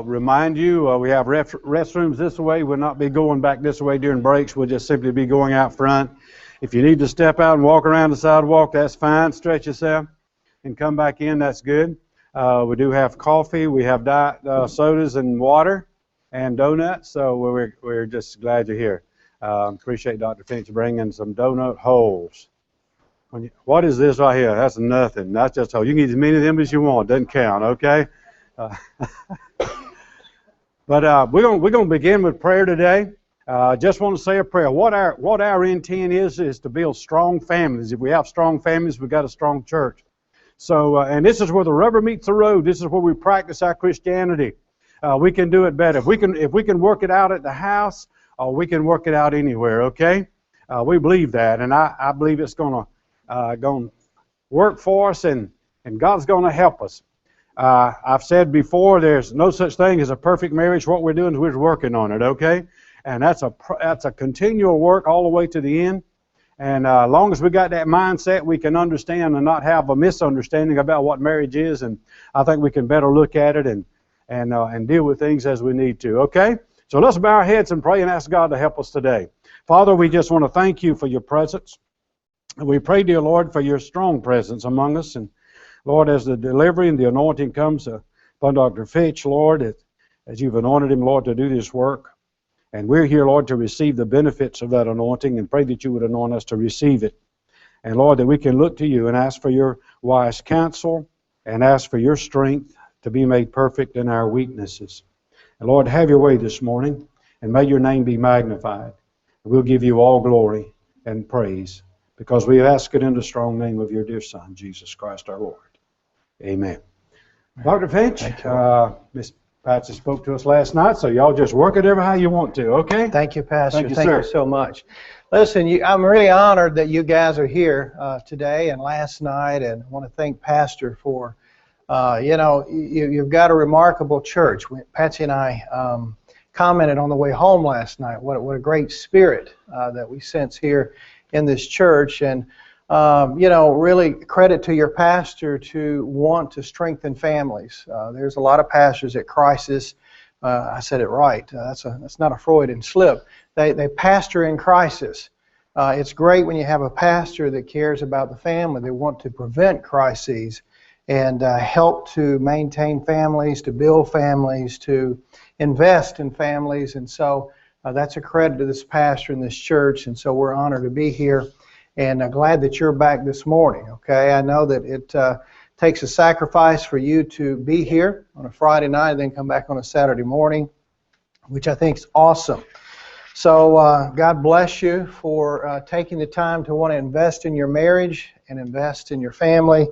Remind you, we have restrooms this way. We'll not be going back this way during breaks. We'll just simply be going out front. If you need to step out and walk around the sidewalk, that's fine. Stretch yourself and come back in. That's good. We do have coffee. We have diet sodas and water and donuts. So we're just glad you're here. Appreciate Dr. Finch bringing some donut holes. What is this right here? That's nothing. That's just a hole. You can eat as many of them as you want. Doesn't count. Okay. But we're going to begin with prayer today. Just want to say a prayer. What our intent is to build strong families. If we have strong families, we've got a strong church. So, and this is where the rubber meets the road. This is where we practice our Christianity. We can do it better. If we can work it out at the house, we can work it out anywhere. Okay? We believe that, and I believe it's going to work for us, and God's going to help us. I've said before, there's no such thing as a perfect marriage. What we're doing is we're working on it, okay? And that's a continual work all the way to the end. And as long as we got that mindset, we can understand and not have a misunderstanding about what marriage is. And I think we can better look at it and deal with things as we need to, okay? So let's bow our heads and pray and ask God to help us today. Father, we just want to thank you for your presence. And we pray, dear Lord, for your strong presence among us. And Lord, as the delivery and the anointing comes upon Dr. Fitch, Lord, as you've anointed him, Lord, to do this work. And we're here, Lord, to receive the benefits of that anointing, and pray that you would anoint us to receive it. And Lord, that we can look to you and ask for your wise counsel and ask for your strength to be made perfect in our weaknesses. And Lord, have your way this morning, and may your name be magnified. And we'll give you all glory and praise, because we ask it in the strong name of your dear Son, Jesus Christ our Lord. Amen. Dr. Finch, Miss Patsy spoke to us last night, so y'all just work it ever how you want to, okay? Thank you, Pastor. Thank you so much. Listen, I'm really honored that you guys are here today and last night, and I want to thank Pastor for, you've got a remarkable church. Patsy and I commented on the way home last night. What a great spirit that we sense here in this church, and really credit to your pastor to want to strengthen families. There's a lot of pastors at Crisis. I said it right. That's not a Freudian slip. They pastor in crisis. It's great when you have a pastor that cares about the family. They want to prevent crises and help to maintain families, to build families, to invest in families. And so that's a credit to this pastor and this church. And so we're honored to be here. And glad that you're back this morning, okay? I know that it takes a sacrifice for you to be here on a Friday night and then come back on a Saturday morning, which I think is awesome. So God bless you for taking the time to want to invest in your marriage and invest in your family.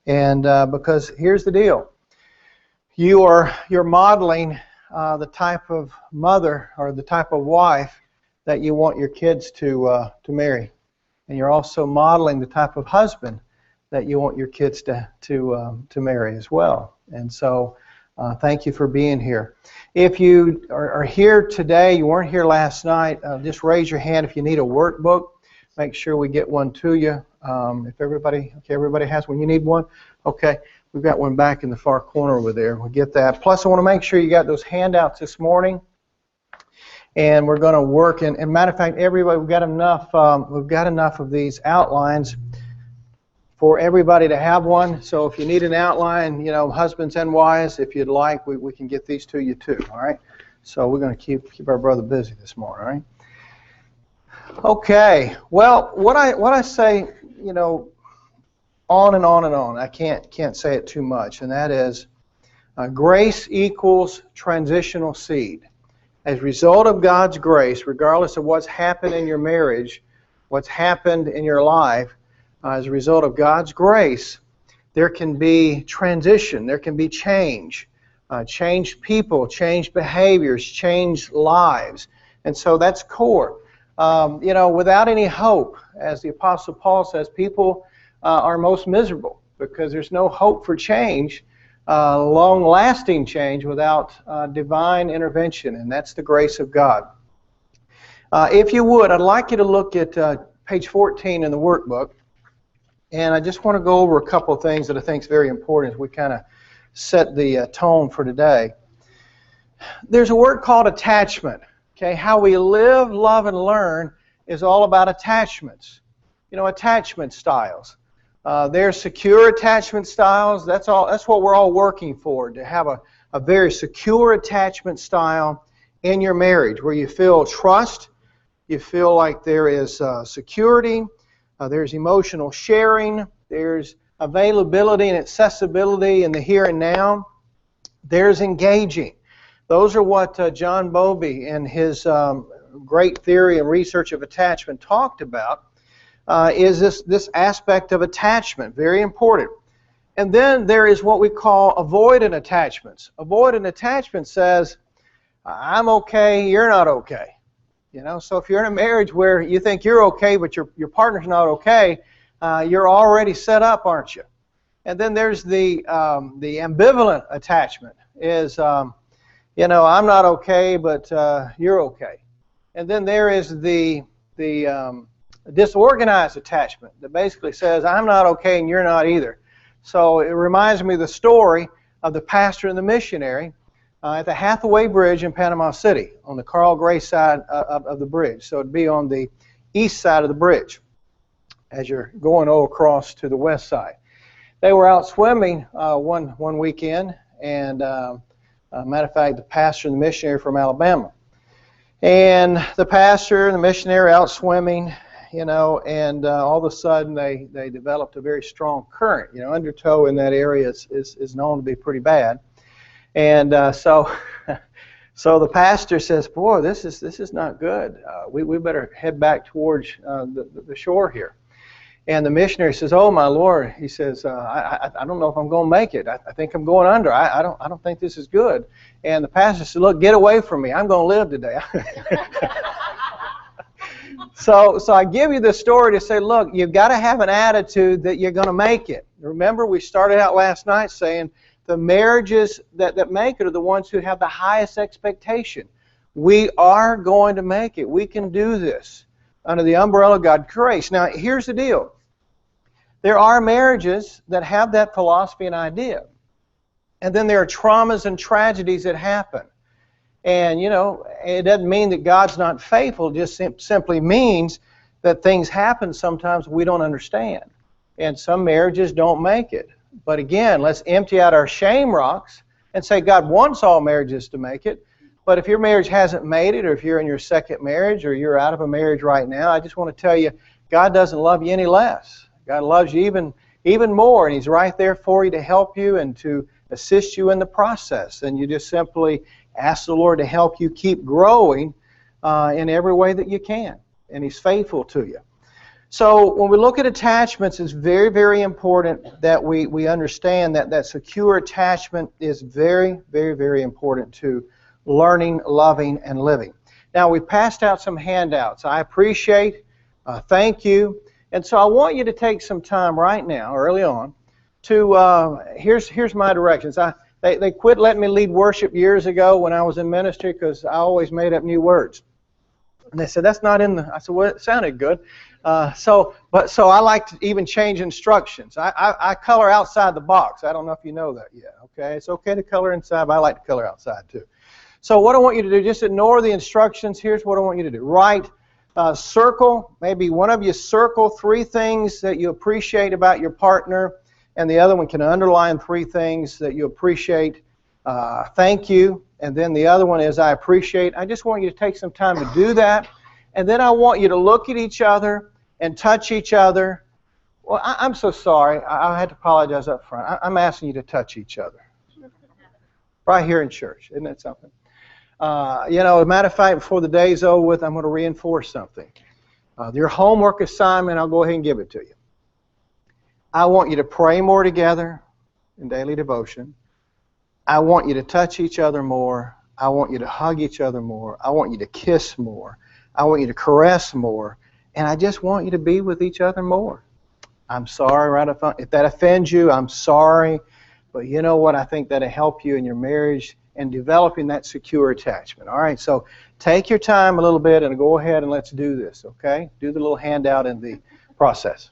And because here's the deal. You're modeling the type of mother or the type of wife that you want your kids to marry. And you're also modeling the type of husband that you want your kids to marry as well. And so thank you for being here. If you are here today, you weren't here last night, just raise your hand if you need a workbook. Make sure we get one to you. If everybody has one. You need one? Okay. We've got one back in the far corner over there. We'll get that. Plus, I want to make sure you got those handouts this morning. And we're going to work. And matter of fact, everybody, we've got enough of these outlines for everybody to have one. So if you need an outline, husbands and wives, if you'd like, we can get these to you too. All right. So we're going to keep our brother busy this morning. All right. Okay. Well, what I say, on and on and on. I can't say it too much, and that is, grace equals transitional seed. As a result of God's grace, regardless of what's happened in your marriage, what's happened in your life, as a result of God's grace, there can be transition, there can be change, changed people, changed behaviors, changed lives. And so that's core. Without any hope, as the Apostle Paul says, people are most miserable because there's no hope for change. Long-lasting change without divine intervention, and that's the grace of God. If you would, I'd like you to look at page 14 in the workbook, and I just want to go over a couple of things that I think is very important as we kind of set the tone for today. There's a word called attachment. Okay, how we live, love, and learn is all about attachments. You know, attachment styles. There's secure attachment styles. That's what we're all working for, to have a very secure attachment style in your marriage where you feel trust, you feel like there is security, there's emotional sharing, there's availability and accessibility in the here and now, there's engaging. Those are what John Bowlby in his great theory and research of attachment talked about, is this aspect of attachment, very important. And then there is what we call avoidant attachments. Avoidant attachment says, I'm okay, you're not okay. You know, so if you're in a marriage where you think you're okay, but your partner's not okay, you're already set up, aren't you? And then there's the ambivalent attachment is, you know, I'm not okay, but you're okay. And then there is the disorganized attachment that basically says, I'm not okay and you're not either. So it reminds me of the story of the pastor and the missionary at the Hathaway Bridge in Panama City on the Carl Gray side of the bridge. So it'd be on the east side of the bridge as you're going across to the west side. They were out swimming one weekend, and matter of fact, the pastor and the missionary from Alabama. And the pastor and the missionary out swimming, you know, and all of a sudden they developed a very strong current. You know, undertow in that area is known to be pretty bad. And so the pastor says, boy, this is not good. We better head back towards the shore here. And the missionary says, oh, my Lord, he says, I don't know if I'm going to make it. I think I'm going under. I don't think this is good. And the pastor said, look, get away from me. I'm going to live today. So I give you this story to say, look, you've got to have an attitude that you're going to make it. Remember, we started out last night saying the marriages that make it are the ones who have the highest expectation. We are going to make it. We can do this under the umbrella of God's grace. Now, here's the deal. There are marriages that have that philosophy and idea. And then there are traumas and tragedies that happen. And, you know, it doesn't mean that God's not faithful. It just simply means that things happen sometimes we don't understand. And some marriages don't make it. But again, let's empty out our shame rocks and say God wants all marriages to make it. But if your marriage hasn't made it, or if you're in your second marriage, or you're out of a marriage right now, I just want to tell you, God doesn't love you any less. God loves you even more, and He's right there for you to help you and to assist you in the process. And you just simply ask the Lord to help you keep growing in every way that you can. And He's faithful to you. So when we look at attachments, it's very, very important that we understand that secure attachment is very, very, very important to learning, loving, and living. Now, we passed out some handouts. I appreciate, thank you. And so I want you to take some time right now, early on, to, here's my directions. They quit letting me lead worship years ago when I was in ministry because I always made up new words. And they said, that's not in the, I said, well, it sounded good. So I like to even change instructions. I color outside the box. I don't know if you know that yet, okay? It's okay to color inside, but I like to color outside too. So what I want you to do, just ignore the instructions. Here's what I want you to do. Write, circle, maybe one of you circle 3 things that you appreciate about your partner, and the other one can underline 3 things that you appreciate. Thank you. And then the other one is I appreciate. I just want you to take some time to do that. And then I want you to look at each other and touch each other. Well, I'm so sorry. I had to apologize up front. I'm asking you to touch each other. Right here in church. Isn't that something? You know, as a matter of fact, before the day's over with, I'm going to reinforce something. Your homework assignment, I'll go ahead and give it to you. I want you to pray more together in daily devotion. I want you to touch each other more. I want you to hug each other more. I want you to kiss more. I want you to caress more. And I just want you to be with each other more. I'm sorry, right? If that offends you, I'm sorry. But you know what? I think that'll help you in your marriage and developing that secure attachment. All right, so take your time a little bit and go ahead and let's do this, okay? Do the little handout in the process.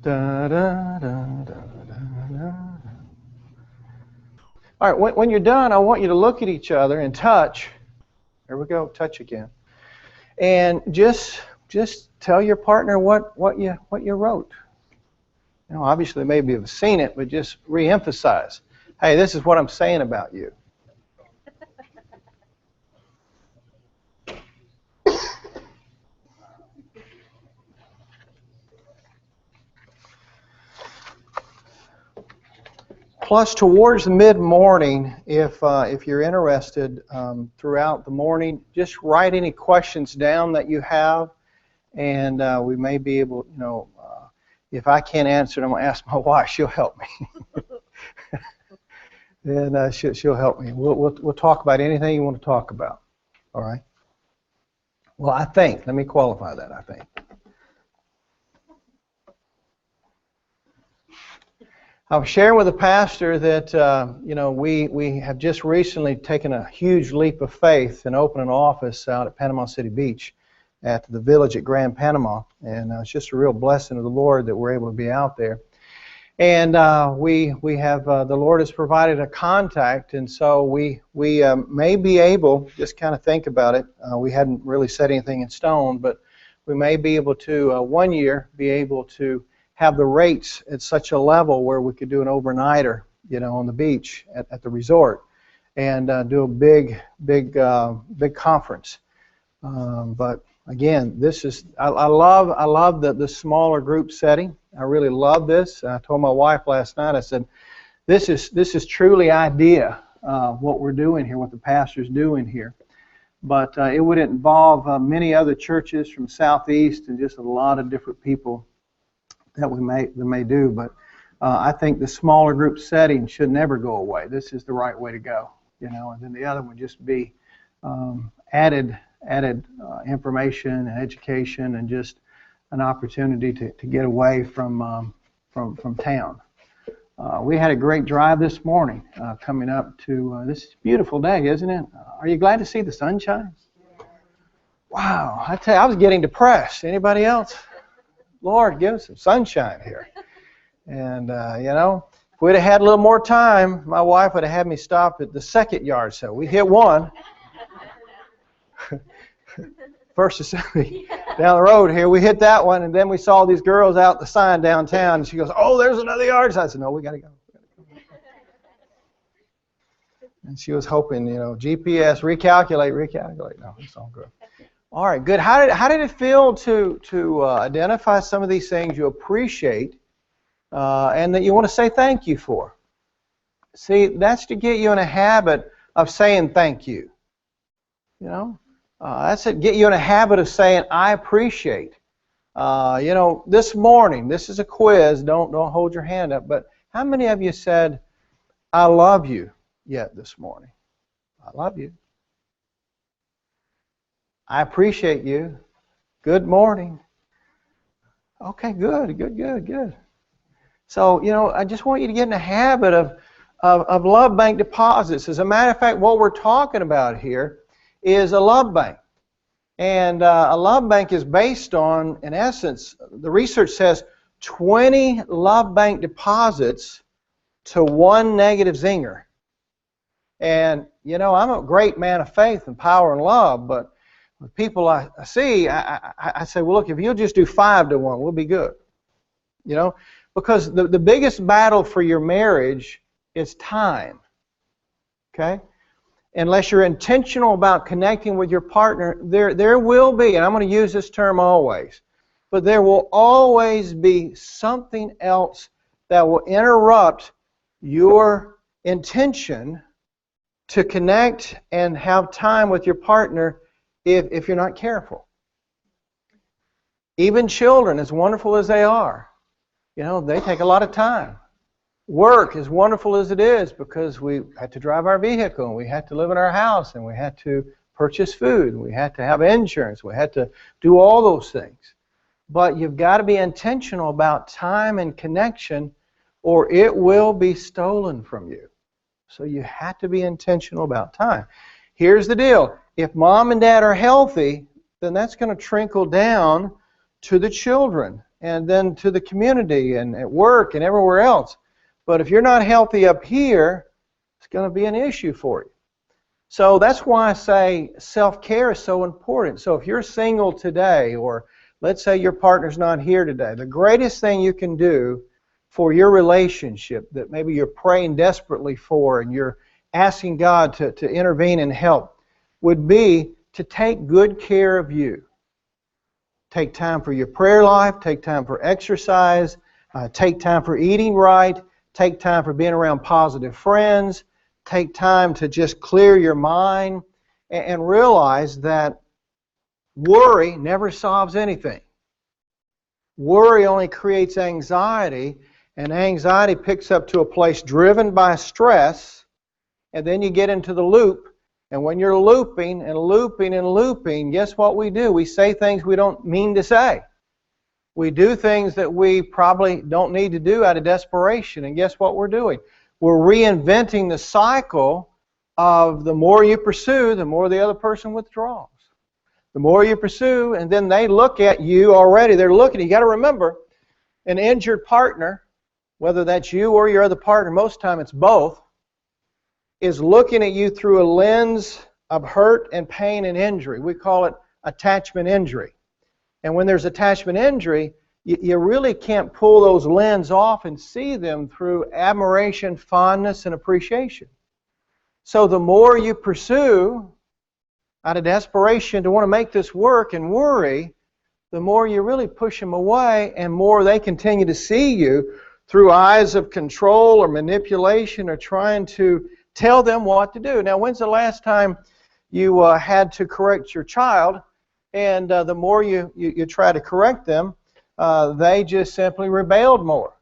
Da, da, da, da, da, da. All right, when you're done, I want you to look at each other and touch. There we go, touch again. And just tell your partner what you wrote. You know, obviously maybe you've seen it, but just re-emphasize. Hey, this is what I'm saying about you. Plus, towards the mid-morning, if you're interested, throughout the morning, just write any questions down that you have, and we may be able, you know, if I can't answer it, I'm going to ask my wife. She'll help me. And she'll help me. We'll talk about anything you want to talk about. All right? Well, I think. Let me qualify that, I think. I was sharing with the pastor that you know, we have just recently taken a huge leap of faith and opened an office out at Panama City Beach at the village at Grand Panama, and it's just a real blessing of the Lord that we're able to be out there. And we have the Lord has provided a contact, and so we may be able, just kind of think about it. We hadn't really set anything in stone, but we may be able to 1 year be able to have the rates at such a level where we could do an overnighter, you know, on the beach at the resort, and do a big conference. But again, this is I love the smaller group setting. I really love this. I told my wife last night. I said, this is truly idea what we're doing here, what the pastor's doing here. But it would involve many other churches from Southeast and just a lot of different people that we may do, but I think the smaller group setting should never go away. This is the right way to go, you know. And then the other would just be added information and education and just an opportunity to get away from town. We had a great drive this morning coming up to this beautiful day, isn't it? Are you glad to see the sunshine? Wow, I tell you, I was getting depressed. Anybody else? Lord, give us some sunshine here. And, you know, if we'd have had a little more time, my wife would have had me stop at the second yard sale. We hit one. First Assembly down the road here, we hit that one, and then we saw these girls out the sign downtown, and she goes, oh, there's another yard sale. I said, no, we got to go. And she was hoping, you know, GPS, recalculate. No, it's all good. All right, good. How did it feel to identify some of these things you appreciate and that you want to say thank you for? See, that's to get you in a habit of saying thank you. You know, that's to get you in a habit of saying I appreciate. You know, this morning, this is a quiz. Don't hold your hand up. But how many of you said I love you yet this morning? I love you. I appreciate you. Good morning. Okay, good. So, you know, I just want you to get in the habit of love bank deposits. As a matter of fact, what we're talking about here is a love bank. And a love bank is based on, in essence, the research says 20 love bank deposits to 1 negative zinger. And, you know, I'm a great man of faith and power and love, but with people I see, I say, well, look, if you'll just do 5 to 1, we'll be good. You know, because the biggest battle for your marriage is time. Okay? Unless you're intentional about connecting with your partner, there will be, and I'm going to use this term always, but there will always be something else that will interrupt your intention to connect and have time with your partner if you're not careful. Even children, as wonderful as they are, you know, they take a lot of time. Work, as wonderful as it is, because we had to drive our vehicle, and we had to live in our house, and we had to purchase food, and we had to have insurance, we had to do all those things. But you've got to be intentional about time and connection, or it will be stolen from you. So you have to be intentional about time. Here's the deal. If mom and dad are healthy, then that's going to trickle down to the children. and then to the community and at work and everywhere else. But if you're not healthy up here, it's going to be an issue for you. So that's why I say self-care is so important. So if you're single today, or let's say your partner's not here today, the greatest thing you can do for your relationship that maybe you're praying desperately for and you're asking God to intervene and help would be to take good care of you. Take time for your prayer life, take time for exercise, take time for eating right, take time for being around positive friends, take time to just clear your mind, and realize that worry never solves anything. Worry only creates anxiety, and anxiety picks up to a place driven by stress, and then you get into the loop. And when you're looping and looping and looping, guess what we do? We say things we don't mean to say. We do things that we probably don't need to do out of desperation. And guess what we're doing? We're reinventing the cycle of the more you pursue, the more the other person withdraws. The more you pursue, and then they look at you already. They're looking. You got to remember, an injured partner, whether that's you or your other partner, most of the time it's both, is looking at you through a lens of hurt and pain and injury. We call it attachment injury. And when there's attachment injury, you really can't pull those lenses off and see them through admiration, fondness, and appreciation. So the more you pursue out of desperation to want to make this work and worry, the more you really push them away, and more they continue to see you through eyes of control or manipulation or trying to tell them what to do. Now, when's the last time you had to correct your child, and the more you try to correct them, they just simply rebelled more?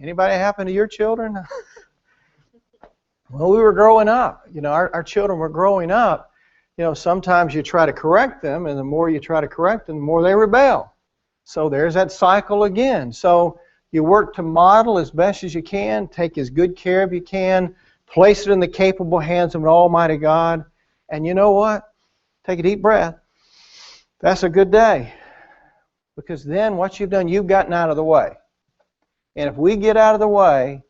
Anybody happen to your children? Well, we were growing up. You know, our children were growing up. You know, sometimes you try to correct them, and the more you try to correct them, the more they rebel. So there's that cycle again. So you work to model as best as you can, take as good care of you can, place it in the capable hands of an almighty God. And you know what? Take a deep breath. That's a good day. Because then what you've done, you've gotten out of the way. And if we get out of the way,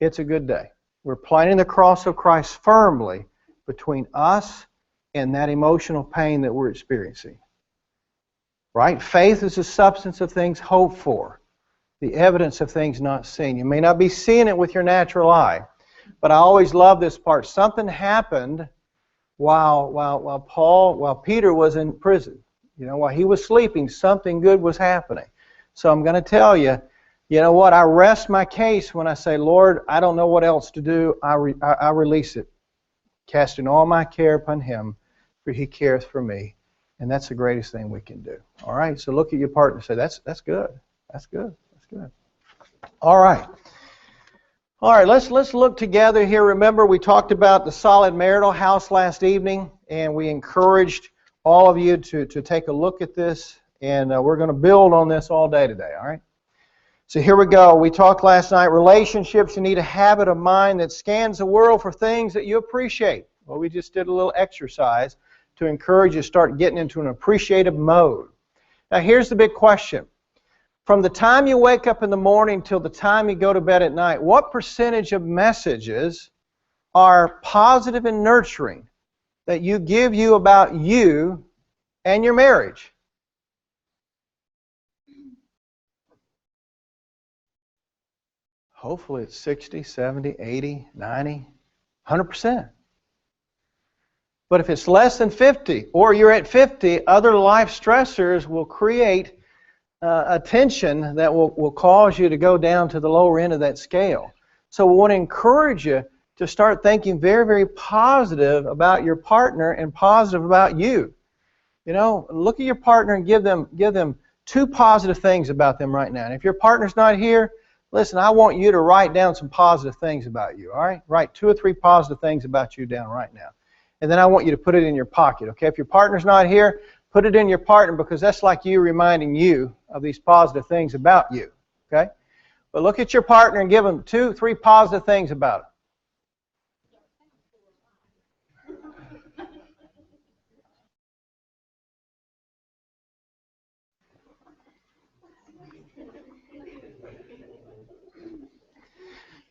it's a good day. We're planting the cross of Christ firmly between us and that emotional pain that we're experiencing. Right? Faith is the substance of things hoped for, the evidence of things not seen. You may not be seeing it with your natural eye, but I always love this part. Something happened while Peter was in prison. You know, while he was sleeping, something good was happening. So I'm going to tell you, you know what? I rest my case when I say, Lord, I don't know what else to do. I release it, casting all my care upon Him, for He careth for me. And that's the greatest thing we can do. All right, so look at your partner and say, that's good. That's good. That's good. All right. All right, let's look together here. Remember, we talked about the solid marital house last evening, and we encouraged all of you to take a look at this, and we're going to build on this all day today, all right? So here we go. We talked last night, relationships, you need a habit of mind that scans the world for things that you appreciate. Well, we just did a little exercise to encourage you to start getting into an appreciative mode. Now, here's the big question. From the time you wake up in the morning till the time you go to bed at night, what percentage of messages are positive and nurturing that you give you about you and your marriage? Hopefully it's 60, 70, 80, 90, 100%. But if it's less than 50, or you're at 50, other life stressors will create a tension that will cause you to go down to the lower end of that scale. So we want to encourage you to start thinking very, very positive about your partner and positive about you. You know, look at your partner and give them 2 positive things about them right now. And if your partner's not here, listen, I want you to write down some positive things about you, all right? Write 2 or 3 positive things about you down right now. And then I want you to put it in your pocket, okay? If your partner's not here, put it in your partner, because that's like you reminding you of these positive things about you, okay? But look at your partner and give them 2, 3 positive things about him.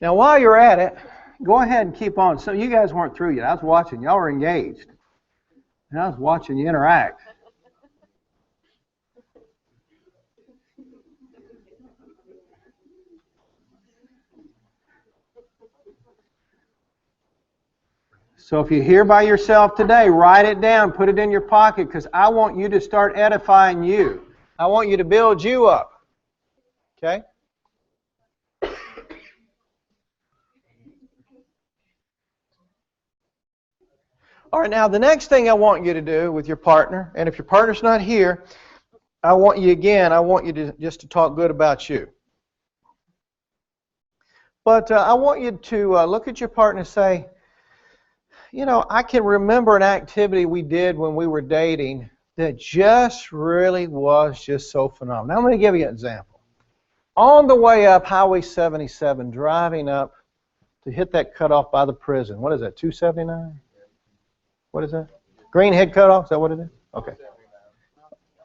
Now, while you're at it, go ahead and keep on. So you guys weren't through yet. I was watching. Y'all were engaged. And I was watching you interact. So if you're here by yourself today, write it down, put it in your pocket, because I want you to start edifying you. I want you to build you up. Okay? All right, now the next thing I want you to do with your partner, and if your partner's not here, I want you to just to talk good about you. But I want you to look at your partner and say, you know, I can remember an activity we did when we were dating that just really was just so phenomenal. Now, I'm going to give you an example. On the way up Highway 77, driving up to hit that cutoff by the prison. What is that, 279? What is that? Greenhead cutoff? Is that what it is? Okay.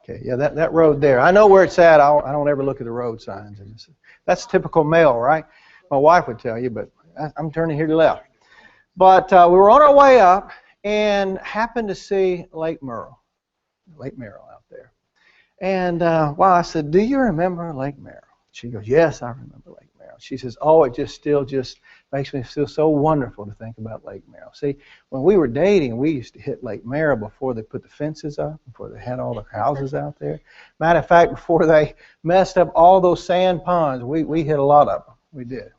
Okay, yeah, that road there. I know where it's at. I don't ever look at the road signs. That's typical male, right? My wife would tell you, but I'm turning here to the left. But we were on our way up and happened to see Lake Merrill out there. And I said, do you remember Lake Merrill? She goes, yes, I remember Lake Merrill. She says, oh, it still makes me feel so wonderful to think about Lake Merrill. See, when we were dating, we used to hit Lake Merrill before they put the fences up, before they had all the houses out there. Matter of fact, before they messed up all those sand ponds, we hit a lot of them. We did.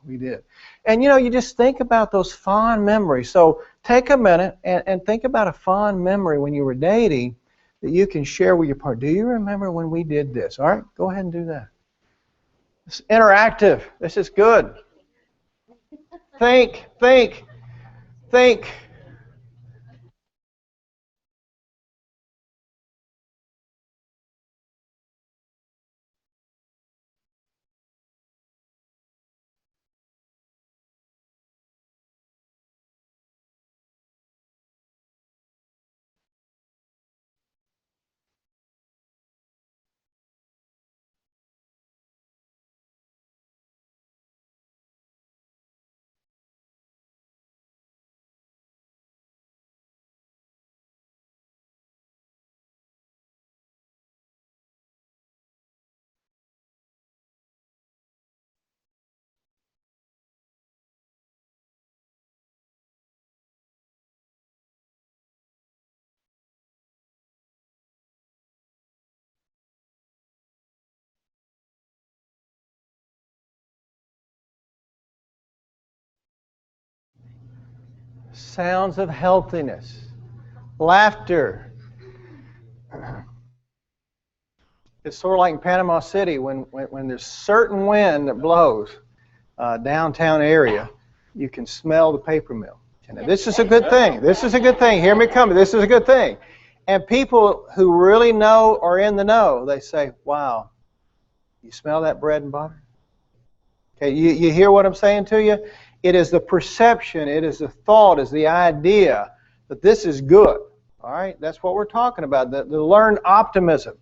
And you know, you just think about those fond memories. So take a minute and think about a fond memory when you were dating that you can share with your partner. Do you remember when we did this? All right, go ahead and do that. It's interactive. This is good. Think. Sounds of healthiness. Laughter. It's sort of like in Panama City when there's certain wind that blows downtown area, you can smell the paper mill. And this is a good thing. This is a good thing. Hear me coming. This is a good thing. And people who really know or in the know, they say, wow, you smell that bread and butter? Okay, you hear what I'm saying to you? It is the perception, it is the thought, it is the idea that this is good. All right, that's what we're talking about, the learned optimism.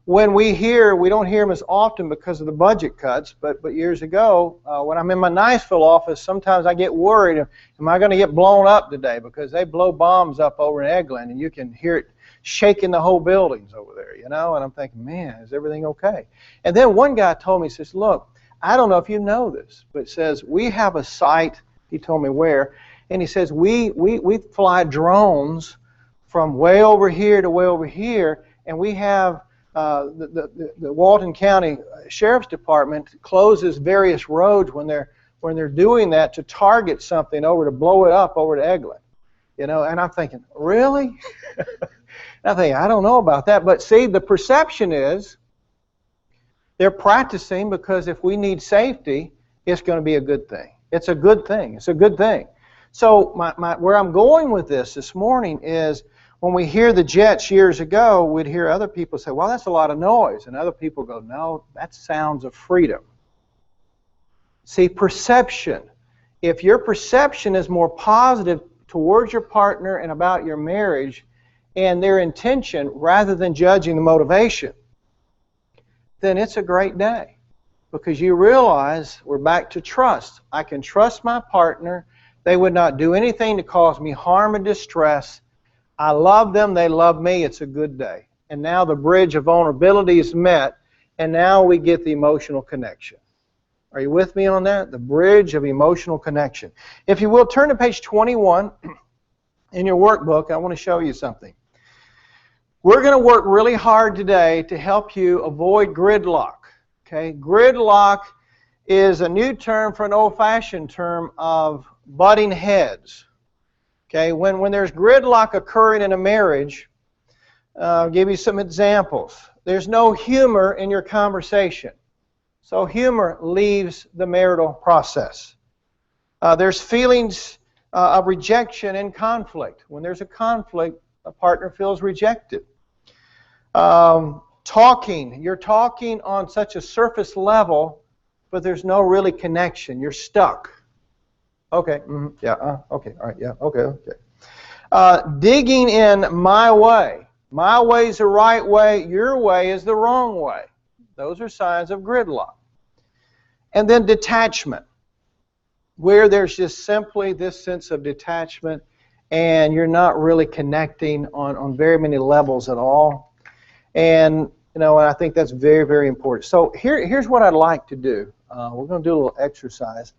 When we don't hear them as often because of the budget cuts, but years ago, when I'm in my Niceville office, sometimes I get worried, am I going to get blown up today? Because they blow bombs up over in Eglin, and you can hear it shaking the whole buildings over there, you know? And I'm thinking, man, is everything okay? And then one guy told me, he says, look, I don't know if you know this, but it says we have a site, he told me where, and he says we fly drones from way over here to way over here, and we have the Walton County Sheriff's Department closes various roads when they're doing that to target something over to blow it up over to Eglin. You know, and I'm thinking, really? I think, I don't know about that, but see, the perception is they're practicing because if we need safety, it's going to be a good thing. It's a good thing. It's a good thing. So where I'm going with this morning is when we hear the jets years ago, we'd hear other people say, well, that's a lot of noise. And other people go, no, that's sounds of freedom. See, perception. If your perception is more positive towards your partner and about your marriage and their intention rather than judging the motivation, then it's a great day. because you realize we're back to trust. I can trust my partner. They would not do anything to cause me harm and distress. I love them. They love me. It's a good day. And now the bridge of vulnerability is met, and now we get the emotional connection. Are you with me on that? The bridge of emotional connection. If you will, turn to page 21 in your workbook. I want to show you something. We're going to work really hard today to help you avoid gridlock. Okay? Gridlock is a new term for an old-fashioned term of butting heads. Okay? When there's gridlock occurring in a marriage, I'll give you some examples. There's no humor in your conversation. So humor leaves the marital process. There's feelings of rejection and conflict. When there's a conflict, a partner feels rejected. Talking. You're talking on such a surface level, but there's no really connection. You're stuck. Okay. Yeah. Okay. All right. Yeah. Okay. Okay. Digging in my way. My way is the right way. Your way is the wrong way. Those are signs of gridlock. And then detachment, where there's just simply this sense of detachment and you're not really connecting on very many levels at all. And, and I think that's very, very important. So here's what I'd like to do. We're going to do a little exercise.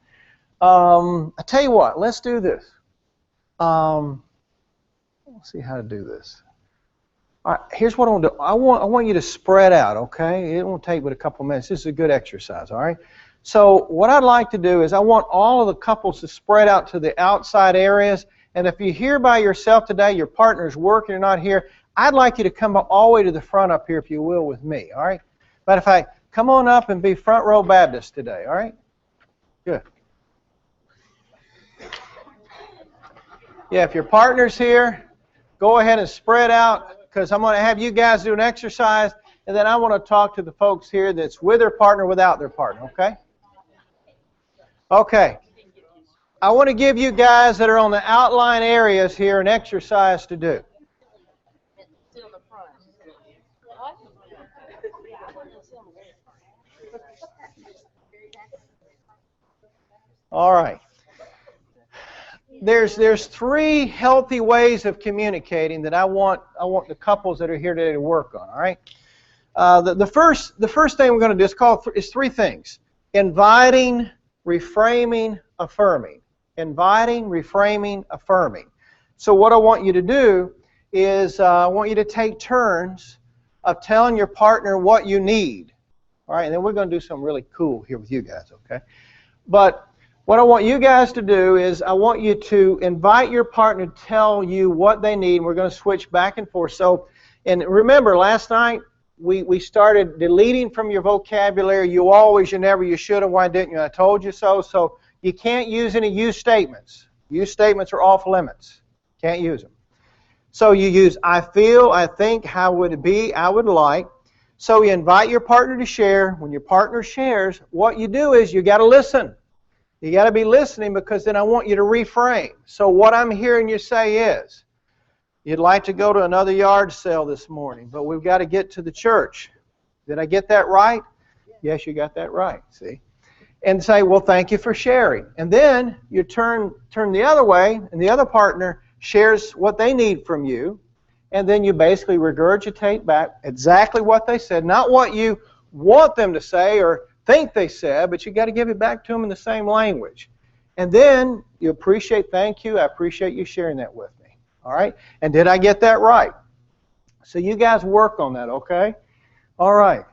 I tell you what, let's do this. Let's see how to do this. All right, here's what I want to do. I want you to spread out, okay? It won't take but a couple minutes. This is a good exercise, all right? So what I'd like to do is I want all of the couples to spread out to the outside areas. And if you're here by yourself today, your partner's working, you're not here, I'd like you to come up all the way to the front up here, if you will, with me, all right? Matter of fact, come on up and be front row Baptist today, all right? Good. Yeah, if your partner's here, go ahead and spread out, because I'm going to have you guys do an exercise, and then I want to talk to the folks here that's with their partner, without their partner, okay? Okay. I want to give you guys that are on the outline areas here an exercise to do. All right. There's three healthy ways of communicating that I want the couples that are here today to work on. All right. The first thing we're going to do is three things: inviting, reframing, affirming. Inviting, reframing, affirming. So what I want you to do is I want you to take turns of telling your partner what you need. All right, and then we're going to do something really cool here with you guys, okay? But what I want you guys to do is I want you to invite your partner to tell you what they need, and we're going to switch back and forth. So, and remember, last night we started deleting from your vocabulary, you always, you never, you should have, why didn't you, I told you so. So you can't use any you statements. You statements are off limits. Can't use them. So you use I feel, I think, how would it be, I would like. So you invite your partner to share. When your partner shares, what you do is you got to listen. You got to be listening, because then I want you to reframe. So what I'm hearing you say is, you'd like to go to another yard sale this morning, but we've got to get to the church. Did I get that right? Yes, you got that right, see? And say, well, thank you for sharing. And then you turn the other way, and the other partner shares what they need from you, and then you basically regurgitate back exactly what they said, not what you want them to say or think they said, but you got to give it back to them in the same language. And then you appreciate, thank you, I appreciate you sharing that with me. All right? And did I get that right? So you guys work on that, okay? All right.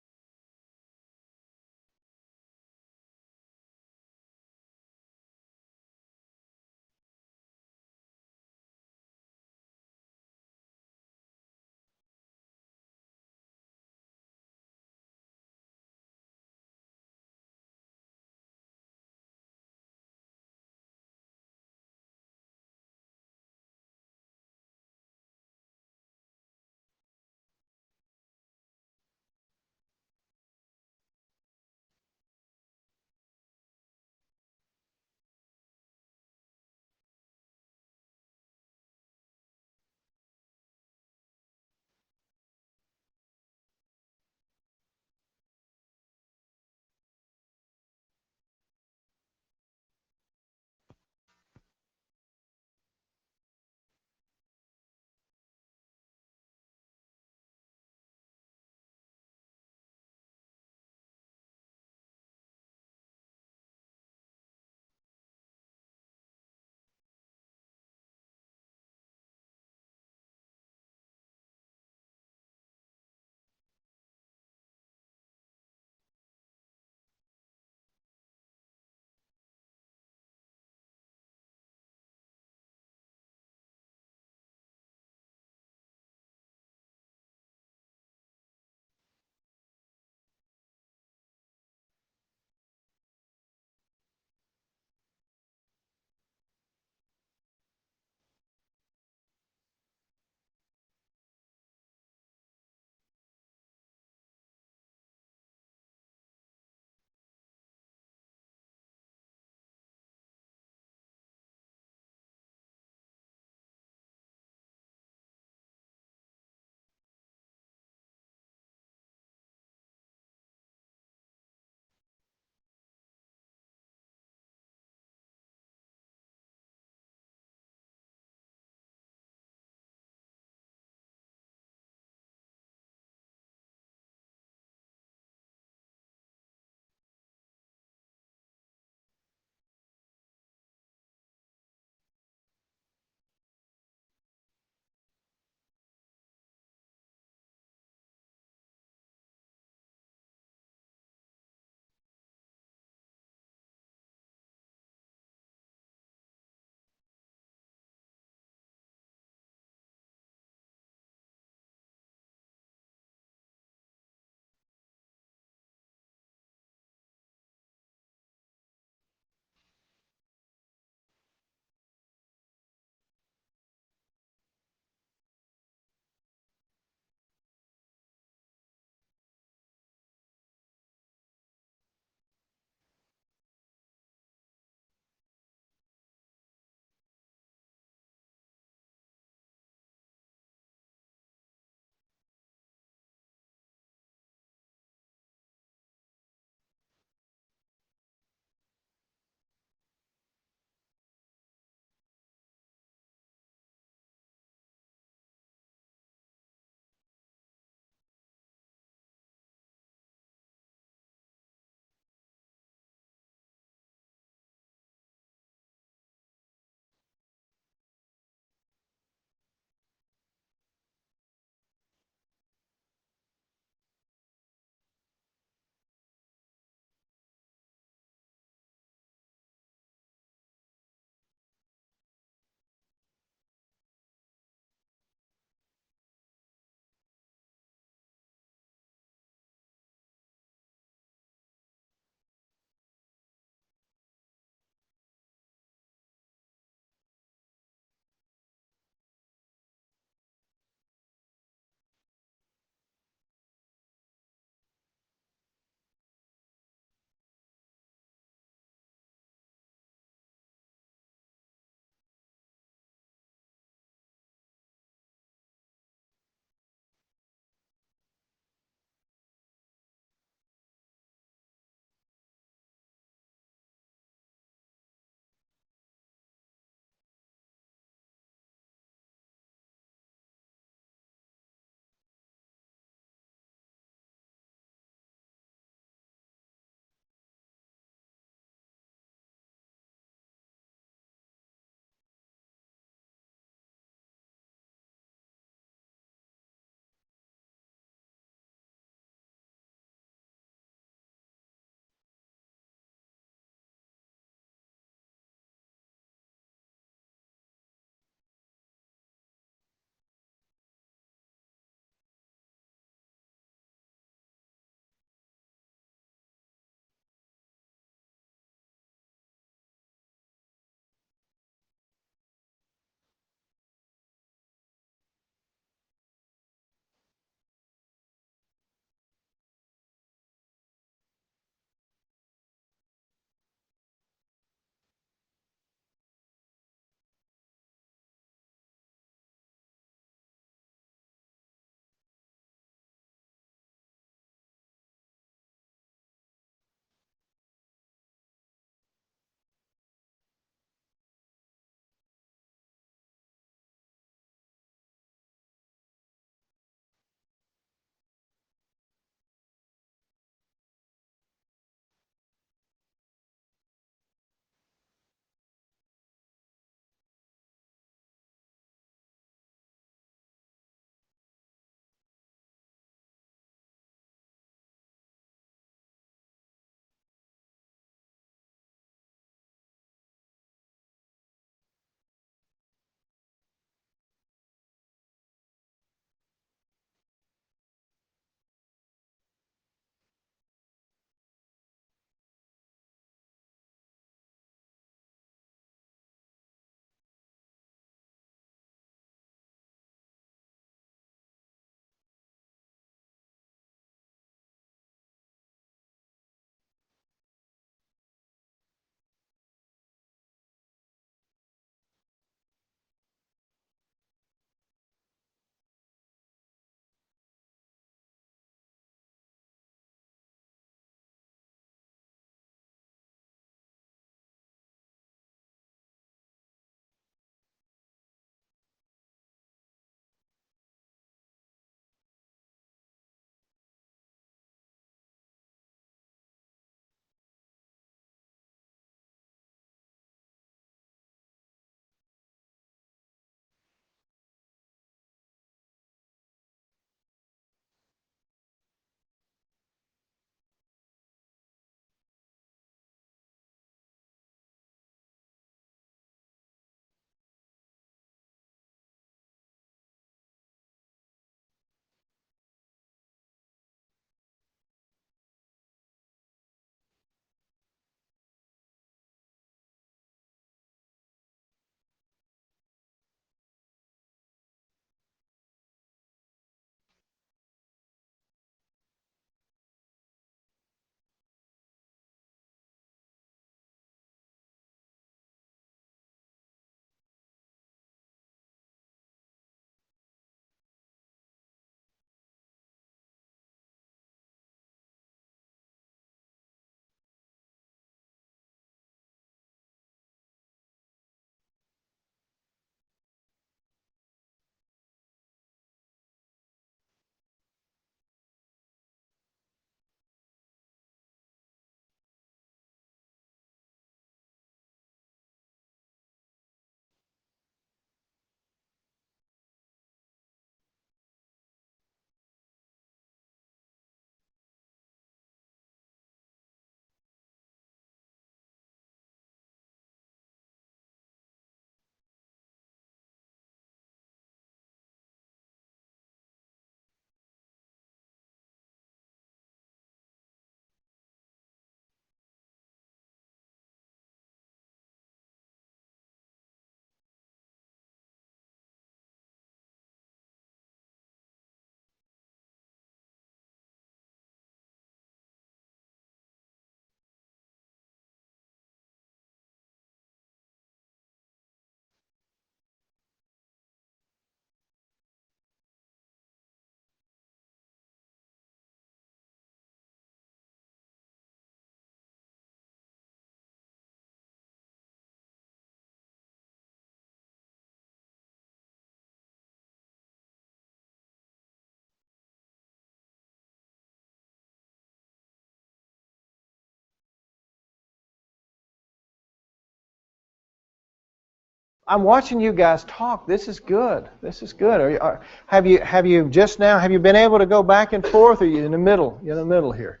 I'm watching you guys talk. This is good. This is good. Have you just now? Have you been able to go back and forth? Or are you in the middle? You're in the middle here.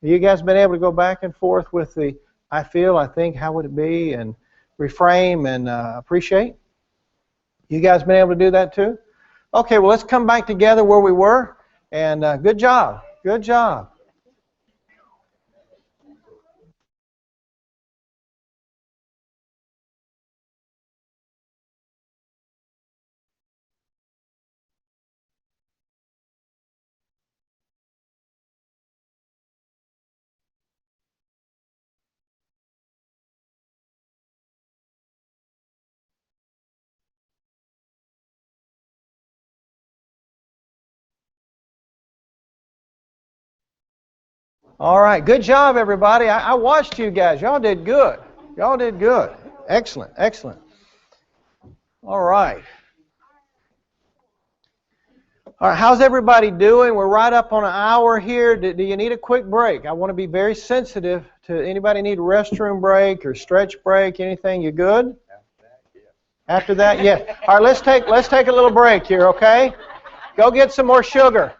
Have you guys been able to go back and forth with the I feel, I think, how would it be, and reframe and appreciate? You guys been able to do that too? Okay. Well, let's come back together where we were. And good job. Good job. All right. Good job, everybody. I watched you guys. Y'all did good. Y'all did good. Excellent. Excellent. All right. All right. How's everybody doing? We're right up on an hour here. Do you need a quick break? I want to be very sensitive to anybody need a restroom break or stretch break, anything. You good? After that, yeah. All right. Let's take a little break here, okay? Go get some more sugar.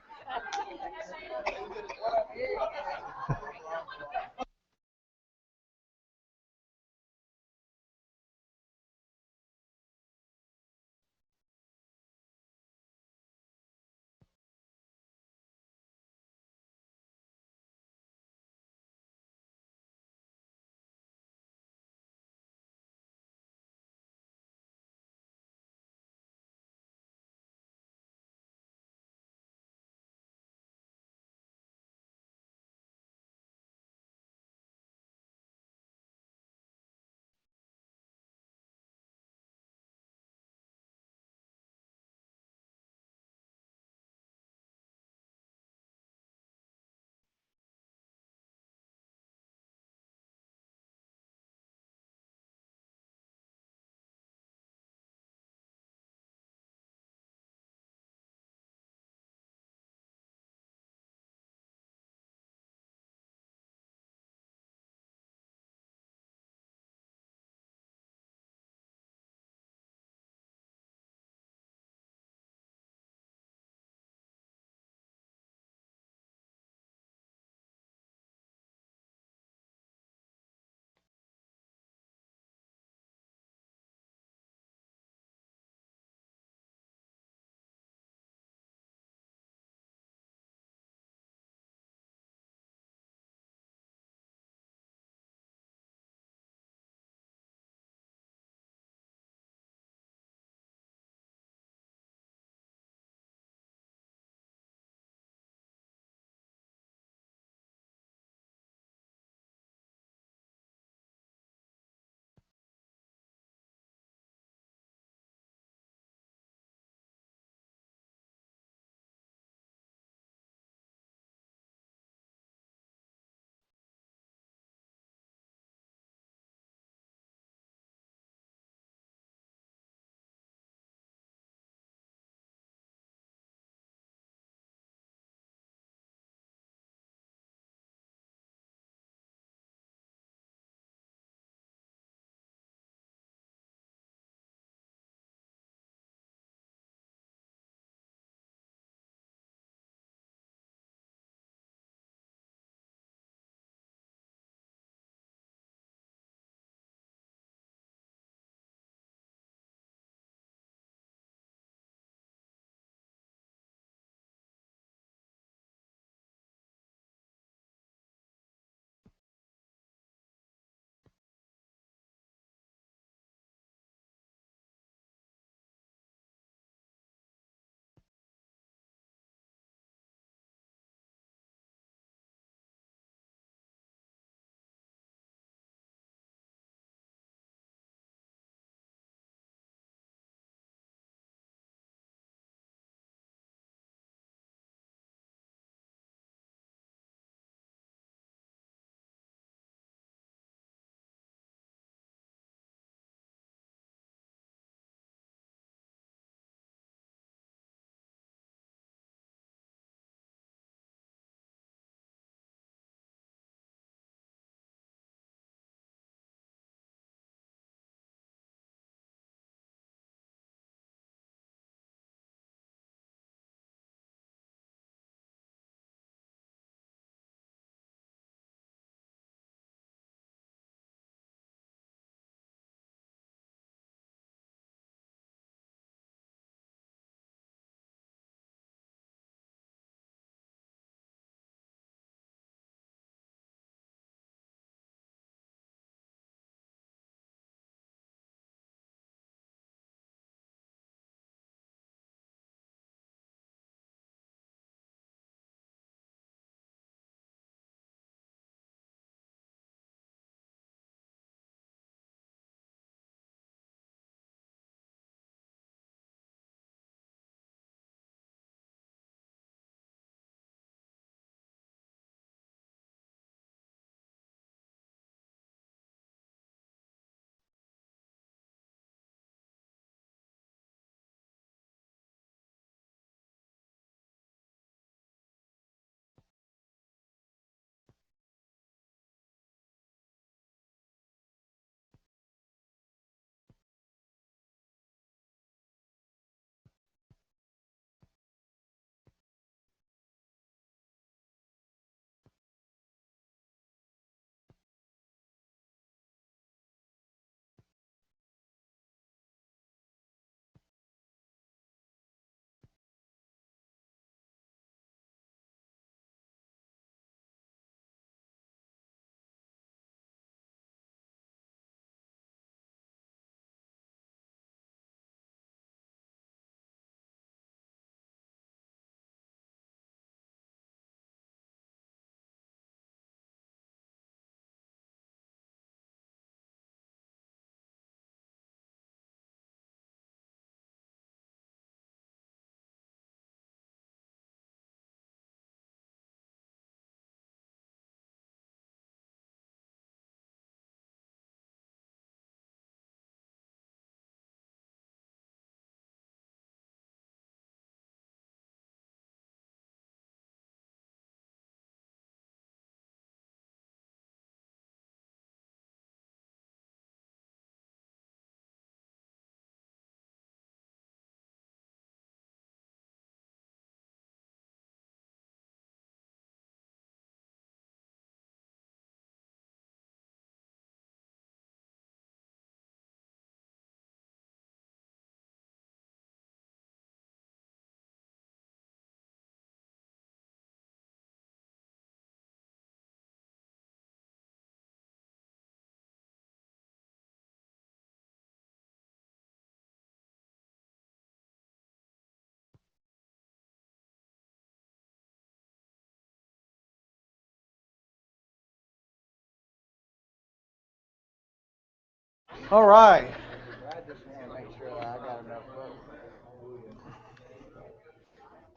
All right.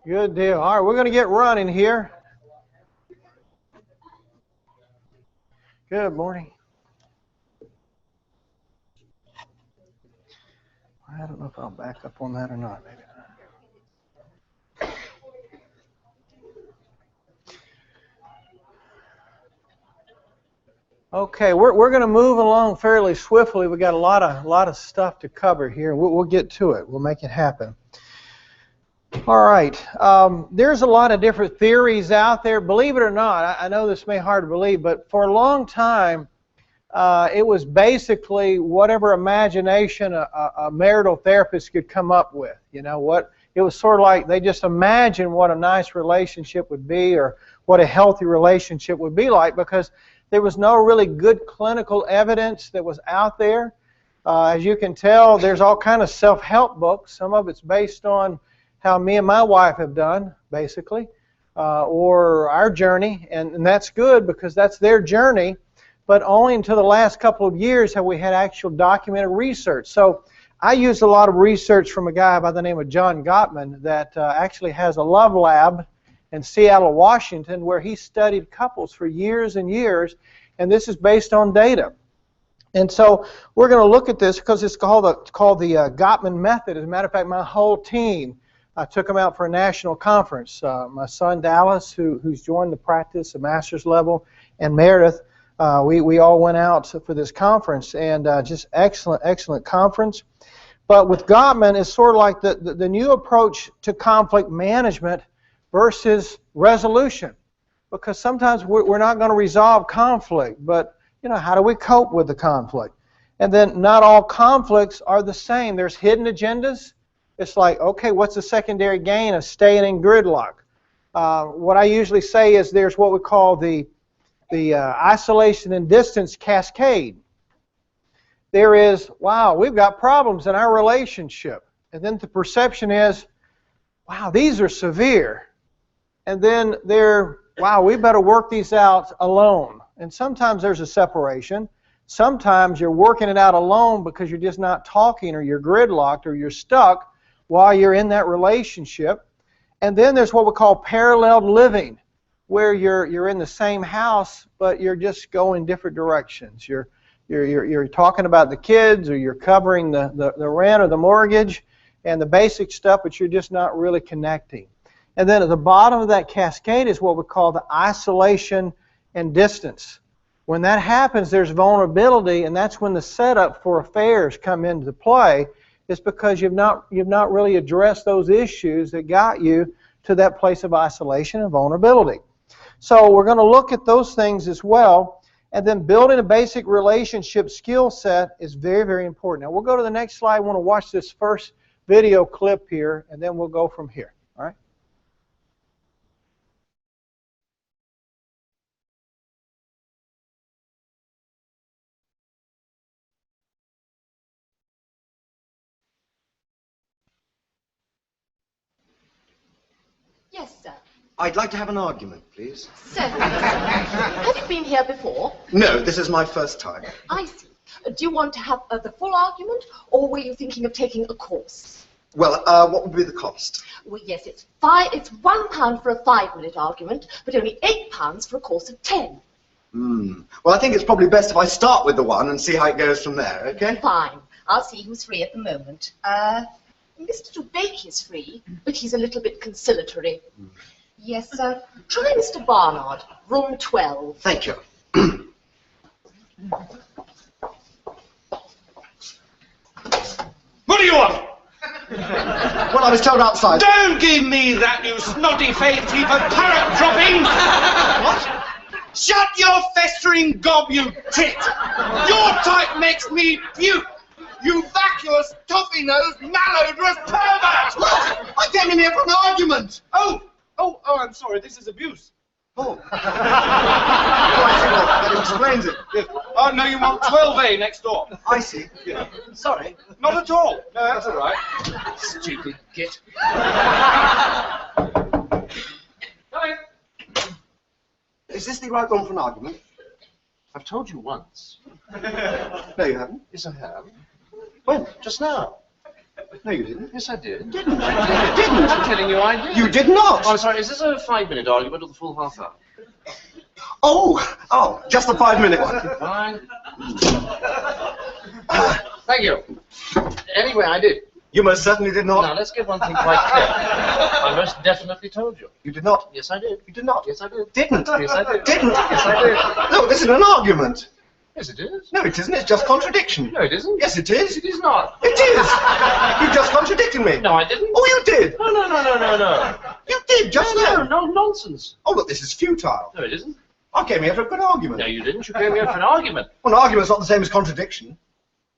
Good deal. All right, we're going to get running here. Good morning. I don't know if I'll back up on that or not. Maybe not. Okay, we're going to move along fairly swiftly. We got a lot of stuff to cover here. We'll get to it. We'll make it happen. All right. There's a lot of different theories out there. Believe it or not, I know this may be hard to believe, but for a long time, it was basically whatever imagination a marital therapist could come up with. You know what? It was sort of like they just imagined what a nice relationship would be or what a healthy relationship would be like, because there was no really good clinical evidence that was out there. As you can tell, there's all kind of self-help books. Some of it's based on how me and my wife have done, basically, or our journey, and that's good because that's their journey, but only until the last couple of years have we had actual documented research. So I used a lot of research from a guy by the name of John Gottman that actually has a love lab in Seattle, Washington, where he studied couples for years and years, and this is based on data. And so we're going to look at this because it's called the Gottman method. As a matter of fact, my whole team, I took them out for a national conference. My son Dallas, who's joined the practice, a master's level, and Meredith, we all went out for this conference, and just excellent conference. But with Gottman, it's sort of like the new approach to conflict management versus resolution, because sometimes we're not going to resolve conflict, but how do we cope with the conflict? And then not all conflicts are the same. There's hidden agendas. It's like, okay, what's the secondary gain of staying in gridlock? What I usually say is there's what we call the isolation and distance cascade. There is, wow, we've got problems in our relationship. And then the perception is, wow, these are severe. And then wow, we better work these out alone. And sometimes there's a separation. Sometimes you're working it out alone because you're just not talking, or you're gridlocked, or you're stuck while you're in that relationship. And then there's what we call parallel living, where you're in the same house, but you're just going different directions. You're talking about the kids, or you're covering the rent or the mortgage and the basic stuff, but you're just not really connecting. And then at the bottom of that cascade is what we call the isolation and distance. When that happens, there's vulnerability, and that's when the setup for affairs come into play. It's because you've not really addressed those issues that got you to that place of isolation and vulnerability. So we're going to look at those things as well, and then building a basic relationship skill set is very, very important. Now we'll go to the next slide. I want to watch this first video clip here, and then we'll go from here. All right? Yes, sir. I'd like to have an argument, please. Certainly, sir. Have you been here before? No, this is my first time. I see. Do you want to have the full argument, or were you thinking of taking a course? Well, what would be the cost? Well, yes, it's £1 for a 5-minute argument, but only £8 for a course of 10. Well, I think it's probably best if I start with the one and see how it goes from there, okay? Fine. I'll see who's free at the moment. Mr. Dubake is free, but he's a little bit conciliatory. Yes, sir. Try Mr. Barnard, room 12. Thank you. What do you want? Well, I was told outside. Don't give me that, you snotty-faced heap of parrot droppings! What? Shut your festering gob, you tit! Your type makes me puke! You vacuous, toffee-nosed, malodorous pervert! Look! I came in here for an argument! Oh, I'm sorry, this is abuse. Oh. Oh, I see. Well, that explains it. Yes. Oh, no, you want 12A next door. I see. Yeah. Sorry. Not at all. No, that's all right. Stupid git. Come in. Is this the right one for an argument? I've told you once. No, you haven't. Yes, I have. When? Just now. No, you didn't. Yes, I did. Didn't. You didn't. I'm telling you, I did. You did not. Oh, I'm sorry, is this a 5-minute argument or the full half hour? Oh, just the 5-minute one. Fine. Thank you. Anyway, I did. You most certainly did not. Now, let's get one thing quite clear. I most definitely told you. You did not. Yes, I did. You did not. Yes, I did. Didn't. Yes, I did. Didn't. Yes, I did. No, this is an argument. Yes, it is. No, it isn't. It's just contradiction. No, it isn't. Yes, it is. It is not. It is. You just contradicted me. No, I didn't. Oh, you did. No. You did just now. No, nonsense. Oh, look, this is futile. No, it isn't. I came here for a good argument. No, you didn't. You came here for an argument. Well, an argument's not the same as contradiction.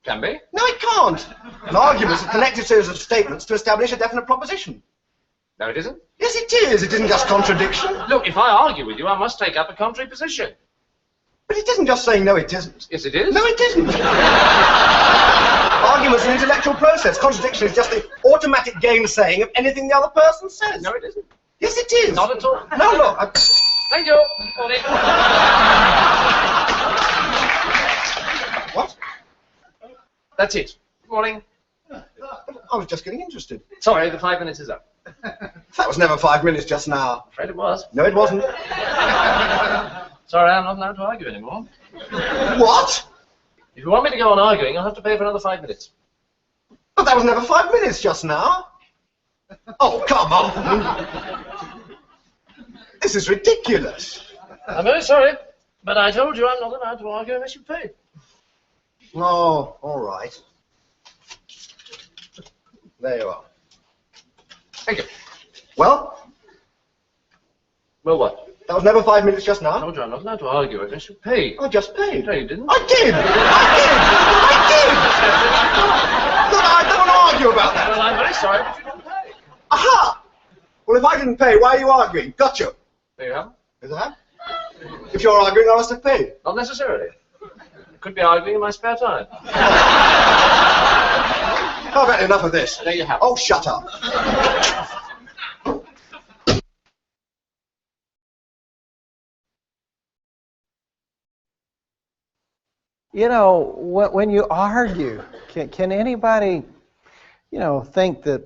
Can be. No, it can't. An argument's a connected series of statements to establish a definite proposition. No, it isn't. Yes, it is. It isn't just contradiction. Look, if I argue with you, I must take up a contrary position. But it isn't just saying, no, it isn't. Yes, it is. No, it isn't. Argument's an intellectual process. Contradiction is just the automatic gainsaying of anything the other person says. No, it isn't. Yes, it is. Not at all. No, look. Thank you. Morning. What? That's it. Morning. I was just getting interested. Sorry, the 5 minutes is up. That was never 5 minutes just now. Afraid it was. No, it wasn't. Sorry, I'm not allowed to argue anymore. What? If you want me to go on arguing, I'll have to pay for another 5 minutes. But that was never 5 minutes just now. Oh, come on. This is ridiculous. I'm very sorry, but I told you I'm not allowed to argue unless you pay. Oh, all right. There you are. Thank you. Well, Well, what? that was never 5 minutes just I now. told you I'm not allowed to argue unless you pay. I just paid. No, you didn't. I did! I did! Look, I don't want to argue about Well, that. I'm very sorry, but you didn't pay. Aha! Well, if I didn't pay, why are you arguing? Gotcha. There you are. Is that? If you're arguing, I must have paid. Not necessarily. I could be arguing in my spare time. I've had enough of this. There you have it. Oh, shut up. You know, when you argue, can anybody, think that,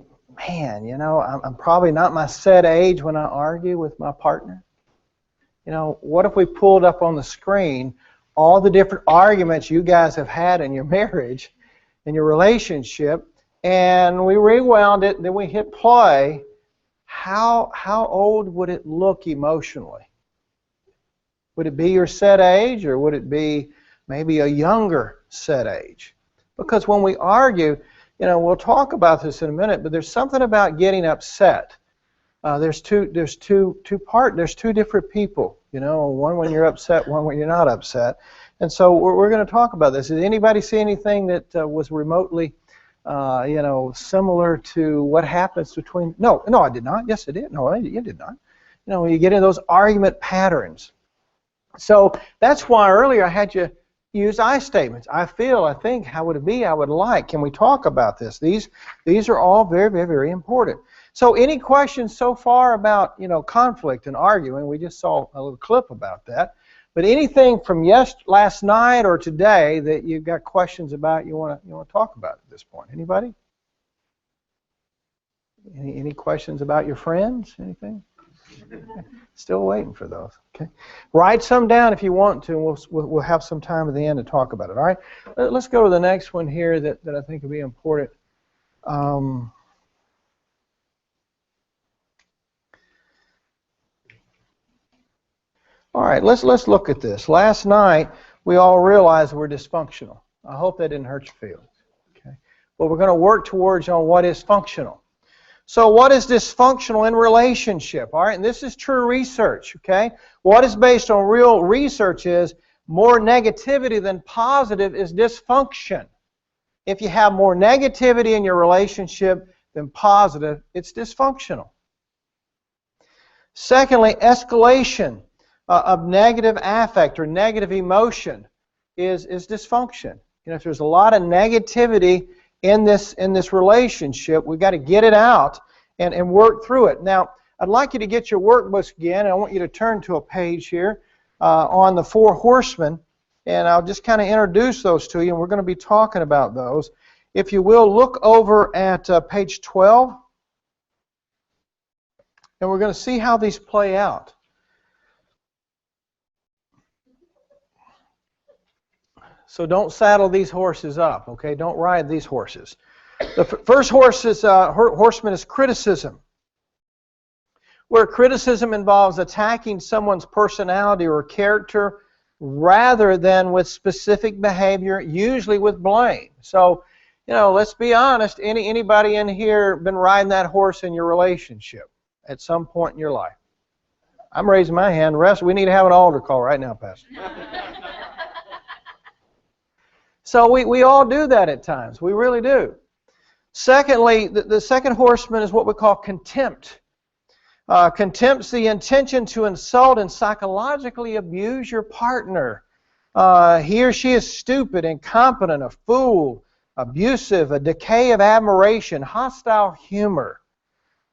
man, I'm probably not my set age when I argue with my partner? What if we pulled up on the screen all the different arguments you guys have had in your marriage, in your relationship, and we rewound it, then we hit play? How old would it look emotionally? Would it be your set age, or would it be maybe a younger set age? Because when we argue, we'll talk about this in a minute, but there's something about getting upset. There's two different people, one when you're upset, one when you're not upset. And so we're going to talk about this. Did anybody see anything that was remotely, similar to what happens between? No, I did not. Yes, I did. No, you did not. When you get into those argument patterns. So that's why earlier I had you use I statements. I feel, I think, how would it be, I would like. Can we talk about this? These are all very, very, very important. So any questions so far about, conflict and arguing? We just saw a little clip about that. But anything from last night or today that you've got questions about, you want to talk about at this point? Anybody? Any questions about your friends? Anything? Still waiting for those. Okay. Write some down if you want to, and we'll have some time at the end to talk about it. All right. Let's go to the next one here that I think will be important. All right. Let's look at this. Last night we all realized we're dysfunctional. I hope that didn't hurt your feelings. Okay. But we're going to work towards on what is functional. So what is dysfunctional in relationship? All right, and this is true research, okay? What is based on real research is more negativity than positive is dysfunction. If you have more negativity in your relationship than positive, it's dysfunctional. Secondly, escalation of negative affect or negative emotion is dysfunction. If there's a lot of negativity in this relationship, we've got to get it out and work through it. Now, I'd like you to get your workbooks again, and I want you to turn to a page here on the Four Horsemen. And I'll just kind of introduce those to you, and we're going to be talking about those. If you will, look over at page 12, and we're going to see how these play out. So don't saddle these horses up, okay? Don't ride these horses. The first horseman is criticism, where criticism involves attacking someone's personality or character rather than with specific behavior, usually with blame. So, you know, let's be honest, anybody in here been riding that horse in your relationship at some point in your life? I'm raising my hand. The rest, we need to have an altar call right now, Pastor. So we all do that at times. We really do. Secondly, the second horseman is what we call contempt. Contempt's the intention to insult and psychologically abuse your partner. He or she is stupid, incompetent, a fool, abusive, a decay of admiration, hostile humor,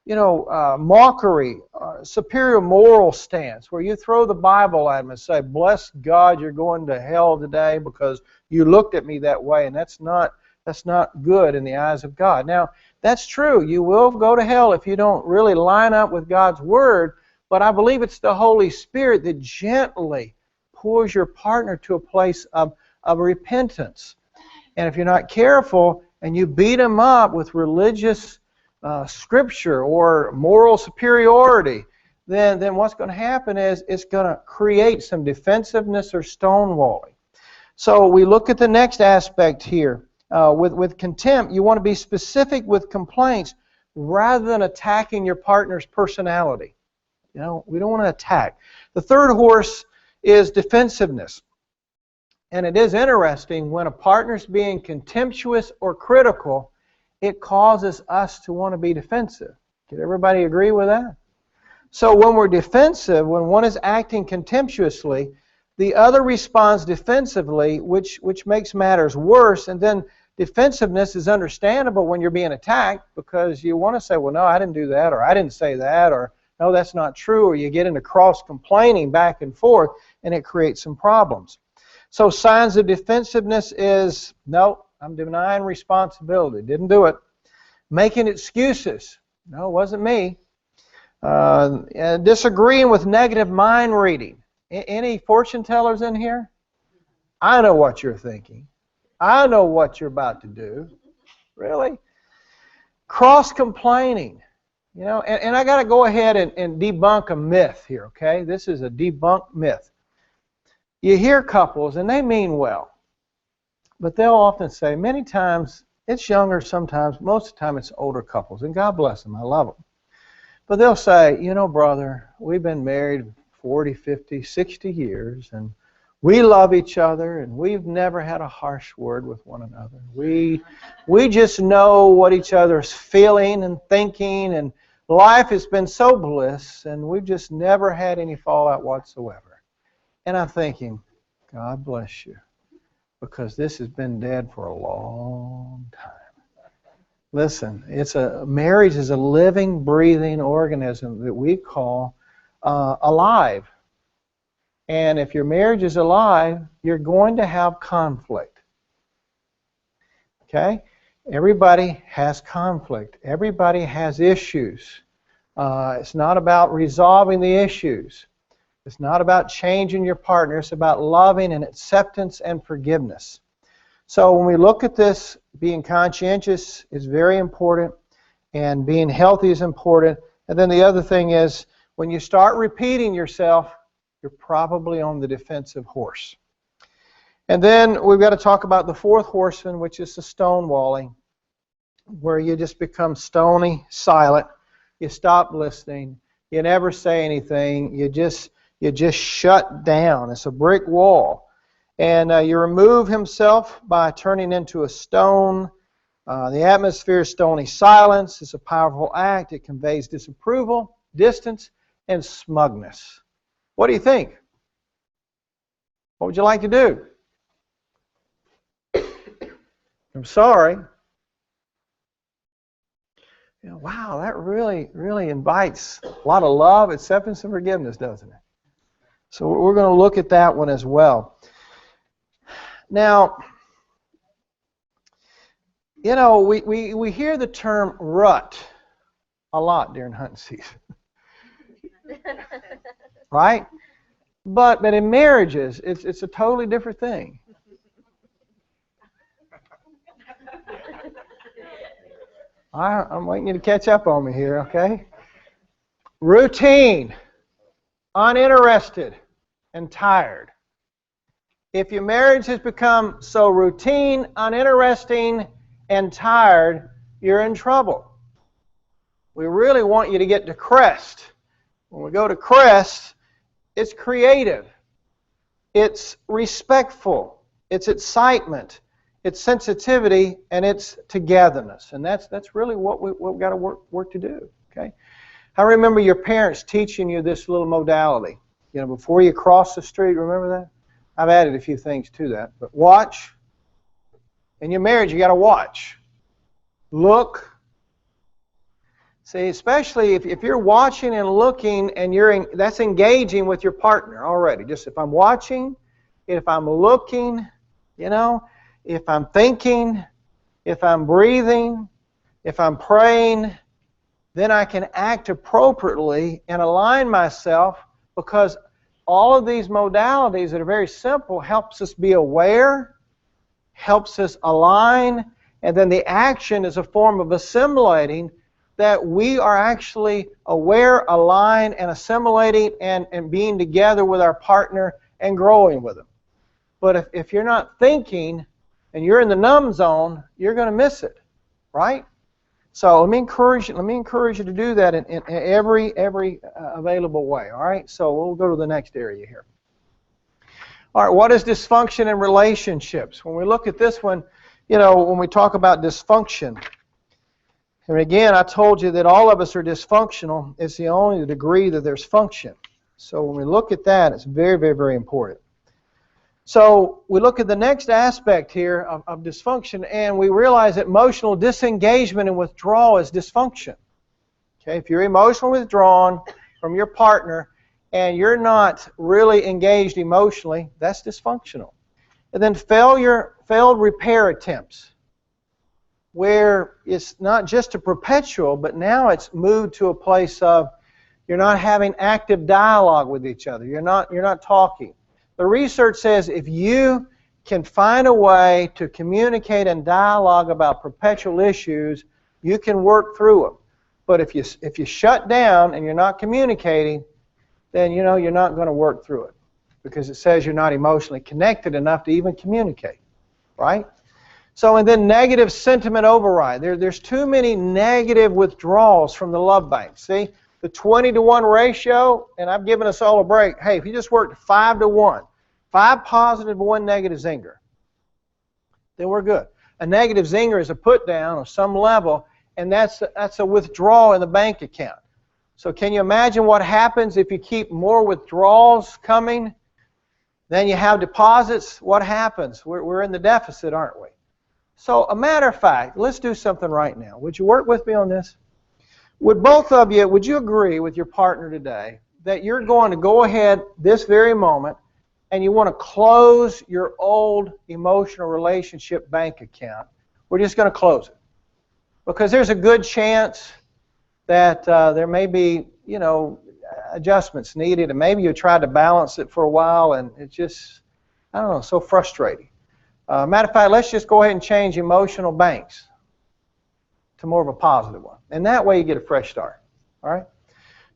mockery, superior moral stance, where you throw the Bible at them and say, bless God, you're going to hell today because you looked at me that way, and that's not good in the eyes of God. Now, that's true. You will go to hell if you don't really line up with God's Word, but I believe it's the Holy Spirit that gently pours your partner to a place of repentance. And if you're not careful and you beat them up with religious scripture or moral superiority, then what's going to happen is it's going to create some defensiveness or stonewalling. So we look at the next aspect here. With contempt, you want to be specific with complaints rather than attacking your partner's personality. We don't want to attack. The third horse is defensiveness. And it is interesting, when a partner's being contemptuous or critical, it causes us to want to be defensive. Can everybody agree with that? So when we're defensive, when one is acting contemptuously, the other responds defensively, which makes matters worse. And then defensiveness is understandable when you're being attacked, because you want to say, well, no, I didn't do that, or I didn't say that, or no, that's not true, or you get into cross-complaining back and forth, and it creates some problems. So signs of defensiveness is, no, I'm denying responsibility, didn't do it. Making excuses, no, it wasn't me. Disagreeing with negative mind reading. Any fortune tellers in here? I know what you're thinking. I know what you're about to do. Really? Cross-complaining. And I got to go ahead and debunk a myth here, okay? This is a debunked myth. You hear couples, and they mean well, but they'll often say, many times, it's younger sometimes, most of the time it's older couples, and God bless them, I love them. But they'll say, brother, we've been married 40, 50, 60 years, and we love each other, and we've never had a harsh word with one another. We just know what each other is feeling and thinking, and life has been so bliss, and we've just never had any fallout whatsoever. And I'm thinking, God bless you, because this has been dead for a long time. Listen, marriage is a living, breathing organism that we call alive. And if your marriage is alive, you're going to have conflict. Okay? Everybody has conflict. Everybody has issues. It's not about resolving the issues. It's not about changing your partner. It's about loving and acceptance and forgiveness. So when we look at this, being conscientious is very important, and being healthy is important. And then the other thing is, when you start repeating yourself, you're probably on the defensive horse. And then we've got to talk about the fourth horseman, which is the stonewalling, where you just become stony, silent. You stop listening. You never say anything. You just shut down. It's a brick wall. And you remove himself by turning into a stone. The atmosphere is stony silence. It's a powerful act. It conveys disapproval, distance, and smugness. What do you think? What would you like to do? I'm sorry. Wow, that really invites a lot of love, acceptance, and forgiveness, doesn't it? So we're going to look at that one as well. Now, you know, we hear the term rut a lot during hunting season. Right? But in marriages, it's a totally different thing. I'm waiting you to catch up on me here, okay? Routine, uninterested, and tired. If your marriage has become so routine, uninteresting, and tired, you're in trouble. We really want you to get to Crest. When we go to Crest, it's creative, it's respectful, it's excitement, it's sensitivity, and it's togetherness. And that's really what we've got to work to do. Okay? I remember your parents teaching you this little modality. You know, before you cross the street, remember that? I've added a few things to that. But watch. In your marriage, you got to watch. Look. See, especially if you're watching and looking and that's engaging with your partner already. Just if I'm watching, if I'm looking, you know, if I'm thinking, if I'm breathing, if I'm praying, then I can act appropriately and align myself, because all of these modalities that are very simple helps us be aware, helps us align, and then the action is a form of assimilating that we are actually aware, aligned, and assimilating and being together with our partner and growing with them. But if you're not thinking and you're in the numb zone, you're going to miss it, right? So let me encourage you to do that in every available way, all right? So we'll go to the next area here. All right, what is dysfunction in relationships? When we look at this one, you know, when we talk about dysfunction, and again, I told you that all of us are dysfunctional. It's the only degree that there's function. So when we look at that, it's very, very, very important. So we look at the next aspect here of dysfunction, and we realize that emotional disengagement and withdrawal is dysfunction. Okay, if you're emotionally withdrawn from your partner and you're not really engaged emotionally, that's dysfunctional. And then failed repair attempts, where it's not just a perpetual, but now it's moved to a place of you're not having active dialogue with each other. You're not talking. The research says if you can find a way to communicate and dialogue about perpetual issues, you can work through them. But if you shut down and you're not communicating, then you know you're not going to work through it, because it says you're not emotionally connected enough to even communicate, right? So, and then negative sentiment override. There's too many negative withdrawals from the love bank. See, the 20-to-1 ratio, and I've given us all a break. Hey, if you just worked 5-to-1, 5 positive, 1 negative zinger, then we're good. A negative zinger is a put down of some level, and that's a withdrawal in the bank account. So can you imagine what happens if you keep more withdrawals coming than you have deposits? What happens? We're in the deficit, aren't we? So a matter of fact, let's do something right now. Would you work with me on this? Would you agree with your partner today that you're going to go ahead this very moment and you want to close your old emotional relationship bank account? We're just going to close it. Because there's a good chance that there may be, you know, adjustments needed, and maybe you tried to balance it for a while and it's just, I don't know, so frustrating. Matter of fact, let's just go ahead and change emotional banks to more of a positive one. And that way you get a fresh start. All right?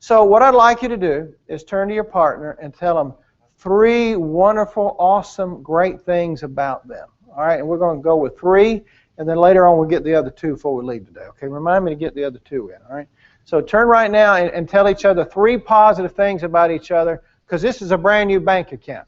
So what I'd like you to do is turn to your partner and tell them 3 wonderful, awesome, great things about them. All right? And we're going to go with 3, and then later on we'll get the other 2 before we leave today. Okay? Remind me to get the other 2 in. All right? So turn right now and tell each other 3 positive things about each other, because this is a brand new bank account.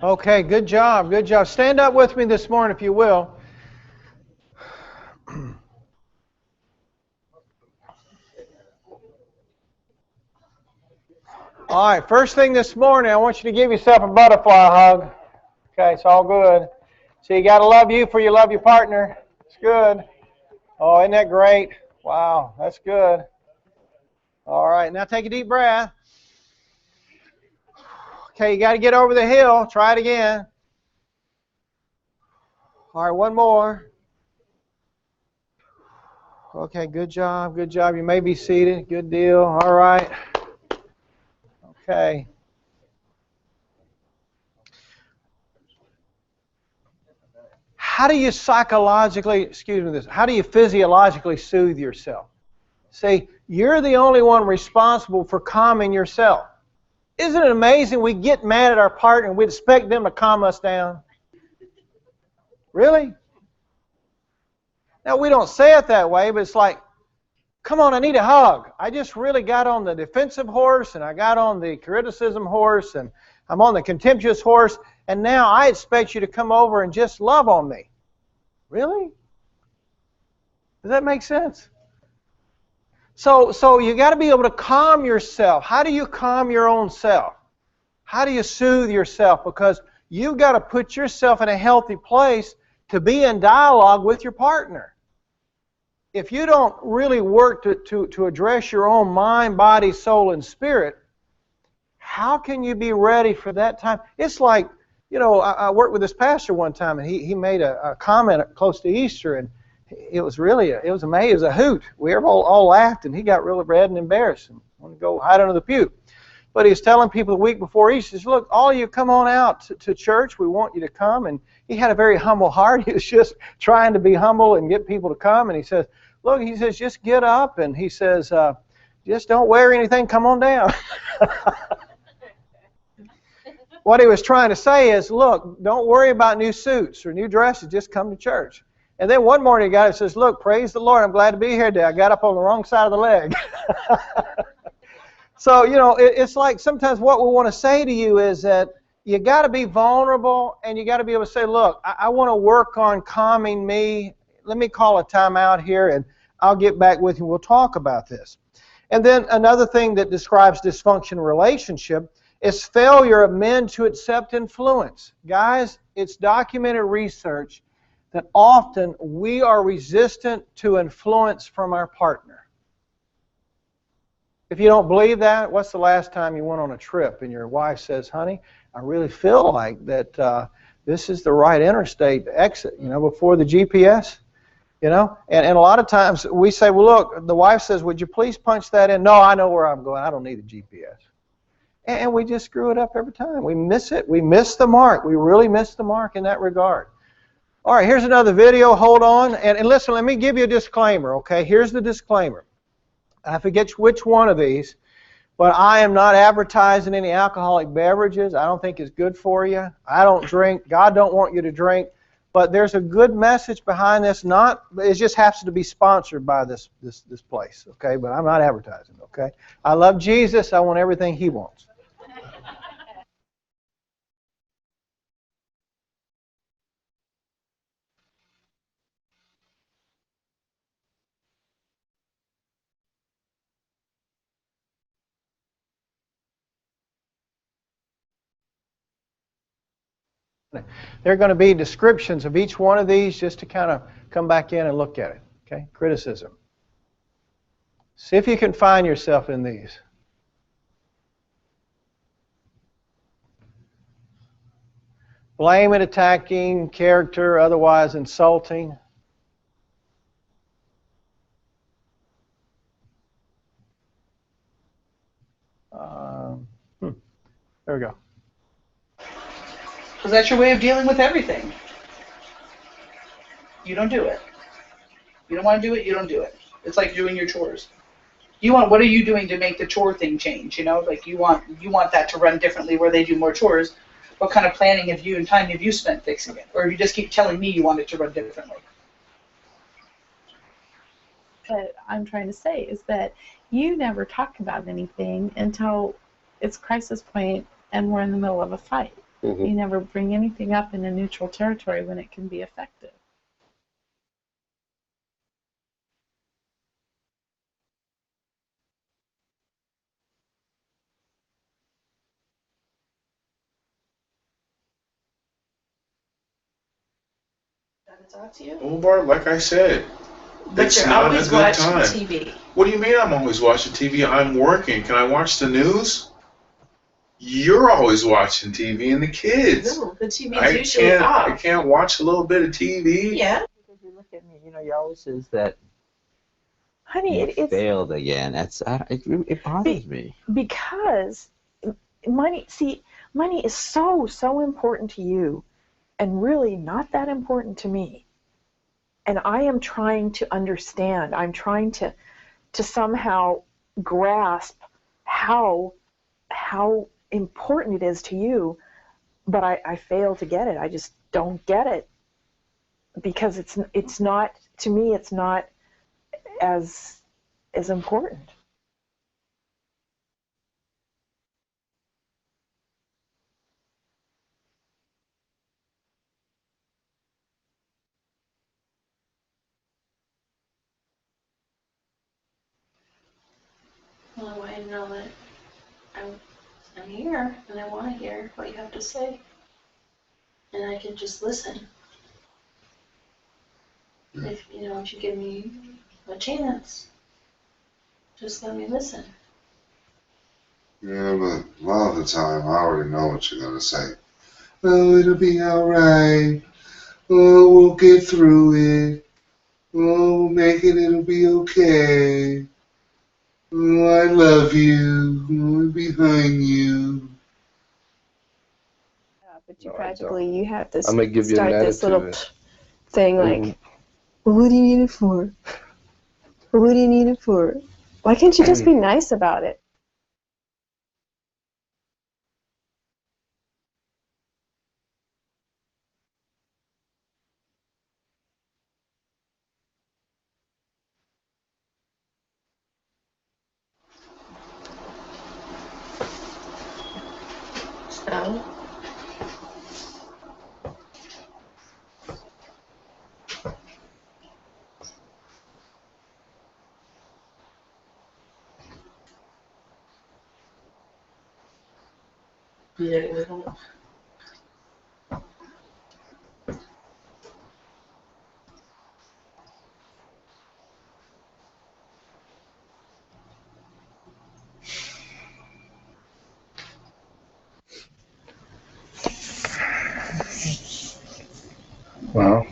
Okay, good job, good job. Stand up with me this morning if you will. All right, first thing this morning, I want you to give yourself a butterfly hug. Okay, it's all good. So you got to love you for you love your partner. It's good. Oh, isn't that great? Wow, that's good. All right, now take a deep breath. Okay, you got to get over the hill. Try it again. All right, one more. Okay, good job, good job. You may be seated. Good deal. All right. Okay. How do you psychologically, how do you physiologically soothe yourself? See, you're the only one responsible for calming yourself. Isn't it amazing we get mad at our partner and we expect them to calm us down? Really? Now, we don't say it that way, but it's like, come on, I need a hug. I just really got on the defensive horse, and I got on the criticism horse, and I'm on the contemptuous horse, and now I expect you to come over and just love on me. Really? Does that make sense? So you got to be able to calm yourself. How do you calm your own self? How do you soothe yourself? Because you've got to put yourself in a healthy place to be in dialogue with your partner. If you don't really work to address your own mind, body, soul, and spirit, how can you be ready for that time? It's like, you know, I worked with this pastor one time, and he made a comment close to Easter, and it was really, it was amazing. It was a hoot. We all laughed, and he got really red and embarrassed and wanted to go hide under the pew. But he was telling people the week before Easter, he says, look, all of you come on out to church. We want you to come. And he had a very humble heart. He was just trying to be humble and get people to come. And he says, look, he says, just get up. And he says, just don't wear anything. Come on down. What he was trying to say is, look, don't worry about new suits or new dresses. Just come to church. And then one morning he got up and says, look, praise the Lord. I'm glad to be here today. I got up on the wrong side of the leg. So, you know, it's like sometimes what we want to say to you is that you got to be vulnerable, and you got to be able to say, look, I want to work on calming me. Let me call a time out here, and I'll get back with you. We'll talk about this. And then another thing that describes dysfunction relationship is failure of men to accept influence. Guys, it's documented research that often we are resistant to influence from our partner. If you don't believe that, what's the last time you went on a trip and your wife says, honey, I really feel like that this is the right interstate exit, you know, before the GPS, you know? And a lot of times we say, well, look, the wife says, would you please punch that in? No, I know where I'm going. I don't need a GPS. And we just screw it up every time. We miss it. We miss the mark. We really miss the mark in that regard. All right, here's another video. Hold on. And listen, let me give you a disclaimer, okay? Here's the disclaimer. I forget which one of these, but I am not advertising any alcoholic beverages. I don't think it's good for you. I don't drink. God don't want you to drink. But there's a good message behind this. It just happens to be sponsored by this place, okay? But I'm not advertising, okay? I love Jesus. I want everything He wants. There are going to be descriptions of each one of these just to kind of come back in and look at it. Okay? Criticism. See if you can find yourself in these. Blame and attacking, character, otherwise insulting. There we go. Because that's your way of dealing with everything. You don't do it. You don't want to do it, you don't do it. It's like doing your chores. What are you doing to make the chore thing change? You know, like you want that to run differently where they do more chores. What kind of planning have you and time have you spent fixing it? Or if you just keep telling me you want it to run differently? What I'm trying to say is that you never talk about anything until it's crisis point and we're in the middle of a fight. You never bring anything up in a neutral territory when it can be effective. Talk to you? Well, Bart, like I said, But it's you're not a always good watching time. TV. What do you mean I'm always watching TV? I'm working. Can I watch the news? You're always watching TV and the kids. No, the TV's usually I off. can't watch a little bit of TV. Yeah. Because you look at me, you know, you always says that Honey, you it's failed again. It bothers me. because money, see, money is so important to you and really not that important to me. And I am trying to understand. I'm trying to somehow grasp how important it is to you, but I fail to get it. I just don't get it because it's not, to me, it's not as important. Well, I want to know that I'm here and I want to hear what you have to say. And I can just listen. If you give me a chance, just let me listen. Yeah, but a lot of the time I already know what you're gonna say. Oh, it'll be alright. Oh, we'll get through it. Oh, we'll make it, it'll be okay. Oh, I love you. Oh, I'm behind you. But you No, I practically, you have to I'm gonna give you an start this little attitude. thing like, well, what do you need it for? Or what do you need it for? Why can't you just be nice about it? So, yeah, we don't. Well,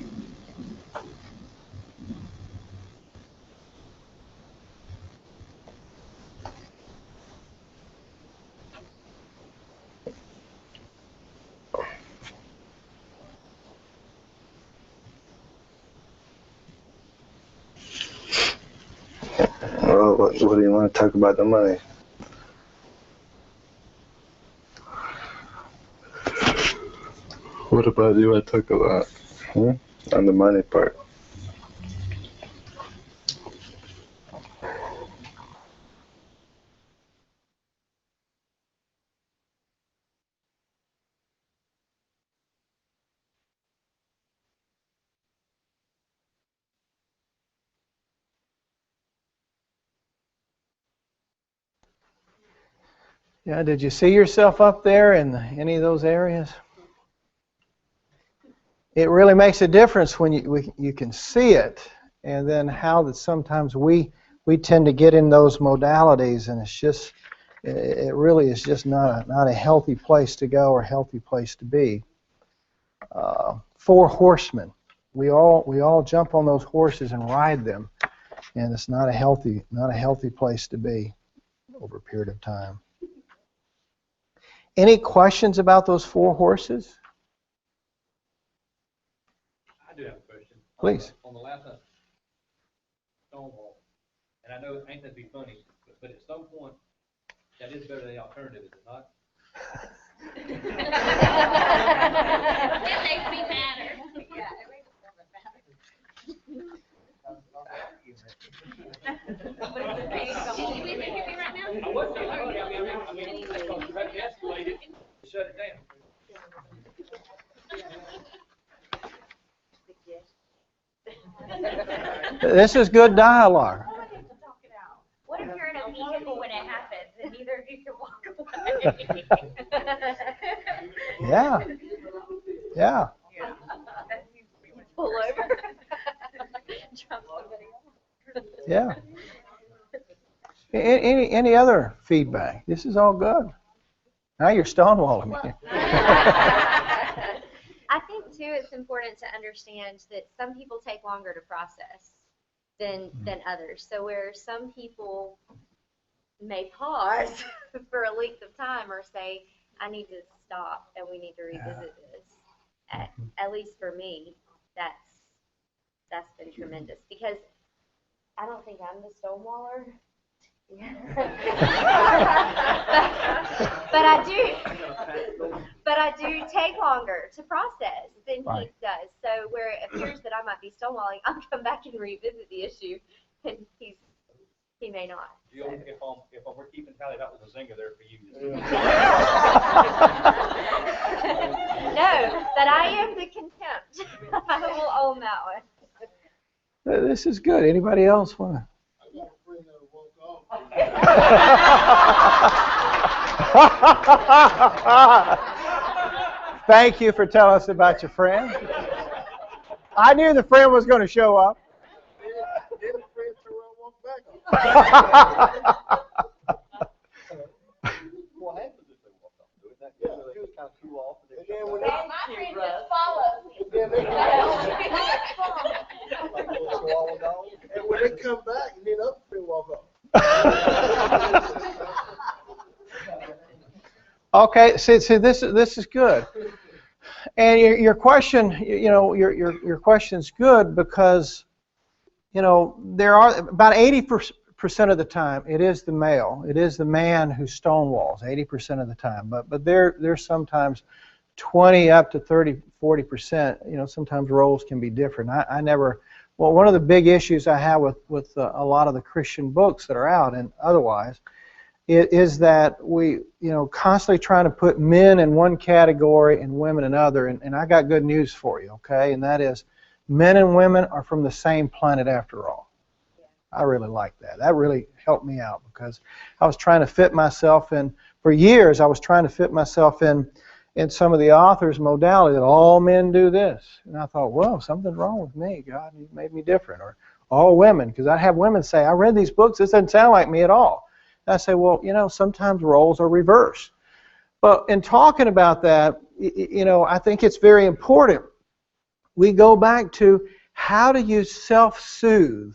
what do you want to talk about the money? What about you? I talk about on the money part. Yeah, did you see yourself up there in any of those areas? It really makes a difference when you can see it, and then how that sometimes we tend to get in those modalities, and it's just, it really is just not a healthy place to go or healthy place to be. 4 horsemen. We all jump on those horses and ride them, and it's not a healthy place to be over a period of time. Any questions about those 4 horses? I do have a question. Please. On the last one, Stonewall, and I know it ain't that be funny, but at some point, that is better than the alternative, is it not? It makes me madder. Yeah, it makes me madder. You even hear me right now? I wasn't. I mean, I mean, that's because you have to escalate it. Shut it down. This is good dialogue. What if you're in a vehicle when it happens and neither of you can walk away? Yeah. Yeah. Pull over. Drop somebody off. Yeah. Any other feedback? This is all good. Now you're stonewalling me. I think too it's important to understand that some people take longer to process than others. So where some people may pause for a length of time or say, I need to stop and we need to revisit this. At least for me, that's been tremendous because I don't think I'm the stonewaller. but I do take longer to process than he does. So where it appears that I might be stonewalling, I'll come back and revisit the issue, and he may not. Jill, if we're keeping tally, that was a zinger there for you. No, but I am the contempt. I will own that one. This is good. Anybody else want to? Thank you for telling us about your friend. I knew the friend was going to show up. And when they come back, you need up to walk up. Okay, see, this is good, and your question, your question's good because, there are about 80% of the time it is the male, it is the man who stonewalls 80% of the time, but there's sometimes 20 up to 30, 40%. Sometimes roles can be different. I never. Well, one of the big issues I have with a lot of the Christian books that are out and otherwise is that we, constantly trying to put men in one category and women in another. And I got good news for you, okay? And that is men and women are from the same planet after all. I really like that. That really helped me out because I was trying to fit myself in, for years I was trying to fit myself in some of the authors' modality that all men do this. And I thought, whoa, something's wrong with me. God, you made me different. Or all women, because I have women say, I read these books, this doesn't sound like me at all. And I say, well, sometimes roles are reversed. But in talking about that, I think it's very important. We go back to how do you self-soothe?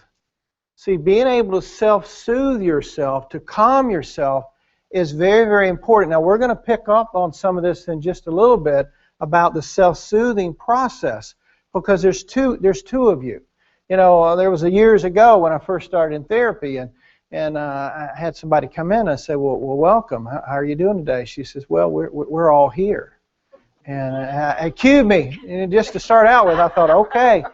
See, being able to self-soothe yourself, to calm yourself, is very, very important. Now, we're going to pick up on some of this in just a little bit about the self-soothing process because there's two of you. There was years ago when I first started in therapy, and I had somebody come in and I said, well, welcome. How are you doing today? She says, well, we're all here. And it cued me. And just to start out with, I thought, okay,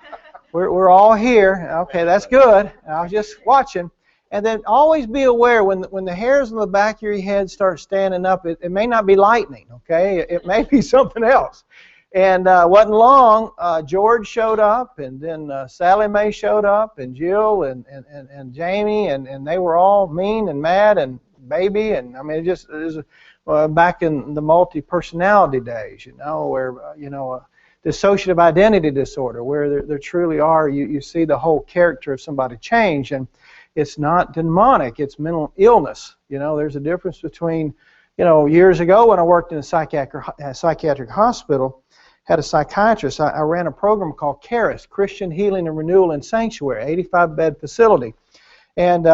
we're all here. Okay, that's good. And I was just watching. And then always be aware when the hairs on the back of your head start standing up, it may not be lightning, okay? It may be something else. And wasn't long, George showed up, and then Sally Mae showed up, and Jill, and Jamie, and they were all mean and mad and baby, and I mean, it was back in the multi-personality days, where, dissociative identity disorder, where there truly are, you see the whole character of somebody change, and it's not demonic, it's mental illness. There's a difference between, years ago when I worked in a psychiatric hospital, had a psychiatrist, I ran a program called CHARIS, Christian Healing and Renewal and Sanctuary, 85-bed facility. And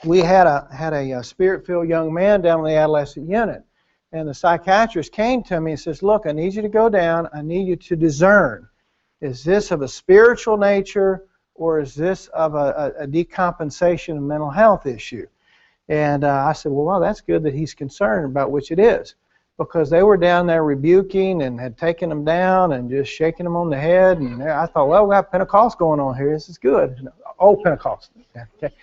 we had a spirit-filled young man down in the adolescent unit. And the psychiatrist came to me and says, look, I need you to go down, I need you to discern. Is this of a spiritual nature, or is this of a decompensation of mental health issue? And I said, well, that's good that he's concerned about which it is. Because they were down there rebuking and had taken them down and just shaking them on the head. And I thought, well, we got Pentecost going on here. This is good. Old Pentecost. Okay.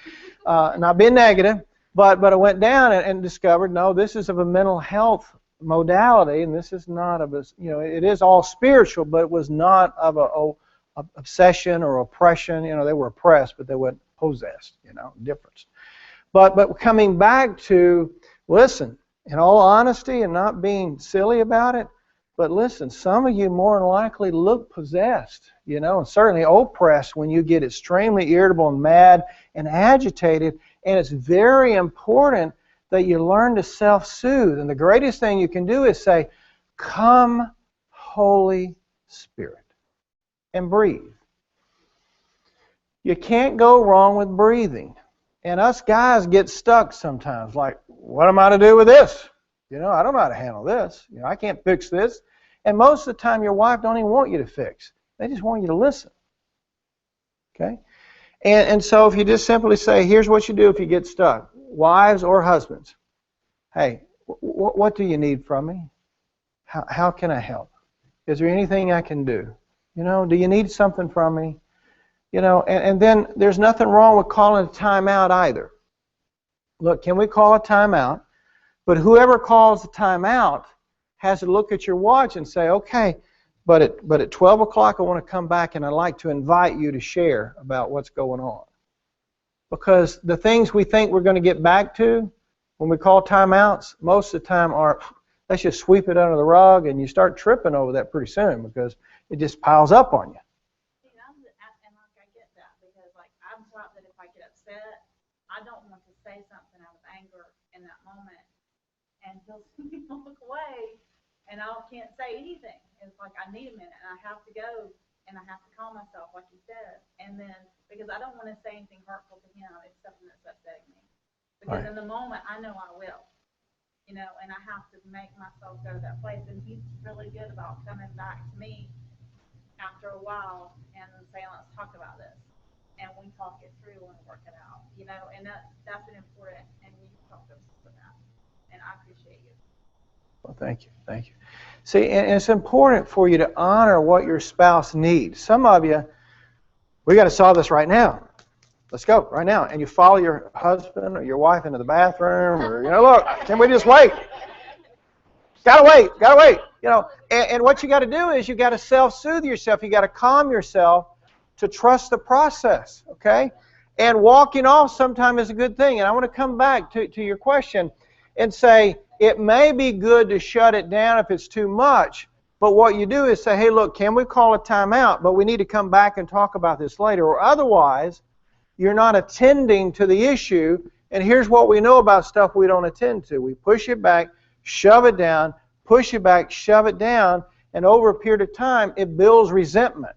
Not being negative, but I went down and discovered, no, this is of a mental health modality, and this is not of a, it is all spiritual, but it was not of obsession or oppression. They were oppressed, but they weren't possessed. Difference. But coming back to, listen, in all honesty and not being silly about it, but listen, some of you more than likely look possessed, and certainly oppressed when you get extremely irritable and mad and agitated. And it's very important that you learn to self-soothe. And the greatest thing you can do is say, "Come, Holy Spirit," and breathe. You can't go wrong with breathing. And us guys get stuck sometimes, like, what am I to do with this? I don't know how to handle this. I can't fix this. And most of the time, your wife don't even want you to fix. They just want you to listen. Okay? And so if you just simply say, here's what you do if you get stuck. Wives or husbands, hey, what do you need from me? How can I help? Is there anything I can do? Do you need something from me? And then there's nothing wrong with calling a timeout either. Look, can we call a timeout? But whoever calls the timeout has to look at your watch and say, okay, but at 12 o'clock I want to come back and I'd like to invite you to share about what's going on. Because the things we think we're going to get back to when we call timeouts, most of the time are, let's just sweep it under the rug, and you start tripping over that pretty soon because it just piles up on you. I don't want to say something out of anger in that moment, and he'll see me look away, and I can't say anything. It's like I need a minute, and I have to go, and I have to calm myself, like you said, and then because I don't want to say anything hurtful to him, it's something that's upsetting me. Because in the moment, I know I will, and I have to make myself go to that place. And he's really good about coming back to me after a while and saying, "Let's talk about this." And we talk it through and work it out, and that's an important, and you talk to us about that, and I appreciate you. Well, thank you. See, and it's important for you to honor what your spouse needs. Some of you, we got to solve this right now. Let's go right now. And you follow your husband or your wife into the bathroom, or look, can we just wait? Gotta wait. And what you got to do is you got to self-soothe yourself. You got to calm yourself to trust the process, okay? And walking off sometimes is a good thing. And I want to come back to your question and say, it may be good to shut it down if it's too much, but what you do is say, hey, look, can we call a timeout? But we need to come back and talk about this later, or otherwise, you're not attending to the issue, and here's what we know about stuff we don't attend to. We push it back, shove it down, push it back, shove it down, and over a period of time, it builds resentment.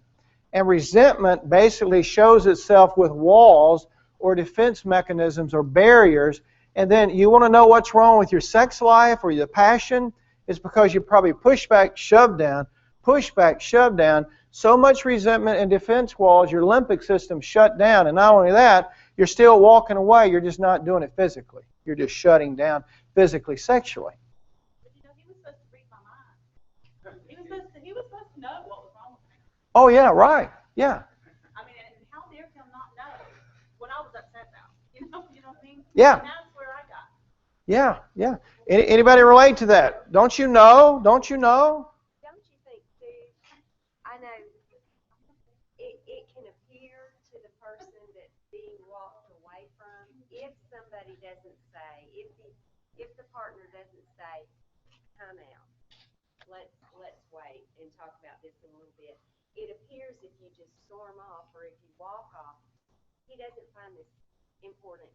And resentment basically shows itself with walls or defense mechanisms or barriers. And then you want to know what's wrong with your sex life or your passion? It's because you probably push back, shove down, push back, shove down. So much resentment and defense walls, your limbic system shut down. And not only that, you're still walking away. You're just not doing it physically. You're just shutting down physically, sexually. But he was supposed to read my mind. He was supposed to know what was wrong with me. Oh, yeah, right. Yeah. I mean, and how dare him not know what I was upset about? You know what I mean? Yeah. And that's where I got. Yeah. Anybody relate to that? Don't you know? Don't you think, too, I know it can appear to the person that's being walked away from, if somebody doesn't say, if the partner doesn't say, time out, let's wait and talk about this a little bit. It appears if you just storm off or if you walk off, he doesn't find this important.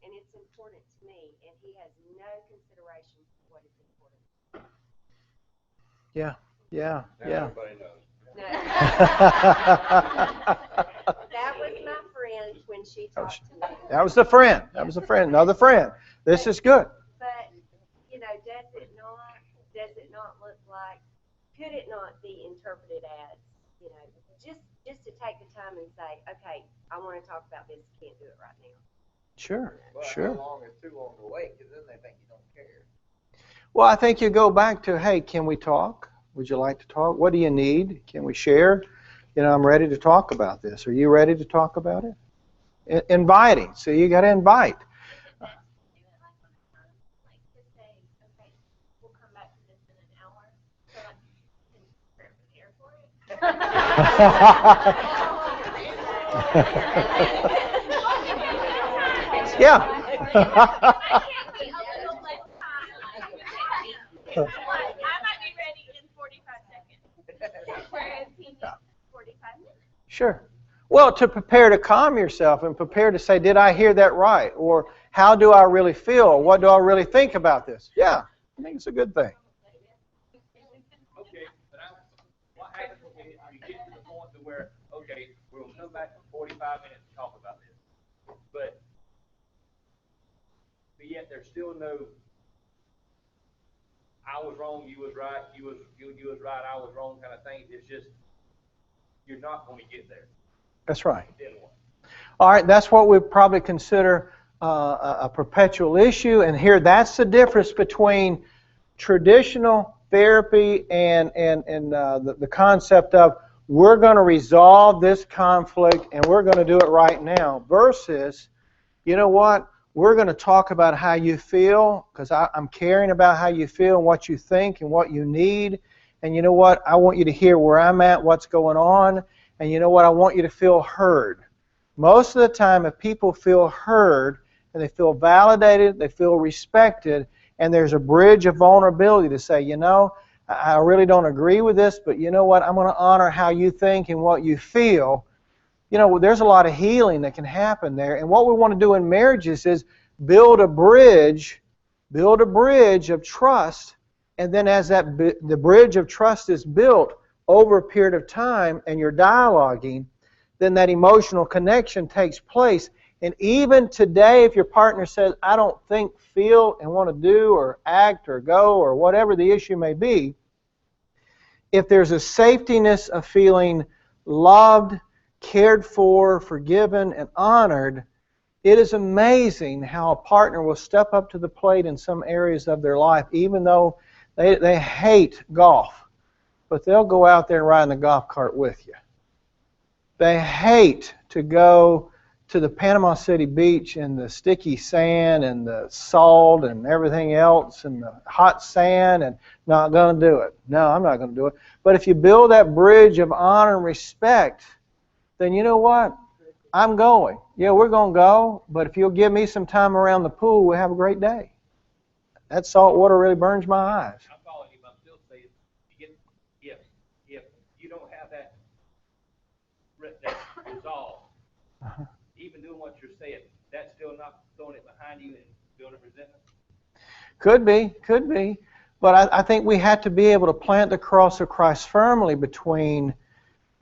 And it's important to me, and he has no consideration for what is important. Yeah. Everybody knows. No. That was my friend when she talked to me. That was the friend. Another friend. This is good. But, does it not look like, could it not be interpreted as, just to take the time and say, okay, I want to talk about this, can't do it right now. Sure. How long is too long to wait? Because then they think you don't care. Well, I think you go back to, hey, can we talk? Would you like to talk? What do you need? Can we share? I'm ready to talk about this. Are you ready to talk about it? Inviting. So you got to invite. Yeah. Sure. Well, to prepare to calm yourself and prepare to say, did I hear that right? Or how do I really feel? What do I really think about this? Yeah, I think it's a good thing. Okay, but what happens when you get to the point to where, okay, we'll come back for 45 minutes to talk about this, but yet there's still no, I was wrong, you was right, you was right, I was wrong kind of thing. It's just, you're not going to get there. That's right. All right, that's what we probably consider a perpetual issue. And here, that's the difference between traditional therapy and the concept of we're going to resolve this conflict and we're going to do it right now versus, you know what, we're going to talk about how you feel because I'm caring about how you feel and what you think and what you need. And you know what, I want you to hear where I'm at, what's going on. And you know what, I want you to feel heard. Most of the time, if people feel heard and they feel validated, they feel respected, and there's a bridge of vulnerability to say, you know, I really don't agree with this, but you know what, I'm going to honor how you think and what you feel. You know, there's a lot of healing that can happen there. And what we want to do in marriages is build a bridge of trust, and then as the bridge of trust is built over a period of time and you're dialoguing, then that emotional connection takes place. And even today, if your partner says, I don't think, feel, and want to do or act or go or whatever the issue may be, if there's a safetiness of feeling loved, cared for, forgiven, and honored, it is amazing how a partner will step up to the plate in some areas of their life, even though they hate golf. But they'll go out there and ride in the golf cart with you. They hate to go to the Panama City beach and the sticky sand and the salt and everything else and the hot sand and not going to do it. No, I'm not going to do it. But if you build that bridge of honor and respect, then you know what? I'm going. Yeah, we're going to go, but if you'll give me some time around the pool, we'll have a great day. That salt water really burns my eyes. Resolve. Even doing what you're saying, that's still not throwing it behind you and building resentment? Could be. But I think we have to be able to plant the cross of Christ firmly between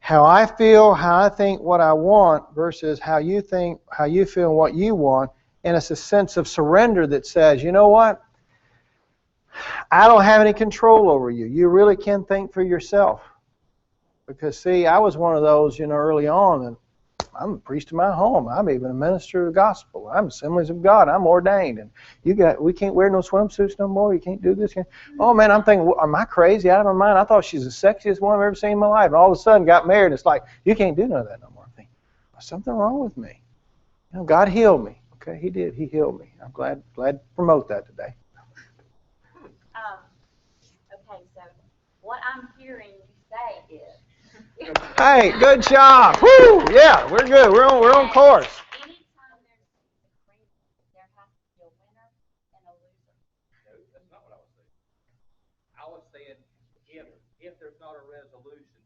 how I feel, how I think, what I want, versus how you think, how you feel, and what you want. And it's a sense of surrender that says, you know what? I don't have any control over you. You really can think for yourself. Because, see, I was one of those, you know, early on, and I'm a priest in my home. I'm even a minister of the gospel. I'm Assemblies of God. I'm ordained. And we can't wear no swimsuits no more. You can't do this. Oh, man, I'm thinking, am I crazy out of my mind? I thought she's the sexiest woman I've ever seen in my life. And all of a sudden got married, and it's like, you can't do none of that no more. I'm thinking, there's something wrong with me. You know, God healed me. Okay, He did. He healed me. I'm glad to promote that today. Okay, so what I'm hearing you say is, hey, good job. Woo! Yeah, we're good. We're on course. anytime there's agreement, there has to be a winner and a loser. No, that's not what I was saying. I was saying if there's not a resolution,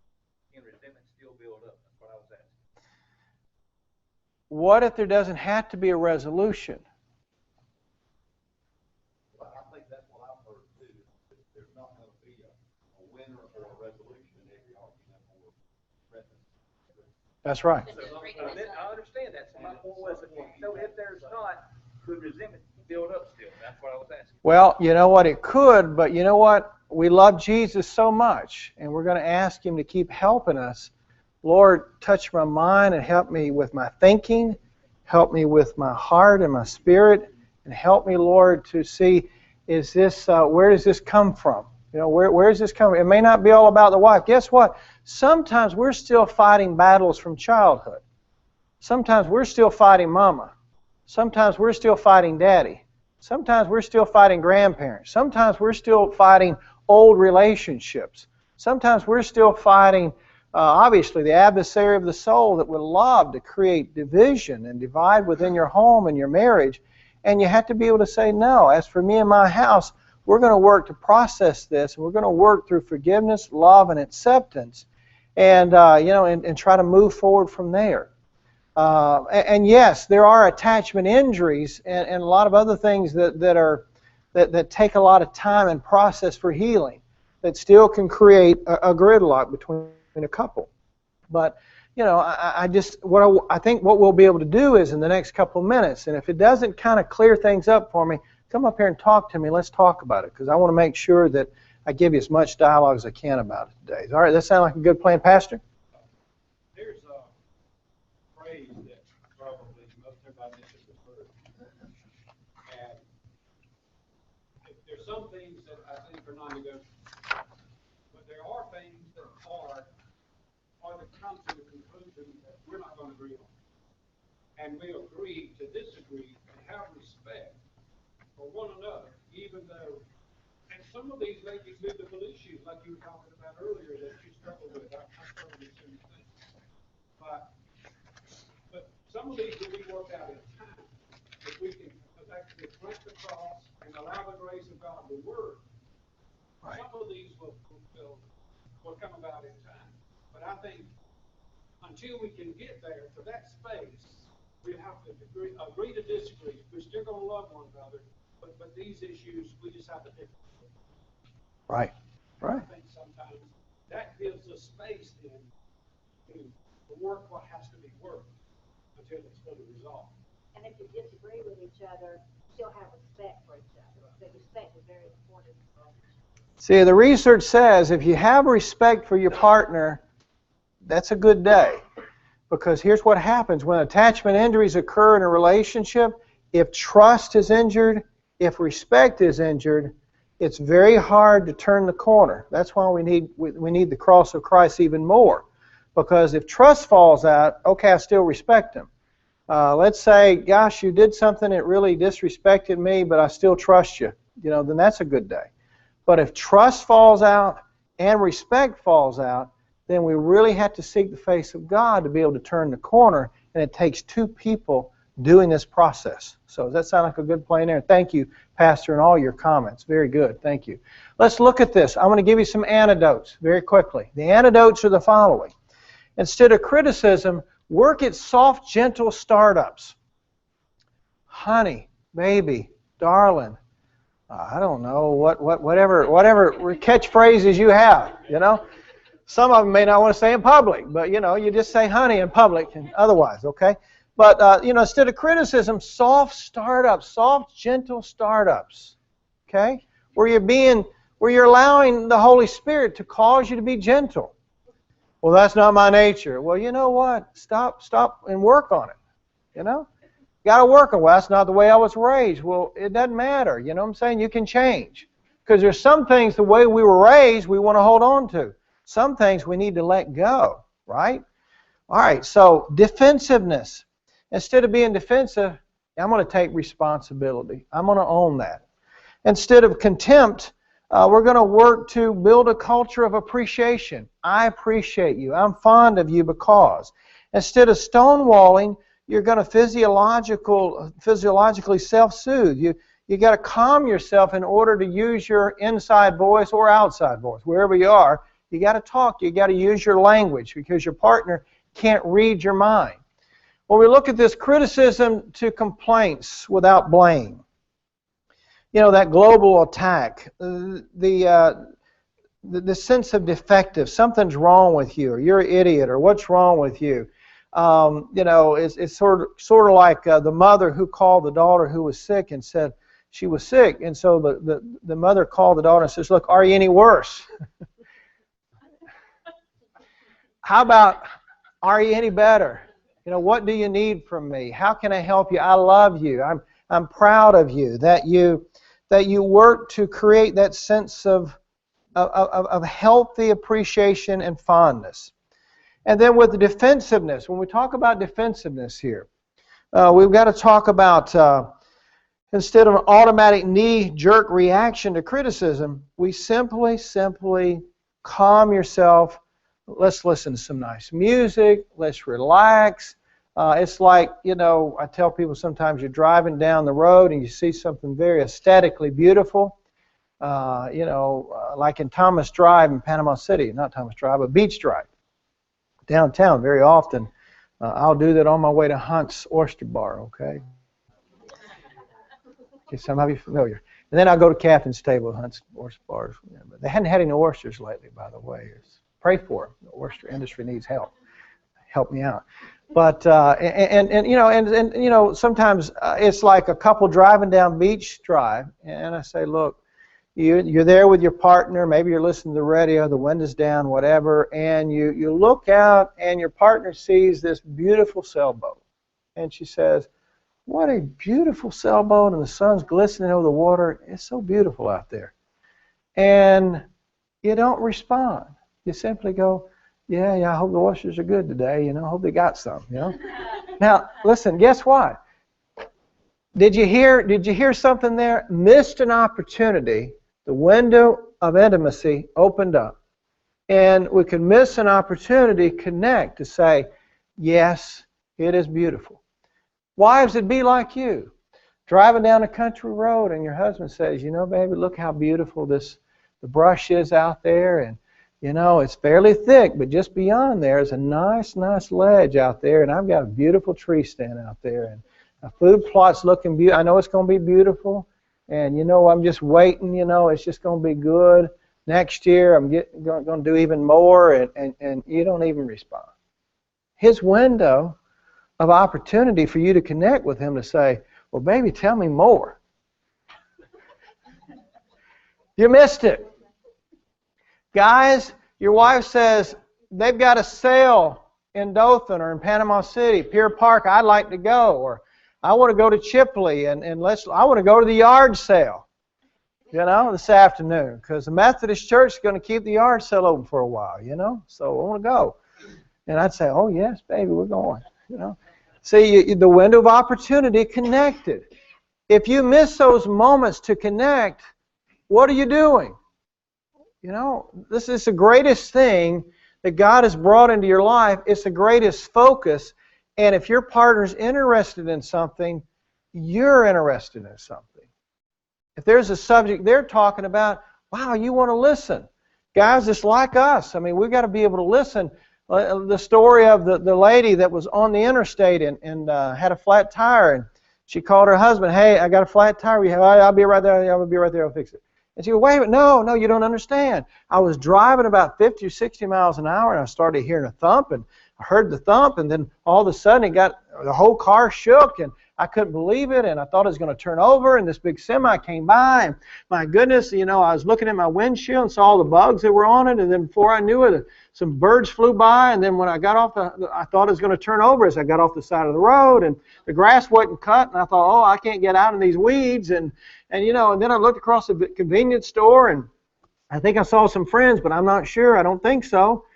can resentment still build up? That's what I was asking. What if there doesn't have to be a resolution? Well, I think that's what I've heard too. There's not going to be a winner or a resolution in every argument or resentment. That's right. I understand that. So my point was, so if there's not, could resentment build up still? That's what I was asking. Well, you know what? It could, but you know what? We love Jesus so much, and we're going to ask Him to keep helping us. Lord, touch my mind and help me with my thinking, help me with my heart and my spirit, and help me, Lord, to see, is this where does this come from? You know, where is this coming? It may not be all about the wife. Guess what? Sometimes we're still fighting battles from childhood. Sometimes we're still fighting mama. Sometimes we're still fighting daddy. Sometimes we're still fighting grandparents. Sometimes we're still fighting old relationships. Sometimes we're still fighting obviously the adversary of the soul that would love to create division and divide within your home and your marriage. And you have to be able to say, no, as for me and my house, we're going to work to process this, and we're going to work through forgiveness, love, and acceptance, and and try to move forward from there. And yes, there are attachment injuries and a lot of other things that take a lot of time and process for healing that still can create a gridlock between a couple. But I think what we'll be able to do is in the next couple of minutes, and if it doesn't kind of clear things up for me, come up here and talk to me. Let's talk about it, because I want to make sure that I give you as much dialogue as I can about it today. All right, that sound like a good plan, Pastor? There's a phrase that probably most everybody should have heard. And there's some things that I think are non-negotiable. But there are things that are that come to the conclusion that we're not going to agree on. And we agree to disagree and have respect for one another, even though, and some of these may be biblical issues, like you were talking about earlier, that you struggle with. I struggle with some things. But some of these will be worked out in time. If we can actually plant the cross and allow the grace of God to work, right. Some of these will come about in time. But I think until we can get there to that space, we have to agree to disagree. We're still going to love one another, but these issues, we just have to pick. Right. Right. I think sometimes that gives us space then to work what has to be worked until it's fully resolved. And if you disagree with each other, still have respect for each other. So respect is very important. See, the research says if you have respect for your partner, that's a good day. Because here's what happens. When attachment injuries occur in a relationship, if trust is injured, if respect is injured, it's very hard to turn the corner. That's why we need the cross of Christ even more. Because if trust falls out, okay, I still respect him. Let's say, gosh, you did something that really disrespected me, but I still trust you. Then that's a good day. But if trust falls out and respect falls out, then we really have to seek the face of God to be able to turn the corner, and it takes two people doing this process. So does that sound like a good plan there? Thank you, Pastor, and all your comments. Very good. Thank you. Let's look at this. I'm going to give you some antidotes very quickly. The antidotes are the following. Instead of criticism, work at soft, gentle startups. Honey, baby, darling, I don't know, whatever catchphrases you have, Some of them may not want to say in public, but, you just say honey in public and otherwise, okay? But, instead of criticism, soft startups, soft, gentle startups, okay? Where you're allowing the Holy Spirit to cause you to be gentle. Well, that's not my nature. Well, you know what? Stop and work on it, Got to work on it. Well, that's not the way I was raised. Well, it doesn't matter, you know what I'm saying? You can change. Because there's some things the way we were raised we want to hold on to. Some things we need to let go, right? All right, so defensiveness. Instead of being defensive, I'm going to take responsibility. I'm going to own that. Instead of contempt, we're going to work to build a culture of appreciation. I appreciate you. I'm fond of you because. Instead of stonewalling, you're going to physiologically self-soothe. You got to calm yourself in order to use your inside voice or outside voice, wherever you are. You got to talk. You got to use your language because your partner can't read your mind. When we look at this criticism to complaints without blame, that global attack, the sense of defective, something's wrong with you, or you're an idiot, or what's wrong with you. It's sort of like the mother who called the daughter who was sick and said she was sick, and so the mother called the daughter and says, "Look, are you any worse?" How about, are you any better? What do you need from me? How can I help you? I love you. I'm proud of you. That you work to create that sense of healthy appreciation and fondness. And then with the defensiveness, when we talk about defensiveness here, we've got to talk about instead of an automatic knee-jerk reaction to criticism, we simply calm yourself, let's listen to some nice music. Let's relax. It's like, I tell people sometimes you're driving down the road and you see something very aesthetically beautiful. Like in Thomas Drive in Panama City, not Thomas Drive, but Beach Drive, downtown. Very often, I'll do that on my way to Hunt's Oyster Bar. Okay, some of you familiar. And then I'll go to Catherine's Table, Hunt's Oyster Bar. But they hadn't had any oysters lately, by the way. Pray for them. The oyster industry needs help. Help me out. But sometimes it's like a couple driving down Beach Drive, and I say, look, you're there with your partner, maybe you're listening to the radio, the window's down, whatever, and you look out and your partner sees this beautiful sailboat. And she says, what a beautiful sailboat, and the sun's glistening over the water. It's so beautiful out there. And you don't respond. You simply go, yeah, I hope the oysters are good today, I hope they got some, Now, listen, guess what? Did you hear something there? Missed an opportunity. The window of intimacy opened up. And we could miss an opportunity to connect, to say, yes, it is beautiful. Wives, it'd be like you. Driving down a country road and your husband says, baby, look how beautiful the brush is out there. And, it's fairly thick, but just beyond there is a nice ledge out there. And I've got a beautiful tree stand out there. And a food plot's looking beautiful. I know it's going to be beautiful. And, I'm just waiting, it's just going to be good. Next year, I'm going to do even more. And you don't even respond. His window of opportunity for you to connect with him to say, well, baby, tell me more. You missed it. Guys, your wife says, they've got a sale in Dothan or in Panama City, Pier Park, I'd like to go. Or I want to go to Chipley and I want to go to the yard sale, this afternoon. Because the Methodist Church is going to keep the yard sale open for a while, So I want to go. And I'd say, oh, yes, baby, we're going, See, the window of opportunity connected. If you miss those moments to connect, what are you doing? This is the greatest thing that God has brought into your life. It's the greatest focus. And if your partner's interested in something, you're interested in something. If there's a subject they're talking about, wow, you want to listen. Guys, it's like us. We've got to be able to listen. The story of the lady that was on the interstate and had a flat tire, and she called her husband, hey, I got a flat tire. I'll be right there. I'll be right there. I'll fix it. And she goes, wait a minute, no, you don't understand. I was driving about 50 or 60 miles an hour, and I started hearing a thump, and I heard the thump, and then all of a sudden the whole car shook, and I couldn't believe it, and I thought it was going to turn over, and this big semi came by, and my goodness, I was looking at my windshield and saw all the bugs that were on it, and then before I knew it, some birds flew by, and then when I got off I thought it was going to turn over as I got off the side of the road, and the grass wasn't cut, and I thought, oh, I can't get out in these weeds, and then I looked across the convenience store, and I think I saw some friends, but I'm not sure. I don't think so.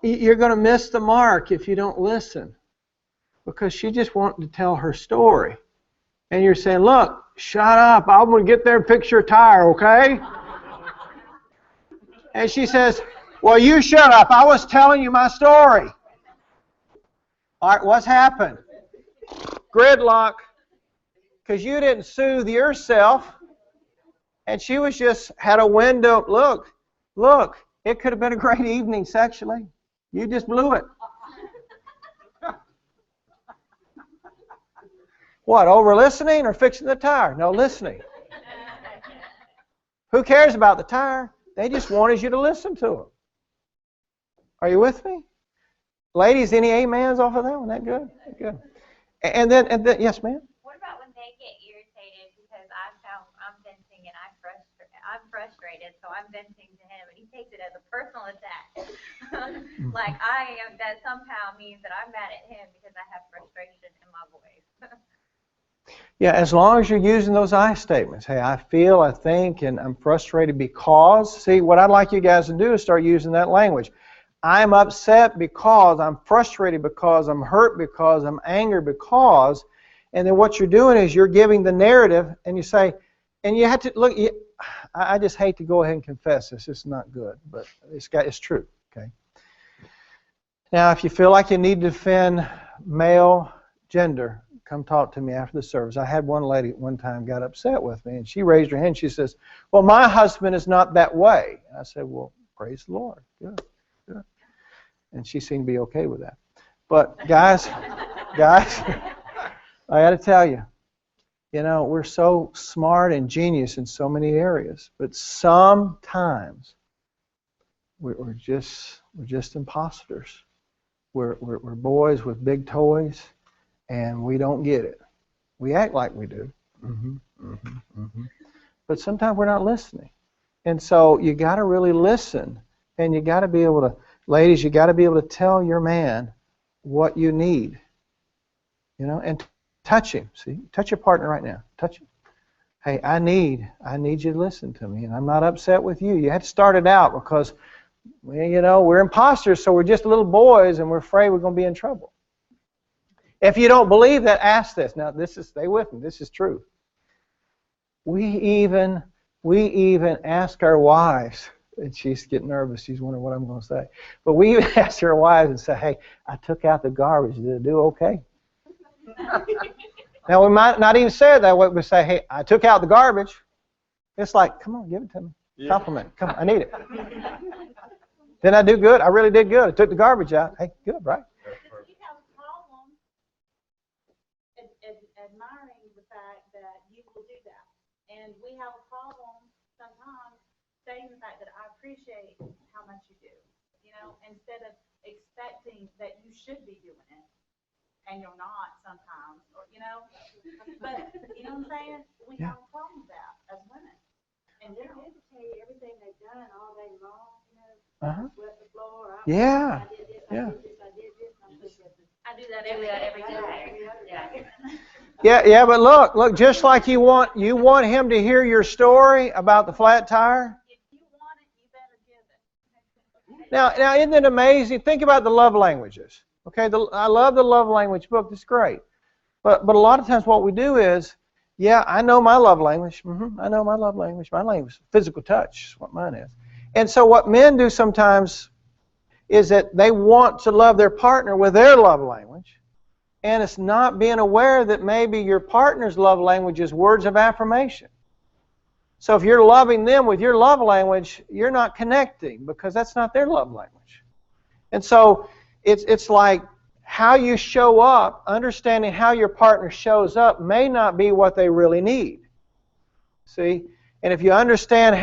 You're going to miss the mark if you don't listen, because she just wanted to tell her story. And you're saying, look, shut up. I'm going to get there and fix your tire, okay? And she says, well, you shut up. I was telling you my story. All right, what's happened? Gridlock. Because you didn't soothe yourself, and she was just had a window. Look, it could have been a great evening sexually. You just blew it. What, over listening or fixing the tire? No, listening. Who cares about the tire? They just wanted you to listen to them. Are you with me? Ladies, any amens off of that one? That good? Good. And then, yes, ma'am? What about when they get irritated because I'm venting and I'm frustrated, so I'm venting to him, and he takes it as a personal attack. Like that somehow means that I'm mad at him because I have frustration in my voice. Yeah, as long as you're using those I statements. Hey, I feel, I think, and I'm frustrated because. See, what I'd like you guys to do is start using that language. I'm upset because, I'm frustrated because, I'm hurt because, I'm angry because. And then what you're doing is you're giving the narrative, and you say, and you have to, look, I just hate to go ahead and confess this. It's not good, but it's true, okay? Now, if you feel like you need to defend male gender, come talk to me after the service. I had one lady at one time got upset with me, and she raised her hand. She says, well, my husband is not that way. I said, well, praise the Lord. Good, good. And she seemed to be okay with that. But guys, I got to tell you, we're so smart and genius in so many areas, but sometimes we're just imposters. We're boys with big toys, and we don't get it. We act like we do. But sometimes we're not listening. And so you got to really listen, and you got to be able to, ladies, you got to be able to tell your man what you need. And touch him. See, touch your partner right now. Touch him. Hey, I need you to listen to me, and I'm not upset with you. You had to start it out because, we're imposters, so we're just little boys, and we're afraid we're going to be in trouble. If you don't believe that, ask this. Now, stay with me. This is true. We even ask our wives, and she's getting nervous. She's wondering what I'm going to say. But we even ask our wives and say, hey, I took out the garbage. Did it do okay? Now, we might not even say it that way. We say, hey, I took out the garbage. It's like, come on, give it to me. Compliment. Come on, I need it. Didn't I do good? I really did good. I took the garbage out. Hey, good, right? You have a problem admiring the fact that you will do that. And we have a problem sometimes saying the fact that I appreciate how much you do. Instead of expecting that you should be doing it. And you're not sometimes, but you know what I'm saying? We have a problem with that as women. And they're here to tell you everything they've done all day long, swept the floor. I did this, I did this. I do that every day. Yeah, but look, just like you want him to hear your story about the flat tire. If you want it, you better give it. Now, isn't it amazing? Think about the love languages. Okay, I love the love language book. It's great. But a lot of times what we do is, I know my love language. I know my love language. My language is physical touch is what mine is. And so what men do sometimes is that they want to love their partner with their love language, and it's not being aware that maybe your partner's love language is words of affirmation. So if you're loving them with your love language, you're not connecting because that's not their love language. And so it's like how you show up, understanding how your partner shows up may not be what they really need. See? And if you understand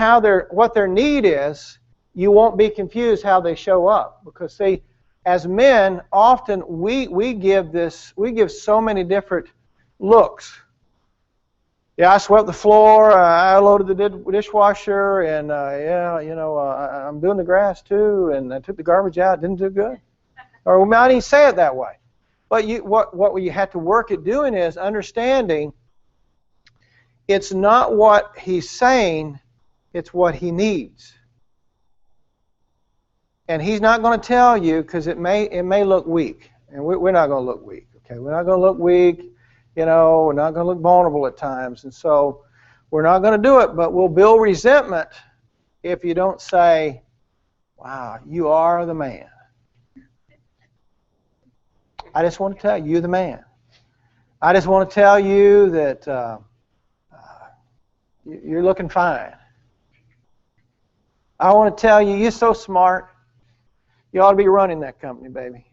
what their need is, you won't be confused how they show up. Because see, as men, often we give so many different looks. Yeah, I swept the floor, I loaded the dishwasher, and I'm doing the grass too, and I took the garbage out, didn't do good. Or we might even say it that way. But what you have to work at doing is understanding it's not what he's saying, it's what he needs. And he's not going to tell you because it may look weak. And we're not going to look weak. Okay, we're not going to look weak. We're not going to look vulnerable at times. And so we're not going to do it, but we'll build resentment if you don't say, wow, you are the man. I just want to tell you, you're the man. I just want to tell you that you're looking fine. I want to tell you, you're so smart. You ought to be running that company, baby.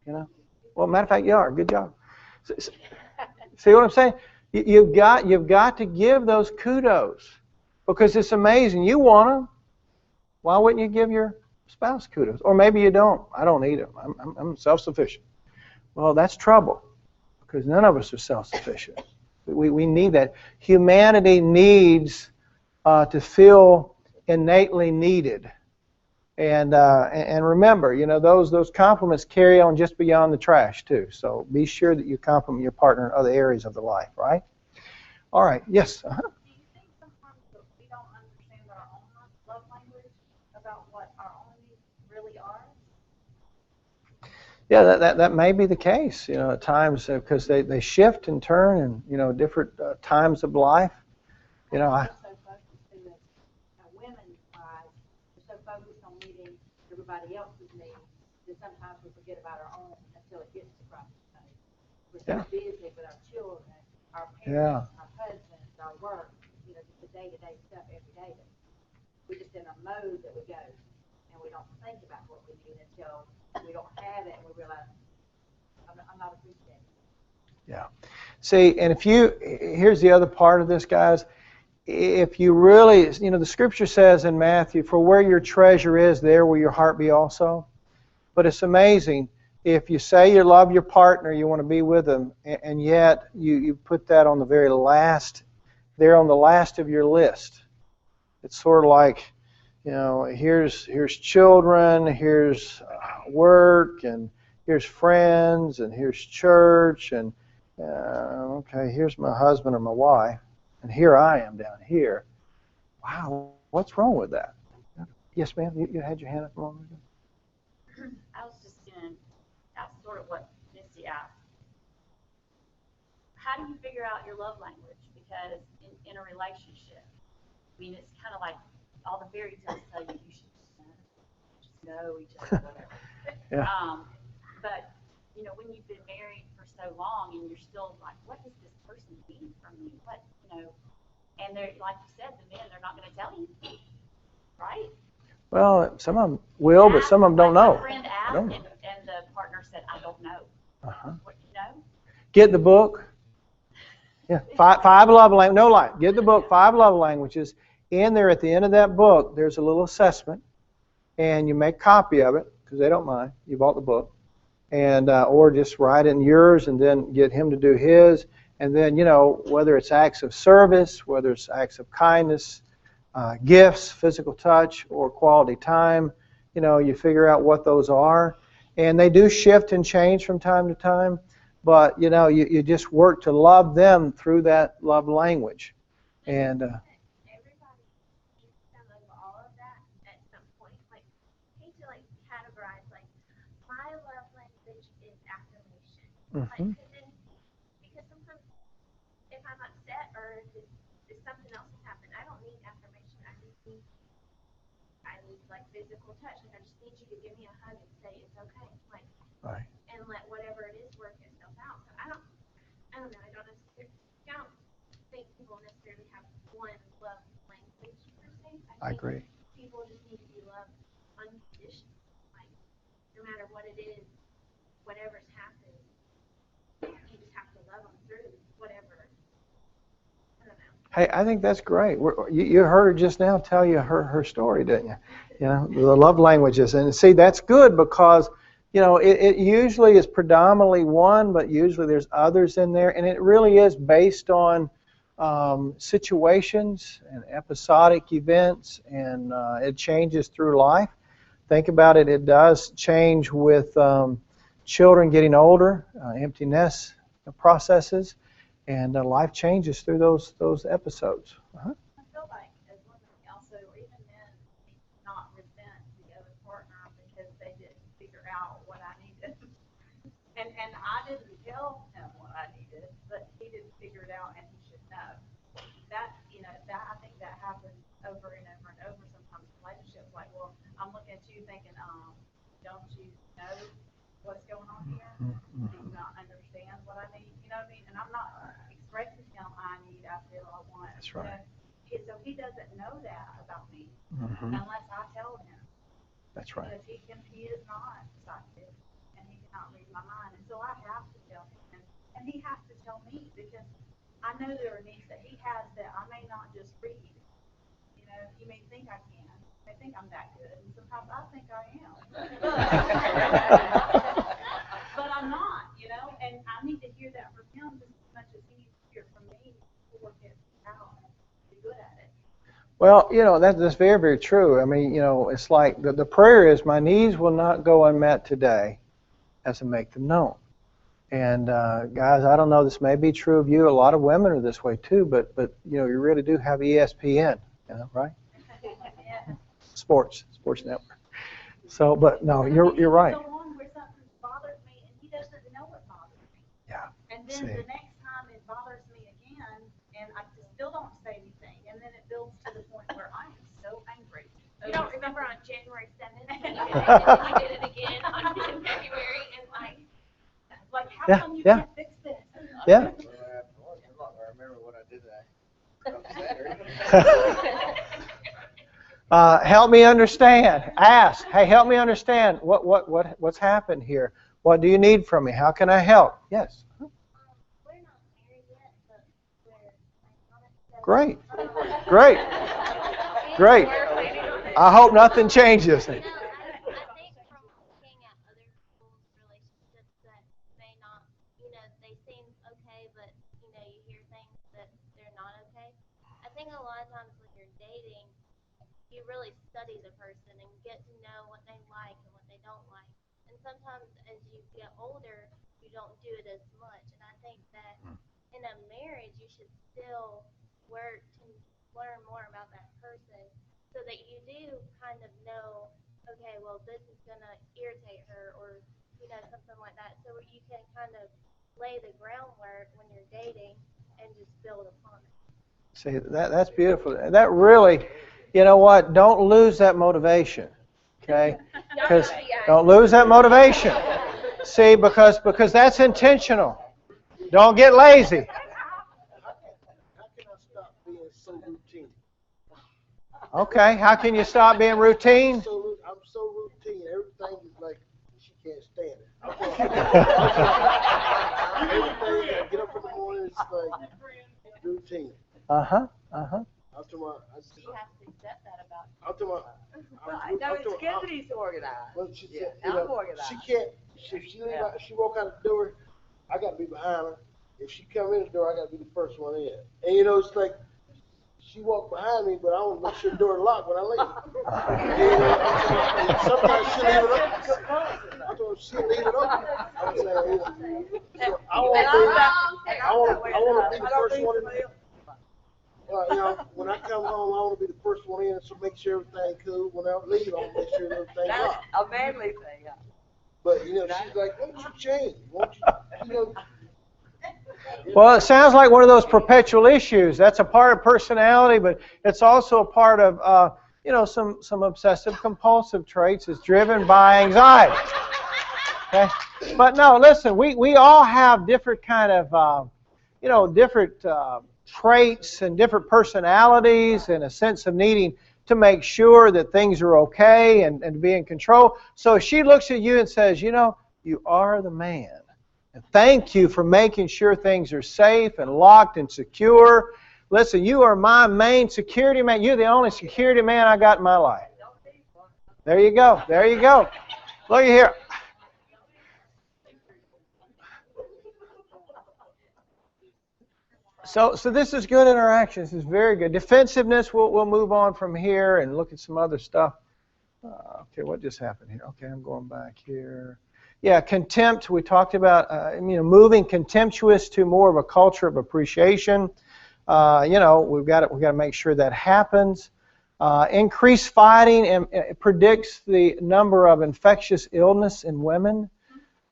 Well, matter of fact, you are. Good job. See what I'm saying? You've got to give those kudos because it's amazing. You want them. Why wouldn't you give your spouse kudos? Or maybe you don't. I don't need them. I'm self-sufficient. Well, that's trouble because none of us are self-sufficient. We need that. Humanity needs to feel innately needed. And remember, those compliments carry on just beyond the trash too. So be sure that you compliment your partner in other areas of the life, right? All right. Yes. Do you think sometimes that we don't understand our own love language about what our own needs really are? Yeah, that may be the case. At times because they shift and turn, and different times of life. Everybody else's needs that sometimes we forget about our own until it gets to crisis stage. We're Yeah. so busy with our children, our Yeah. parents, our husbands, our work, just the day-to-day stuff every day. That we're just in a mode that we go, and we don't think about what we need until we don't have it, and we realize I'm not appreciating it. Yeah. See, and here's the other part of this, guys. If you really, the scripture says in Matthew, for where your treasure is, there will your heart be also. But it's amazing. If you say you love your partner, you want to be with them, and yet you put that on the very last, they're on the last of your list. It's sort of like, here's children, here's work, and here's friends, and here's church, and okay, here's my husband or my wife, and here I am down here. Wow, what's wrong with that? Yes, ma'am, you had your hand up a moment ago. I was just going to ask sort of what Misty asked. How do you figure out your love language? Because in a relationship, I mean, it's kind of like all the fairy tales tell you should just know each other, whatever. Yeah. But, when you've been married for so long and you're still like, what does this person need from me? What, and they're, like you said, the men, they're not going to tell you, right? Well, some of them will, but some of them don't know. My friend asked, and the partner said, I don't know. Uh-huh. What, Get the book. Yeah, five love languages. No lie. Get the book, 5 love languages. In there, at the end of that book, there's a little assessment, and you make a copy of it because they don't mind. You bought the book, and or just write in yours, and then get him to do his, and then whether it's acts of service, whether it's acts of kindness, gifts, physical touch, or quality time, you figure out what those are, and they do shift and change from time to time. But you just work to love them through that love language, and everybody needs some of all of that at some point. Like, I hate to categorize my love language is affirmation. Because sometimes if I'm upset or if something else has happened, I don't need affirmation. I need physical touch. I just need you to give me a hug and say it's okay. Right. And let whatever it is work itself out. So I don't know. I don't think people necessarily have one love language per se. I agree. People just need to be loved unconditionally. No matter what it is, whatever's happened, you just have to love them through whatever. I don't know. Hey, I think that's great. You heard her just now tell you her story, didn't you? The love languages. And see, that's good because it usually is predominantly one, but usually there's others in there, and it really is based on situations and episodic events, and it changes through life. Think about it, it does change with children getting older, empty nest processes, and life changes through those episodes. Uh-huh. I feel like as women also, or even men, not resent the other partner because they didn't figure out what I needed. And I didn't tell him what I needed, but he didn't figure it out, and he should know. That I think that happens over and over and over sometimes in relationships. Like, well, I'm looking at you thinking, don't you know what's going on here? Do you not understand what I need? You know what I mean? And I'm not expressing to him I need, I feel, I want. That's right. So he doesn't know that about me unless I tell him. That's right. Because he is not psychic, and he cannot read my mind. And so I have to tell him, and he has to tell me, because I know there are needs that he has that I may not just read. He may think I can. I think I'm that good, and sometimes I think I am. But I'm not, and I need to hear that from him just as much as he needs to hear from me to work it out and be good at it. Well, that's very, very true. I mean, it's like the prayer is, my needs will not go unmet today as I make them known. And guys, I don't know, this may be true of you. A lot of women are this way too, but you really do have ESPN, right? Sports Network. So, but no, you're right. Go on where something bothers me, and he doesn't know what bothers me. Yeah. And then the next time it bothers me again, and I still don't say anything, and then it builds to the point where I am so angry. You don't remember on January 7th, you did it again on you Yeah. can't fix this. Yeah. I'm not gonna remember what I did today. Help me understand. Ask. Hey, help me understand. What's happened here? What do you need from me? How can I help? Yes. Great. Great. Great. I hope nothing changes. You really study the person and get to know what they like and what they don't like. And sometimes as you get older, you don't do it as much. And I think that in a marriage, you should still work to learn more about that person so that you do kind of know, okay, well, this is going to irritate her or, something like that. So you can kind of lay the groundwork when you're dating and just build upon it. See, that's beautiful. That really, you know what? Don't lose that motivation, okay? Because don't lose that motivation. See, because that's intentional. Don't get lazy. Okay, how can you stop being routine? I'm so routine. Everything is like she can't stand it. Everything, I get up in the morning, it's like routine. Uh-huh. She has to accept that about you. No, it's good that he's organized. Well, she said, I'm organized. she can't. If she walk out the door, I got to be behind her. If she come in the door, I got to be the first one in. And it's like she walked behind me, but I want to make sure the door is locked when I leave. Sometimes she'll leave it open. She'll leave it open. I'm saying, so I want to be the first one in. When I come home, I want to be the first one in, so make sure everything's cool. When I leave, I want to make sure everything's locked. A manly thing. But she's like, won't you change? Won't you? Well, it sounds like one of those perpetual issues. That's a part of personality, but it's also a part of, some obsessive compulsive traits. It's driven by anxiety. Okay? But no, listen, we all have different kind of, different traits and different personalities and a sense of needing to make sure that things are okay and to be in control. So she looks at you and says, you are the man. And thank you for making sure things are safe and locked and secure. Listen, you are my main security man. You're the only security man I got in my life. There you go. There you go. Look here. So this is good interaction. This is very good. Defensiveness, we'll move on from here and look at some other stuff. Okay, what just happened here? Okay, I'm going back here. Yeah, contempt. We talked about moving contemptuous to more of a culture of appreciation. We've got to make sure that happens. Increased fighting and it predicts the number of infectious illness in women.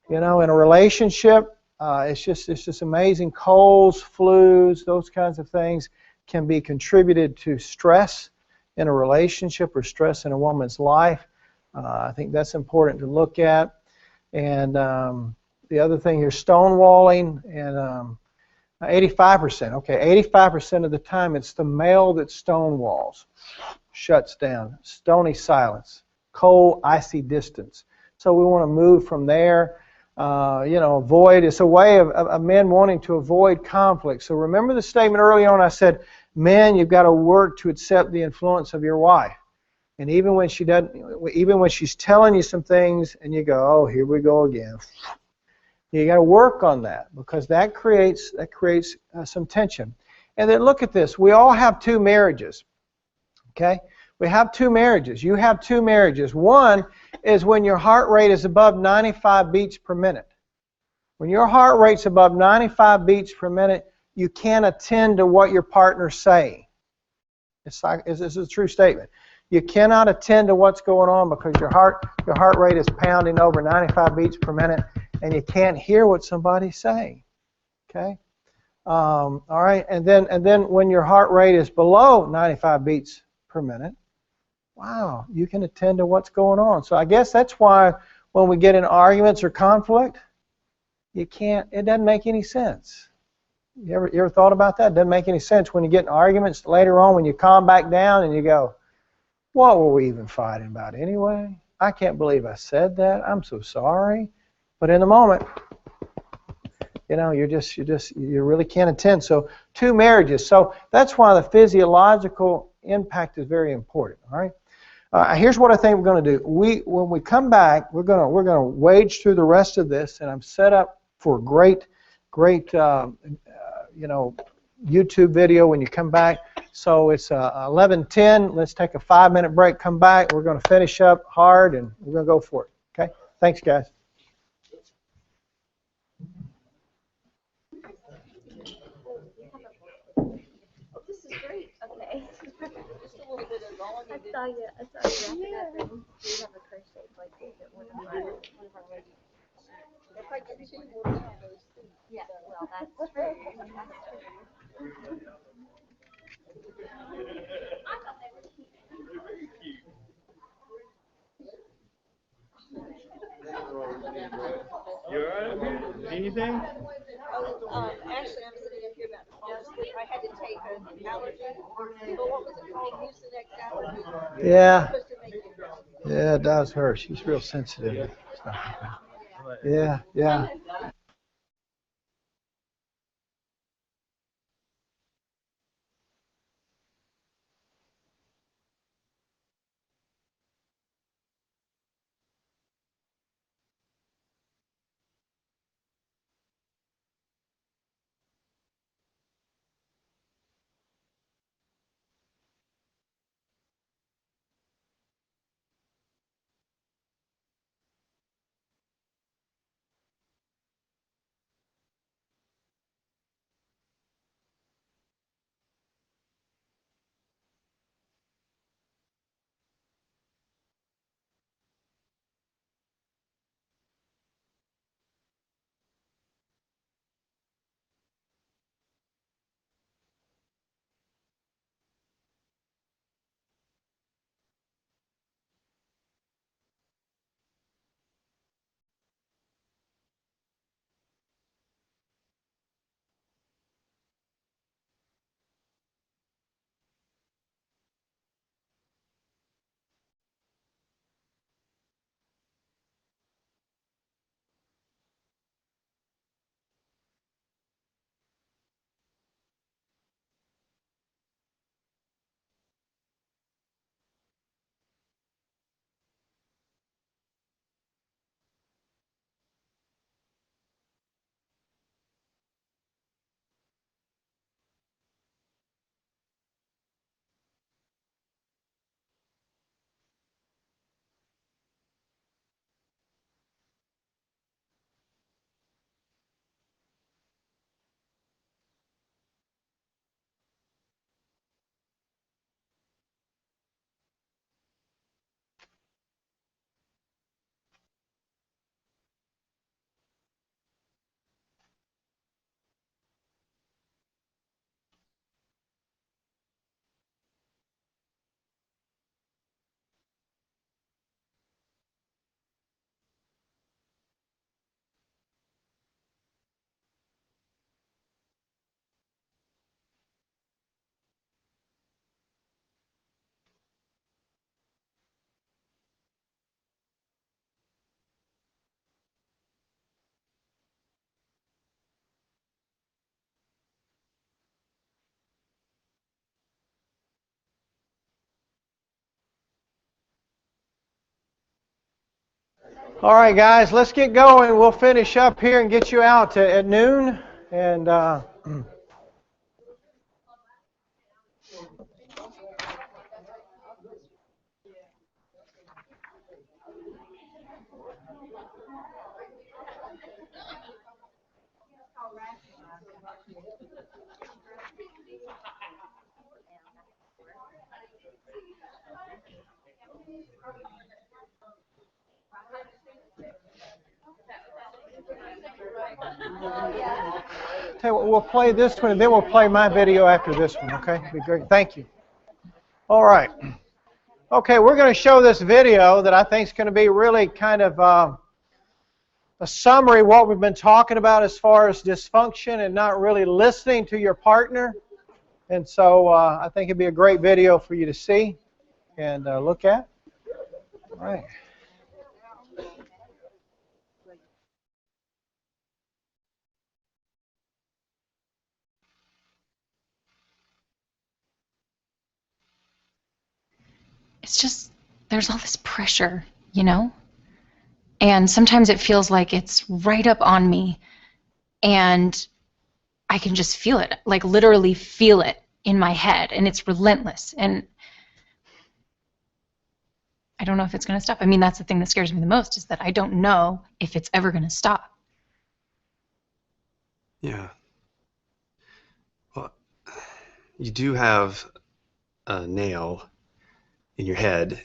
In a relationship. It's just amazing. Colds, flus, those kinds of things can be contributed to stress in a relationship or stress in a woman's life. I think that's important to look at. And the other thing here, stonewalling, and 85%. Okay, 85% of the time it's the male that stonewalls, shuts down, stony silence, cold, icy distance. So we want to move from there. Avoid. It's a way of men wanting to avoid conflict. So remember the statement early on. I said, men, you've got to work to accept the influence of your wife. And even when she doesn't, even when she's telling you some things, and you go, oh, here we go again. You got to work on that because that creates some tension. And then look at this. We all have two marriages. Okay. We have two marriages. You have two marriages. One is when your heart rate is above 95 beats per minute. When your heart rate's above 95 beats per minute, you can't attend to what your partner's saying. This is a true statement. You cannot attend to what's going on because your heart rate is pounding over 95 beats per minute, and you can't hear what somebody's saying. Okay. All right. And then when your heart rate is below 95 beats per minute. Wow, you can attend to what's going on. So I guess that's why when we get in arguments or conflict, You can't, it doesn't make any sense. You ever thought about that? It doesn't make any sense when you get in arguments later on, when you calm back down and you go, what were we even fighting about anyway? I can't believe I said that. I'm so sorry. But in the moment, you know, you really can't attend. So 2 marriages. So that's why the physiological impact is very important. All right. Here's what I think we're going to do. When we come back, we're going to wade through the rest of this, and I'm set up for a great you know, YouTube video when you come back. So it's 11:10. Let's take a 5-minute break. Come back. We're going to finish up hard, and we're going to go for it. Okay. Thanks, guys. This is great. Okay. Just a little bit of all. I saw you wrap it up, and we have a crochet blanket that one of our ladies. If I get 2 more of those too. Yeah, well, that's true. I thought they were cute. You alright? Anything? Actually, I'm sitting up here about to fall asleep. I had to take an allergy. But what was it called? Mucinex allergy. Yeah. Yeah, it does hurt. She's real sensitive. Yeah, yeah. All right, guys, let's get going. We'll finish up here and get you out at noon. And tell you what, we'll play this one, and then we'll play my video after this one, okay? Be great. Thank you. All right. Okay, we're going to show this video that I think is going to be really kind of a summary of what we've been talking about as far as dysfunction and not really listening to your partner. And so I think it'd be a great video for you to see and look at. All right. It's just, there's all this pressure, you know? And sometimes it feels like it's right up on me, and I can just feel it, like literally feel it in my head, and it's relentless, and I don't know if it's going to stop. I mean, that's the thing that scares me the most, is that I don't know if it's ever going to stop. Yeah. Well, you do have a nail in your head.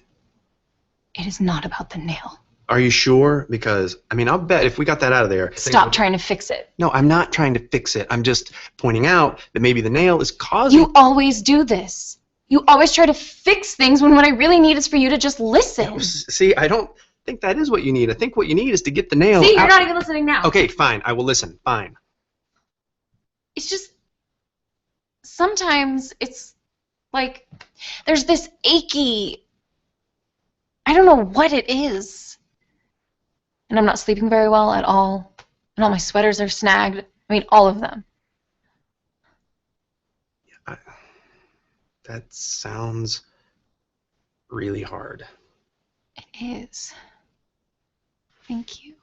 It is not about the nail. Are you sure? Because, I mean, I'll bet if we got that out of there... Stop trying to fix it. No, I'm not trying to fix it. I'm just pointing out that maybe the nail is causing... You always do this. You always try to fix things when what I really need is for you to just listen. No, see, I don't think that is what you need. I think what you need is to get the nail See, you're out. not even listening now. Okay, fine. I will listen. Fine. It's just... Sometimes it's like there's this achy... I don't know what it is. And I'm not sleeping very well at all. And all my sweaters are snagged. I mean, all of them. That sounds really hard. It is. Thank you.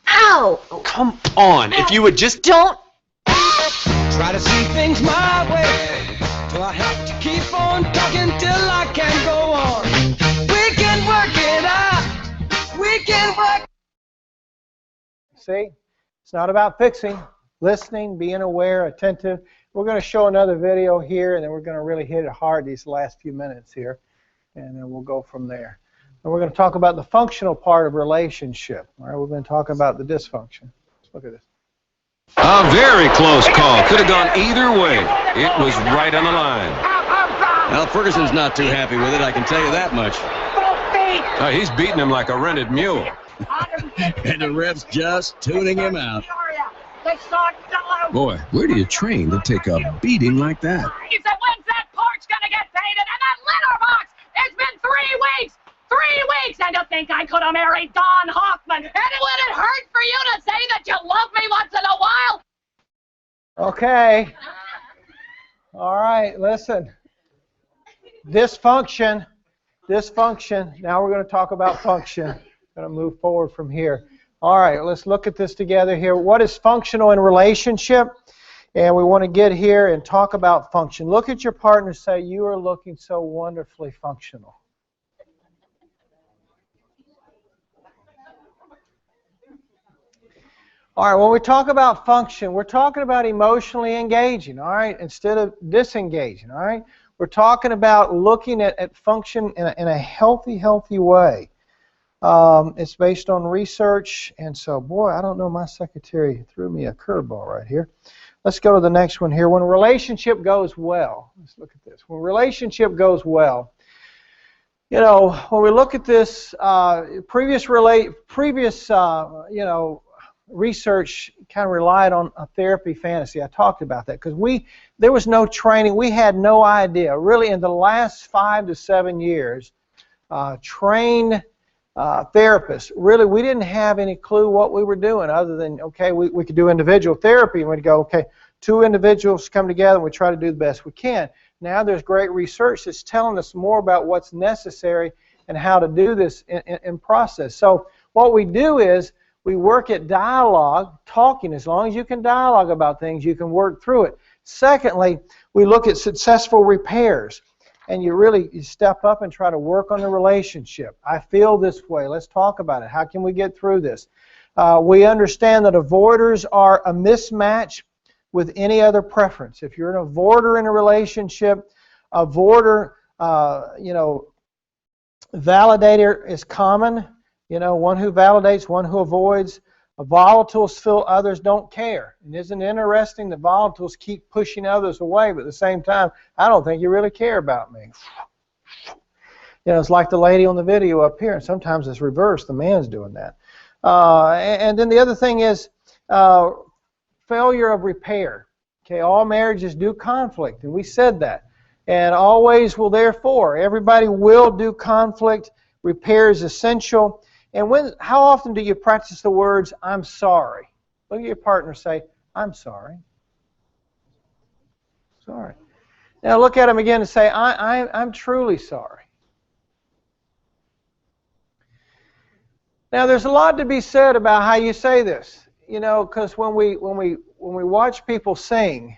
Ow! Come on, if you would just... Don't... Try to see things my way, so I have to keep on talking till I can go on. We can work it out. We can work. See, it's not about fixing, listening, being aware, attentive. We're going to show another video here, and then we're going to really hit it hard these last few minutes here, and then we'll go from there. And we're going to talk about the functional part of relationship. All right, we've been talking about the dysfunction. Let's look at this. A very close call. Could have gone either way. It was right on the line. Well, Ferguson's not too happy with it, I can tell you that much. He's beating him like a rented mule. And the ref's just tuning him out. Boy, where do you train to take a beating like that? He said, when's that porch gonna get painted? And that litter box! It's been 3 weeks! 3 weeks! And to think I could have married Don Hoffman! And it wouldn't hurt for you to say that you love me once in a while! Okay. All right, listen. Dysfunction. Now we're going to talk about function. Going to move forward from here. All right, let's look at this together here. What is functional in relationship? And we want to get here and talk about function. Look at your partner and say, you are looking so wonderfully functional. All right, when we talk about function, we're talking about emotionally engaging, all right, instead of disengaging, all right? We're talking about looking at function in a healthy way. It's based on research, and so, boy, I don't know, my secretary threw me a curveball right here. Let's go to the next one here. When a relationship goes well, let's look at this. When a relationship goes well, you know, when we look at this, previous research kind of relied on a therapy fantasy. I talked about that because there was no training. We had no idea. Really, in the last 5 to 7 years, trained therapists, really, we didn't have any clue what we were doing other than, okay, we could do individual therapy, and we'd go, okay, 2 individuals come together, and we try to do the best we can. Now there's great research that's telling us more about what's necessary and how to do this in process. So what we do is we work at dialogue, talking. As long as you can dialogue about things, you can work through it. Secondly, we look at successful repairs. And you step up and try to work on the relationship. I feel this way. Let's talk about it. How can we get through this? We understand that avoiders are a mismatch with any other preference. If you're an avoider in a relationship, avoider, validator is common. You know, one who validates, one who avoids. Volatiles feel others don't care. And isn't it interesting that volatiles keep pushing others away, but at the same time, I don't think you really care about me. You know, it's like the lady on the video up here, and sometimes it's reversed. The man's doing that. And then the other thing is failure of repair. Okay, all marriages do conflict, and we said that. And always will therefore. Everybody will do conflict. Repair is essential. And how often do you practice the words, I'm sorry? Look at your partner and say, I'm sorry. Sorry. Now look at him again and say, I'm truly sorry. Now there's a lot to be said about how you say this. You know, because when we watch people sing,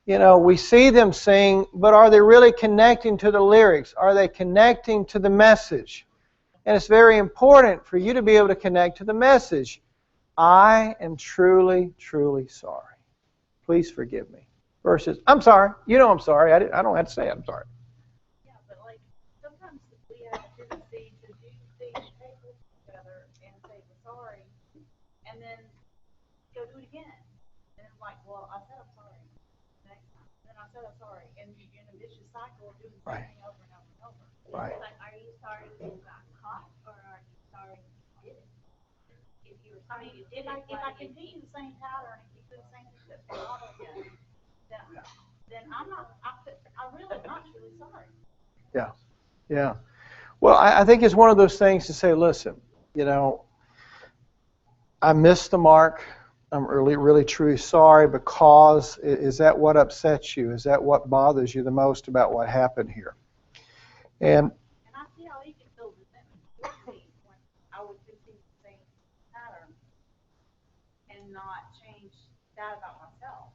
you know, we see them sing, but are they really connecting to the lyrics? Are they connecting to the message? And it's very important for you to be able to connect to the message. I am truly, truly sorry. Please forgive me. Versus, I'm sorry. You know I'm sorry. I don't have to say I'm sorry. Yeah, but like sometimes we have a tendency to do things together and say we're sorry, and then go do it again. And it's like, well, I said I'm sorry next time. Then I said I'm sorry, and you're in a vicious cycle of doing the same thing over and over and over. Right. Like, are you sorry you got caught, or are you sorry you did it? If you were I sorry mean, you did if it, I continue the same pattern and keep doing the same thing that's wrong again, then I'm really not truly sorry. Yeah. Yeah. Well, I think it's one of those things to say, listen, you know, I missed the mark. I'm really, really, truly sorry because is that what upsets you? Is that what bothers you the most about what happened here? And I see how he can feel resentment towards me when I would continue the same pattern and not change that about myself.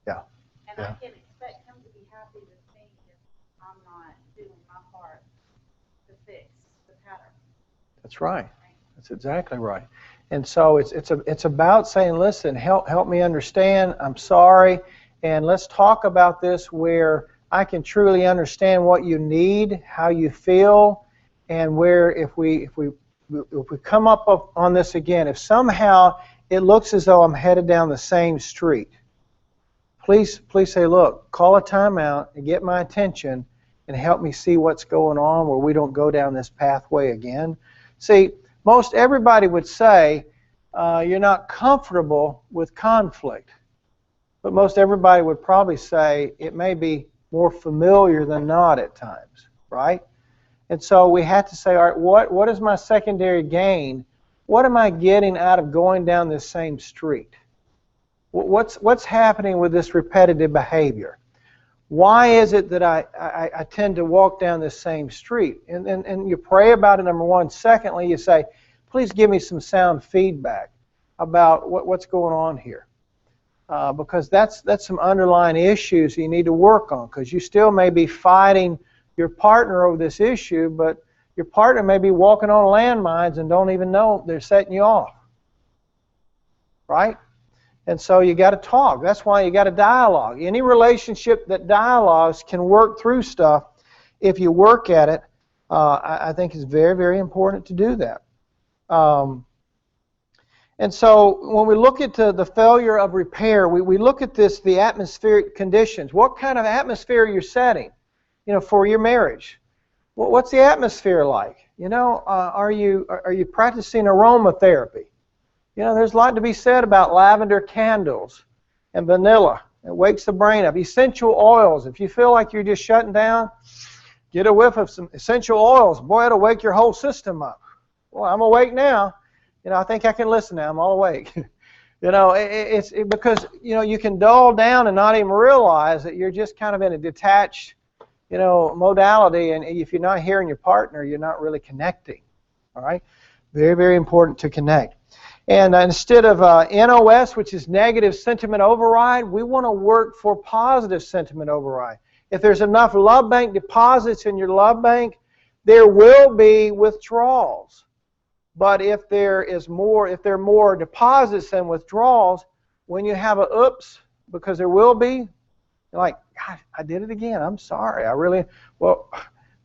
yeah. And Yeah. I can expect him to be happy with me if I'm not doing my part to fix the pattern. That's right. That's exactly right. And so it's about saying, listen, help me understand. I'm sorry, and let's talk about this where I can truly understand what you need, how you feel, and where if we come up on this again, if somehow it looks as though I'm headed down the same street, please say, look, call a timeout and get my attention and help me see what's going on where we don't go down this pathway again. See, most everybody would say you're not comfortable with conflict, but most everybody would probably say it may be more familiar than not at times, right? And so we have to say, all right, what is my secondary gain? What am I getting out of going down this same street? What's happening with this repetitive behavior? Why is it that I tend to walk down this same street? And you pray about it, number one. Secondly, you say, please give me some sound feedback about what's going on here. Because that's some underlying issues you need to work on, because you still may be fighting your partner over this issue, but your partner may be walking on landmines and don't even know they're setting you off. Right? And so you got to talk. That's why you got to dialogue. Any relationship that dialogues can work through stuff if you work at it. I think it's very, very important to do that. And so when we look at the failure of repair, we look at the atmospheric conditions. What kind of atmosphere you're setting, for your marriage? What's the atmosphere like? Are you practicing aromatherapy? There's a lot to be said about lavender candles and vanilla. It wakes the brain up. Essential oils. If you feel like you're just shutting down, get a whiff of some essential oils. Boy, it'll wake your whole system up. Well, I'm awake now. I think I can listen now. I'm all awake. It's because you can dull down and not even realize that you're just kind of in a detached, modality. And if you're not hearing your partner, you're not really connecting. All right. Very, very important to connect. And instead of NOS, which is negative sentiment override, we want to work for positive sentiment override. If there's enough love bank deposits in your love bank, there will be withdrawals. But if there are more deposits than withdrawals, when you have a oops, because there will be, you're like, God, I did it again. I'm sorry.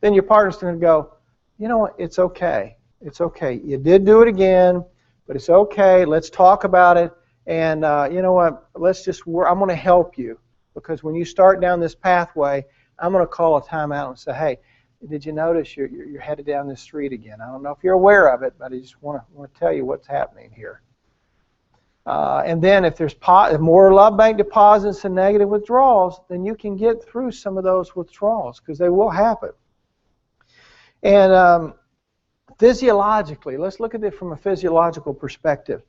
Then your partner's going to go, you know what? It's okay. It's okay. You did do it again. But it's okay. Let's talk about it. And you know what? Let's just work. I'm going to help you, because when you start down this pathway, I'm going to call a timeout and say, hey, did you notice you're headed down this street again? I don't know if you're aware of it, but I just want to tell you what's happening here. And then if there's more love bank deposits and negative withdrawals, then you can get through some of those withdrawals because they will happen. And physiologically, let's look at it from a physiological perspective.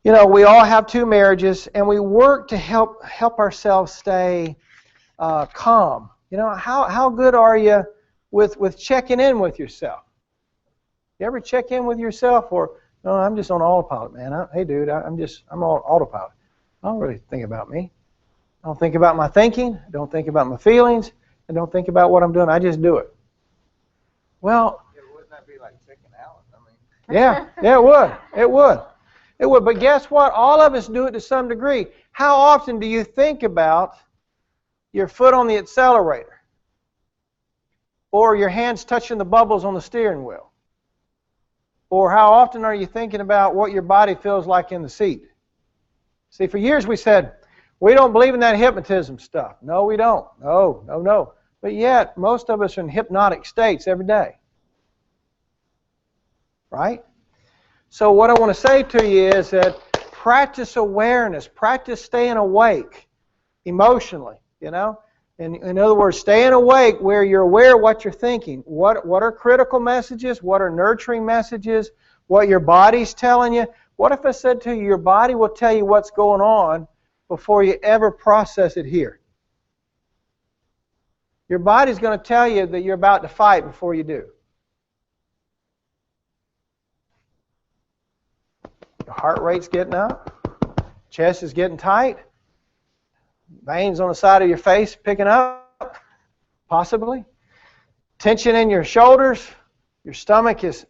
You know, we all have 2 marriages, and we work to help ourselves stay calm. You know, how good are you with checking in with yourself? You ever check in with yourself, or no, I'm just on autopilot, man. Hey, dude, I'm on autopilot. I don't really think about me. I don't think about my thinking. I don't think about my feelings. I don't think about what I'm doing. I just do it. Well, wouldn't that be like checking out? I mean, yeah, it would. It would. It would. But guess what? All of us do it to some degree. How often do you think about your foot on the accelerator, or your hands touching the bubbles on the steering wheel? Or how often are you thinking about what your body feels like in the seat? See, for years we said, we don't believe in that hypnotism stuff. No, we don't. No. But yet, most of us are in hypnotic states every day. Right? So what I want to say to you is that practice awareness, practice staying awake emotionally, you know? In other words, staying awake where you're aware of what you're thinking. What are critical messages? What are nurturing messages? What your body's telling you? What if I said to you, your body will tell you what's going on before you ever process it here? Your body's going to tell you that you're about to fight before you do. Your heart rate's getting up. Chest is getting tight. Veins on the side of your face picking up, possibly. Tension in your shoulders. Your stomach is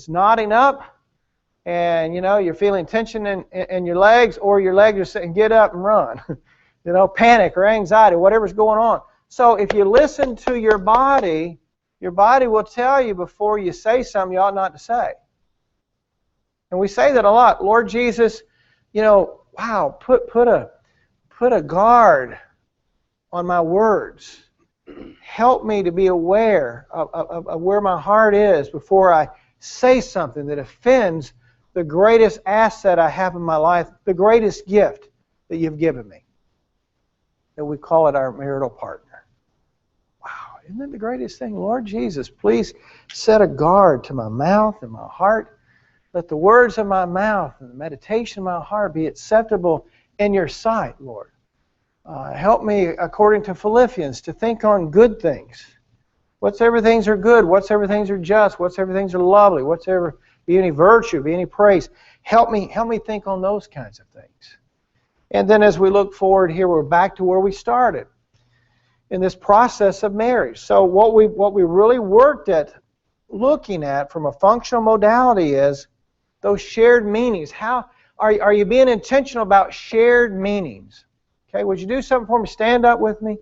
knotting up. And, you know, you're feeling tension in your legs, or your legs are saying, get up and run. You know, panic or anxiety, whatever's going on. So if you listen to your body will tell you before you say something you ought not to say. And we say that a lot. Lord Jesus, you know, wow, put a guard on my words. Help me to be aware of where my heart is before I say something that offends the greatest asset I have in my life, the greatest gift that you've given me. That we call it our marital partner. Wow, isn't that the greatest thing? Lord Jesus, please set a guard to my mouth and my heart. Let the words of my mouth and the meditation of my heart be acceptable in your sight, Lord. Help me, according to Philippians, to think on good things. Whatsoever things are good, whatsoever things are just, whatsoever things are lovely, whatsoever be any virtue, be any praise. Help me think on those kinds of things. And then as we look forward here, we're back to where we started in this process of marriage. So what we really worked at looking at from a functional modality is those shared meanings. How are you being intentional about shared meanings? Okay, would you do something for me? Stand up with me.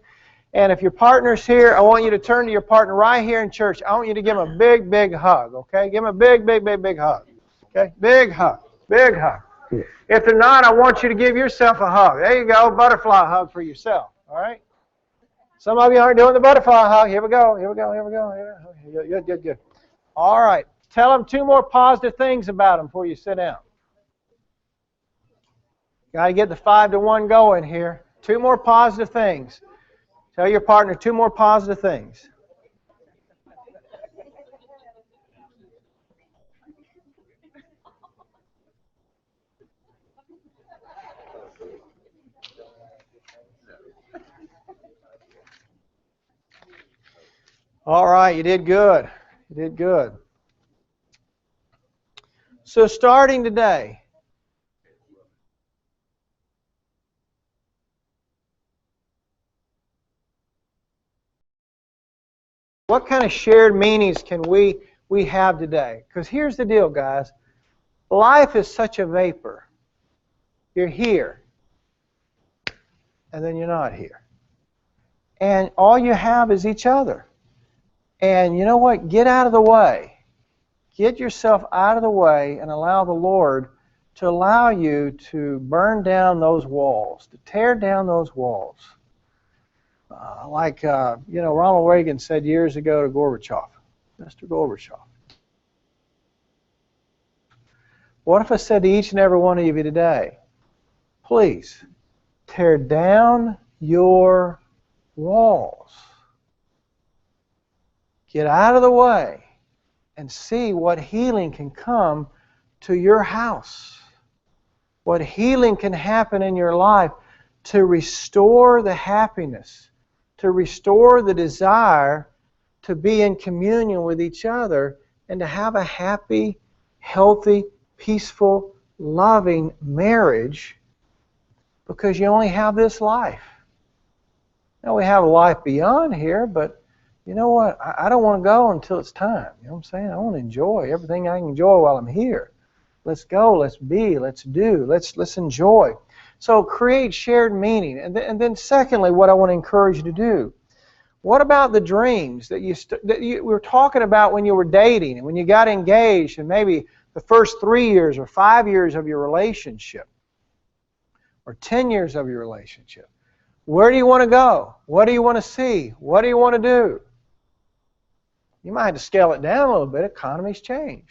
And if your partner's here, I want you to turn to your partner right here in church. I want you to give him a big, big hug, okay? Give him a big, big, big, big hug. Okay? Big hug. Big hug. If they're not, I want you to give yourself a hug. There you go, butterfly hug for yourself, all right? Some of you aren't doing the butterfly hug. Here we go, here we go, here we go. Here. Good. All right. Tell them 2 more positive things about them before you sit down. Got to get the 5-to-1 going here. 2 more positive things. Tell your partner 2 more positive things. All right, you did good. You did good. So starting today, what kind of shared meanings can we have today? Because here's the deal, guys. Life is such a vapor. You're here, and then you're not here. And all you have is each other. And you know what? Get out of the way. Get yourself out of the way and allow the Lord to allow you to burn down those walls, to tear down those walls. Ronald Reagan said years ago to Gorbachev, Mr. Gorbachev, what if I said to each and every one of you today, please tear down your walls. Get out of the way and see what healing can come to your house. What healing can happen in your life to restore the happiness, to restore the desire to be in communion with each other and to have a happy, healthy, peaceful, loving marriage, because you only have this life. Now, we have a life beyond here, but you know what? I don't want to go until it's time. You know what I'm saying? I want to enjoy everything I can enjoy while I'm here. Let's go, let's be, let's do, let's enjoy. So create shared meaning. And then secondly, what I want to encourage you to do, what about the dreams that you were talking about when you were dating and when you got engaged and maybe the first 3 years or 5 years of your relationship or 10 years of your relationship? Where do you want to go? What do you want to see? What do you want to do? You might have to scale it down a little bit. Economies change.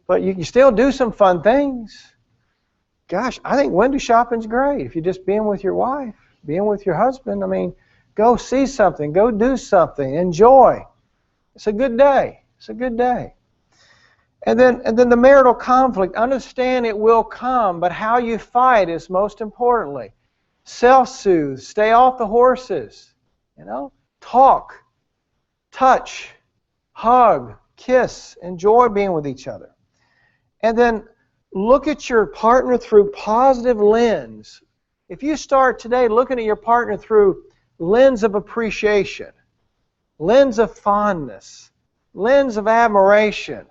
But you can still do some fun things. Gosh, I think window shopping's great. If you're just being with your wife, being with your husband, I mean, go see something, go do something, enjoy. It's a good day. It's a good day. And then the marital conflict, understand it will come, but how you fight is most importantly. Self-soothe, stay off the horses, talk, touch, hug, kiss, enjoy being with each other. And then look at your partner through positive lens. If you start today looking at your partner through lens of appreciation, lens of fondness, lens of admiration,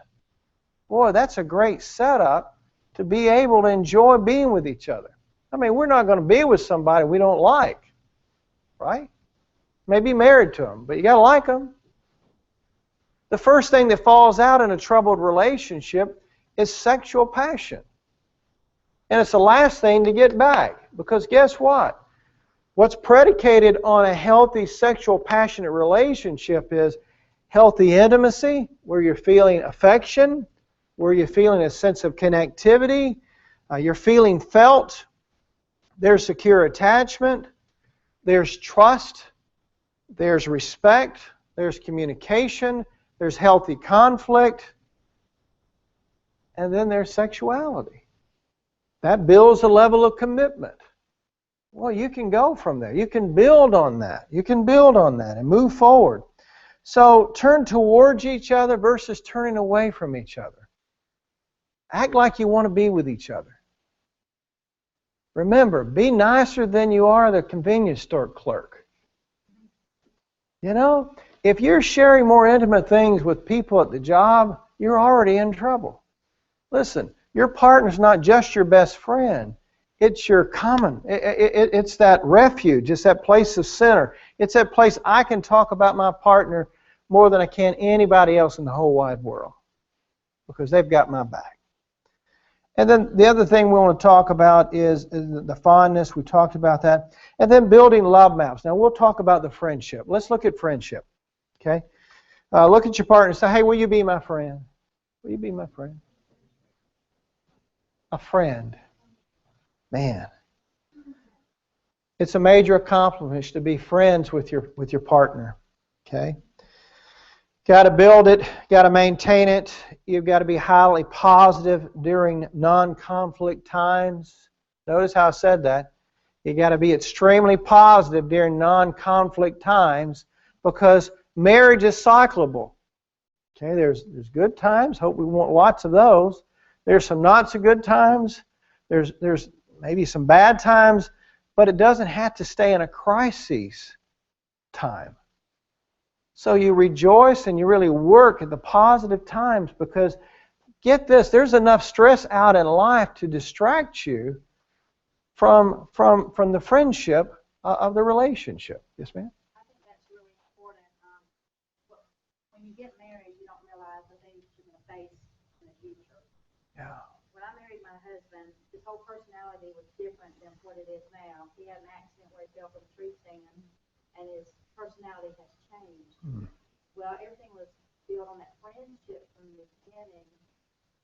boy, that's a great setup to be able to enjoy being with each other. I mean, we're not going to be with somebody we don't like, right? Maybe married to them, but you got to like them. The first thing that falls out in a troubled relationship is sexual passion. And it's the last thing to get back, because guess what? What's predicated on a healthy sexual passionate relationship is healthy intimacy, where you're feeling affection, where you're feeling a sense of connectivity, you're feeling felt. There's secure attachment, there's trust, there's respect, there's communication, there's healthy conflict, and then there's sexuality. That builds a level of commitment. Well, you can go from there. You can build on that. You can build on that and move forward. So turn towards each other versus turning away from each other. Act like you want to be with each other. Remember, be nicer than you are the convenience store clerk. If you're sharing more intimate things with people at the job, you're already in trouble. Listen, your partner's not just your best friend. It's your common. It's that refuge. It's that place of center. It's that place I can talk about my partner more than I can anybody else in the whole wide world, because they've got my back. And then the other thing we want to talk about is the fondness. We talked about that. And then building love maps. Now we'll talk about the friendship. Let's look at friendship. Okay? Look at your partner and say, hey, will you be my friend? Will you be my friend? A friend. Man. It's a major accomplishment to be friends with your partner. Okay? Got to build it, got to maintain it. You've got to be highly positive during non-conflict times. Notice how I said that. You've got to be extremely positive during non-conflict times, because marriage is cyclable. Okay, there's good times. Hope we want lots of those. There's some not so good times. There's maybe some bad times, but it doesn't have to stay in a crisis time. So you rejoice and you really work at the positive times, because, get this, there's enough stress out in life to distract you from the friendship of the relationship. Yes, ma'am? I think that's really important. When you get married, you don't realize the things you're going to face in the future. Yeah. When I married my husband, his whole personality was different than what it is now. He had an accident where he fell from a tree stand, and his personality has changed. Well, everything was built on that friendship from the beginning,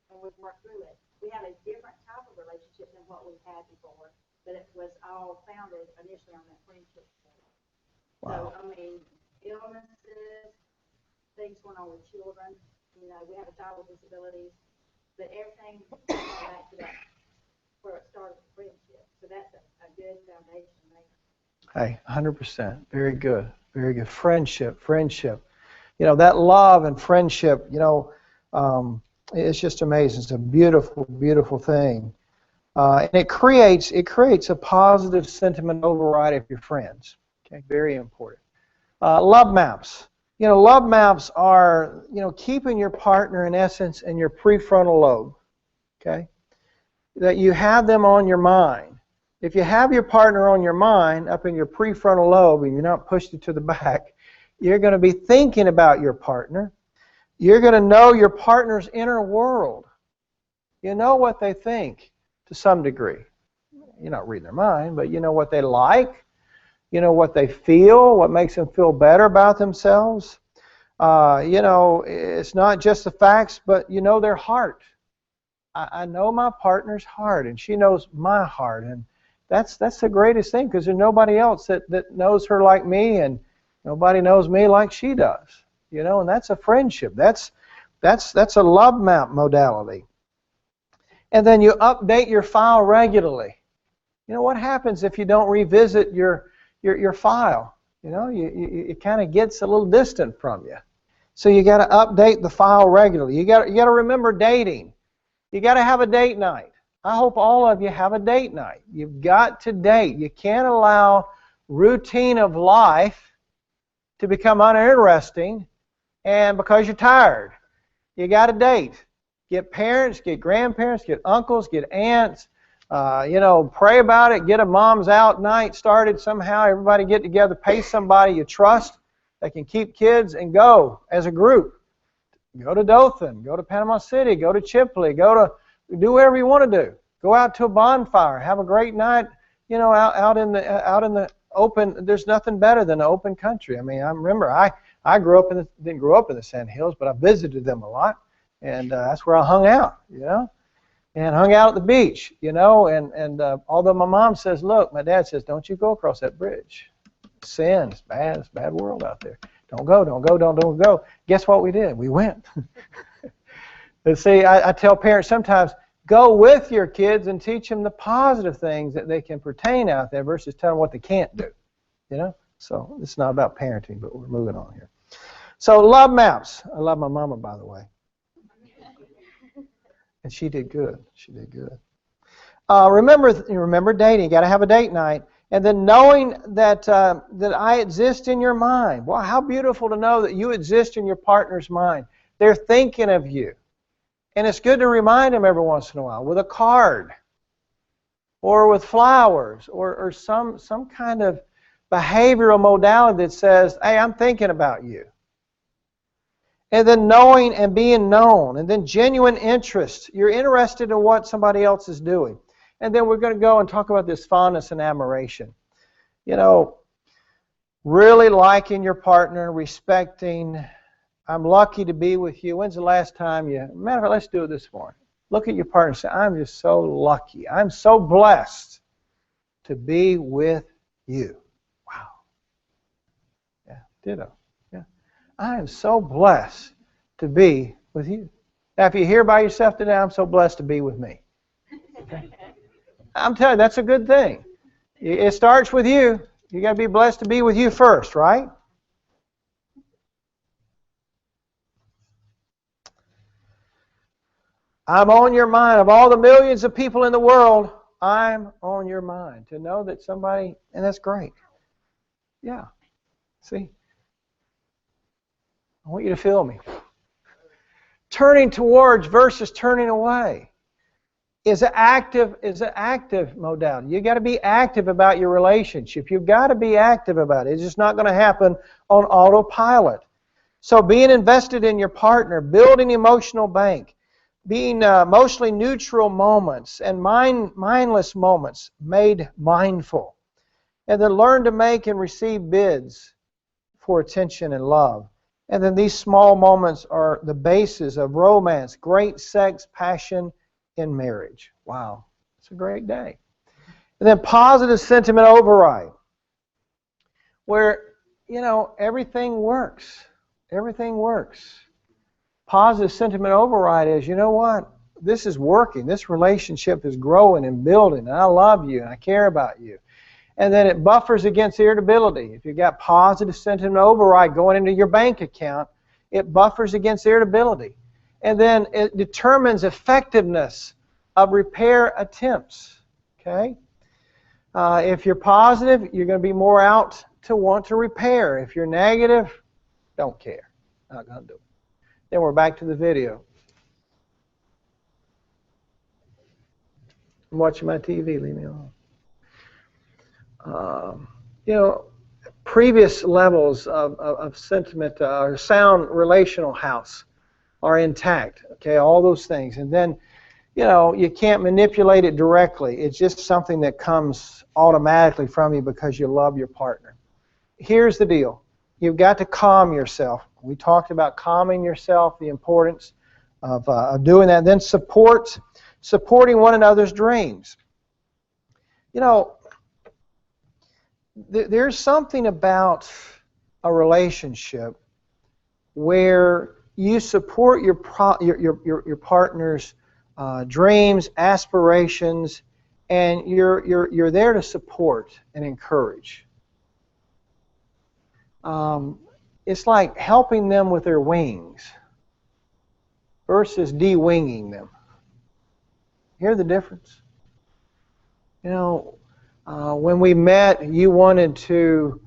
and we've worked through it. We have a different type of relationship than what we had before, but it was all founded initially on that friendship. Wow. So, I mean, illnesses, things going on with children, you know, we have a child with disabilities, but everything goes back to that, where it started with friendship. So that's a good foundation there. Hey, 100%. Very good. Very good. Friendship. You know, that love and friendship, you know, it's just amazing. It's a beautiful, beautiful thing. And it creates a positive sentiment override of your friends. Okay, very important. Love maps. You know, love maps are, you know, keeping your partner, in essence, in your prefrontal lobe. Okay? That you have them on your mind. If you have your partner on your mind, up in your prefrontal lobe, and you're not pushed it to the back, you're going to be thinking about your partner. You're going to know your partner's inner world. You know what they think to some degree. You're not reading their mind, but you know what they like. You know what they feel, what makes them feel better about themselves. You know, it's not just the facts, but you know their heart. I know my partner's heart, and she knows my heart, and that's the greatest thing, because there's nobody else that knows her like me, and nobody knows me like she does. You know, and that's a friendship. That's a love map modality. And then you update your file regularly. You know, what happens if you don't revisit your file? You know, it kind of gets a little distant from you. So you got to update the file regularly. You got to remember dating. You got to have a date night. I hope all of you have a date night. You've got to date. You can't allow routine of life to become uninteresting, and because you're tired. You got to date. Get parents, get grandparents, get uncles, get aunts. You know, pray about it. Get a mom's out night started somehow. Everybody get together. Pay somebody you trust that can keep kids, and go as a group. Go to Dothan. Go to Panama City. Go to Chipley. Do whatever you want to do. Go out to a bonfire. Have a great night. You know, out in the open. There's nothing better than the open country. I mean, I remember I didn't grow up in the Sand Hills, but I visited them a lot, and that's where I hung out. You know. And hung out at the beach, you know, and although my mom says, look, my dad says, don't you go across that bridge. Sin, it's a bad world out there. Don't go. Guess what we did? We went. And see, I tell parents sometimes, go with your kids and teach them the positive things that they can pertain out there versus tell them what they can't do, you know. So it's not about parenting, but we're moving on here. So love maps. I love my mama, by the way. And she did good. She did good. Remember dating. You got to have a date night. And then knowing that I exist in your mind. Wow, how beautiful to know that you exist in your partner's mind. They're thinking of you. And it's good to remind them every once in a while with a card or with flowers or some kind of behavioral modality that says, hey, I'm thinking about you. And then knowing and being known. And then genuine interest. You're interested in what somebody else is doing. And then we're going to go and talk about this fondness and admiration. You know, really liking your partner, respecting. I'm lucky to be with you. When's the last time you... Matter of fact, let's do it this morning. Look at your partner and say, I'm just so lucky. I'm so blessed to be with you. Wow. Yeah, ditto. I am so blessed to be with you. Now, if you're here by yourself today, I'm so blessed to be with me. Okay? I'm telling you, that's a good thing. It starts with you. You got to be blessed to be with you first, right? I'm on your mind. Of all the millions of people in the world, I'm on your mind. To know that somebody, and that's great. Yeah. See? I want you to feel me. Turning towards versus turning away is an active modality. You've got to be active about your relationship. You've got to be active about it. It's just not going to happen on autopilot. So being invested in your partner, building emotional bank, being emotionally neutral moments and mindless moments made mindful. And then learn to make and receive bids for attention and love. And then these small moments are the basis of romance, great sex, passion in marriage. Wow, it's a great day. And then positive sentiment override, where, everything works. Everything works. Positive sentiment override is, you know what? This is working. This relationship is growing and building, and I love you, and I care about you. And then it buffers against irritability. If you've got positive sentiment override going into your bank account, it buffers against irritability. And then it determines effectiveness of repair attempts. Okay? If you're positive, you're going to be more out to want to repair. If you're negative, don't care. Not going to do it. Then we're back to the video. I'm watching my TV. Leave me alone. Previous levels of sentiment or sound relational house are intact. Okay, all those things. And then, you can't manipulate it directly. It's just something that comes automatically from you because you love your partner. Here's the deal. You've got to calm yourself. We talked about calming yourself, the importance of doing that. And then supporting one another's dreams. There's something about a relationship where you support your partner's dreams, aspirations, and you're there to support and encourage. It's like helping them with their wings versus de-winging them. Hear the difference? When we met, you wanted to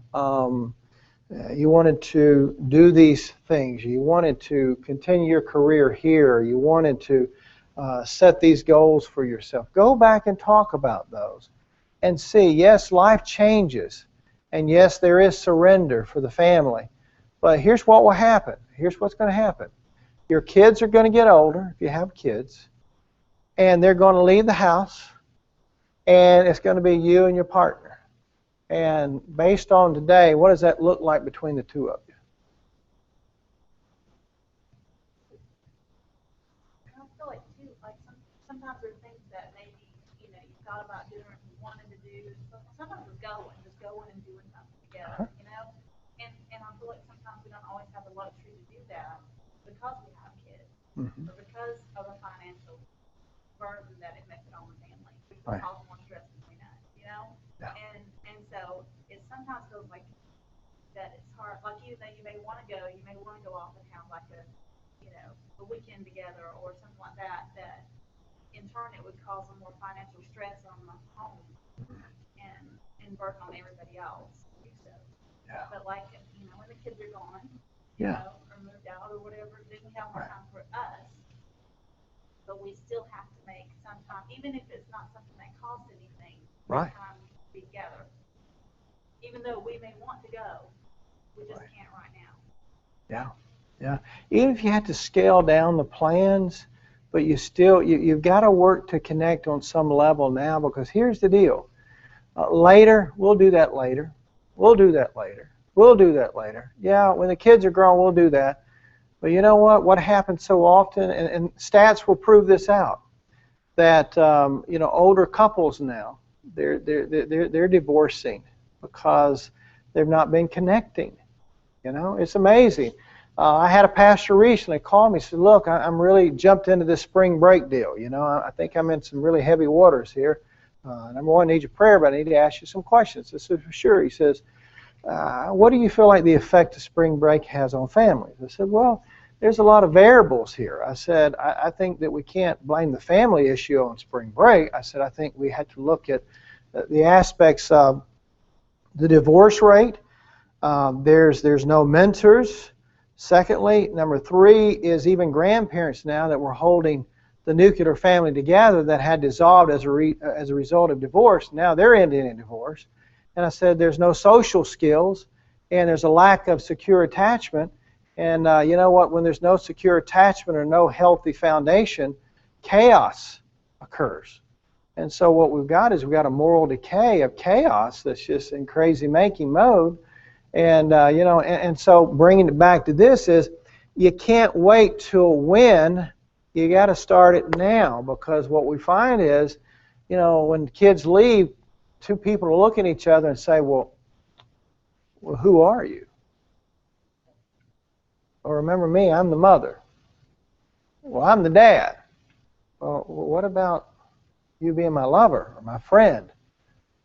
do these things. You wanted to continue your career here. You wanted to set these goals for yourself. Go back and talk about those and see, yes, life changes. And yes, there is surrender for the family. But here's what will happen. Here's what's going to happen. Your kids are going to get older, if you have kids, and they're going to leave the house, and it's going to be you and your partner. And based on today, what does that look like between the two of you? I feel like, too, sometimes there are things that maybe, you thought about doing or you wanted to do. Sometimes it's just going and doing something together, And I feel like sometimes we don't always have the luxury to do that because we have kids, or because of a financial burden that it makes it on the family. It causes more stress between us, Yeah. And so it sometimes feels like that it's hard. Like you may want to go off and have like a weekend together or something like that. That in turn it would cause more financial stress on the home and burden on everybody else. Yeah. But when the kids are gone, or moved out or whatever, then we have more time for us. But we still have to make some time, even if it's not something that costs anything. Right. Time to be together. Even though we may want to go, we just can't right now. Yeah. Even if you had to scale down the plans, but you've got to work to connect on some level now, because here's the deal. Later, we'll do that later. We'll do that later. We'll do that later. Yeah, when the kids are grown, we'll do that. But you know what? What happens so often, and stats will prove this out, that older couples now, they're divorcing because they've not been connecting. It's amazing. I had a pastor recently call me and said, look, I'm really jumped into this spring break deal. I think I'm in some really heavy waters here. Number one, I need your prayer, but I need to ask you some questions. I said, sure. He says, what do you feel like the effect of spring break has on families? I said, well, there's a lot of variables here. I said, I think that we can't blame the family issue on spring break. I said, I think we had to look at the aspects of the divorce rate. There's no mentors. Secondly, number three is even grandparents now that were holding the nuclear family together that had dissolved as a result of divorce. Now they're ending in divorce. And I said there's no social skills and there's a lack of secure attachment. And you know what? When there's no secure attachment or no healthy foundation, chaos occurs. And so what we've got is we've got a moral decay of chaos that's just in crazy making mode. And, and so bringing it back to this is you can't wait till when. You got to start it now, because what we find is, when kids leave, two people will look at each other and say, well, who are you? Or remember me, I'm the mother. Well, I'm the dad. Well, what about you being my lover or my friend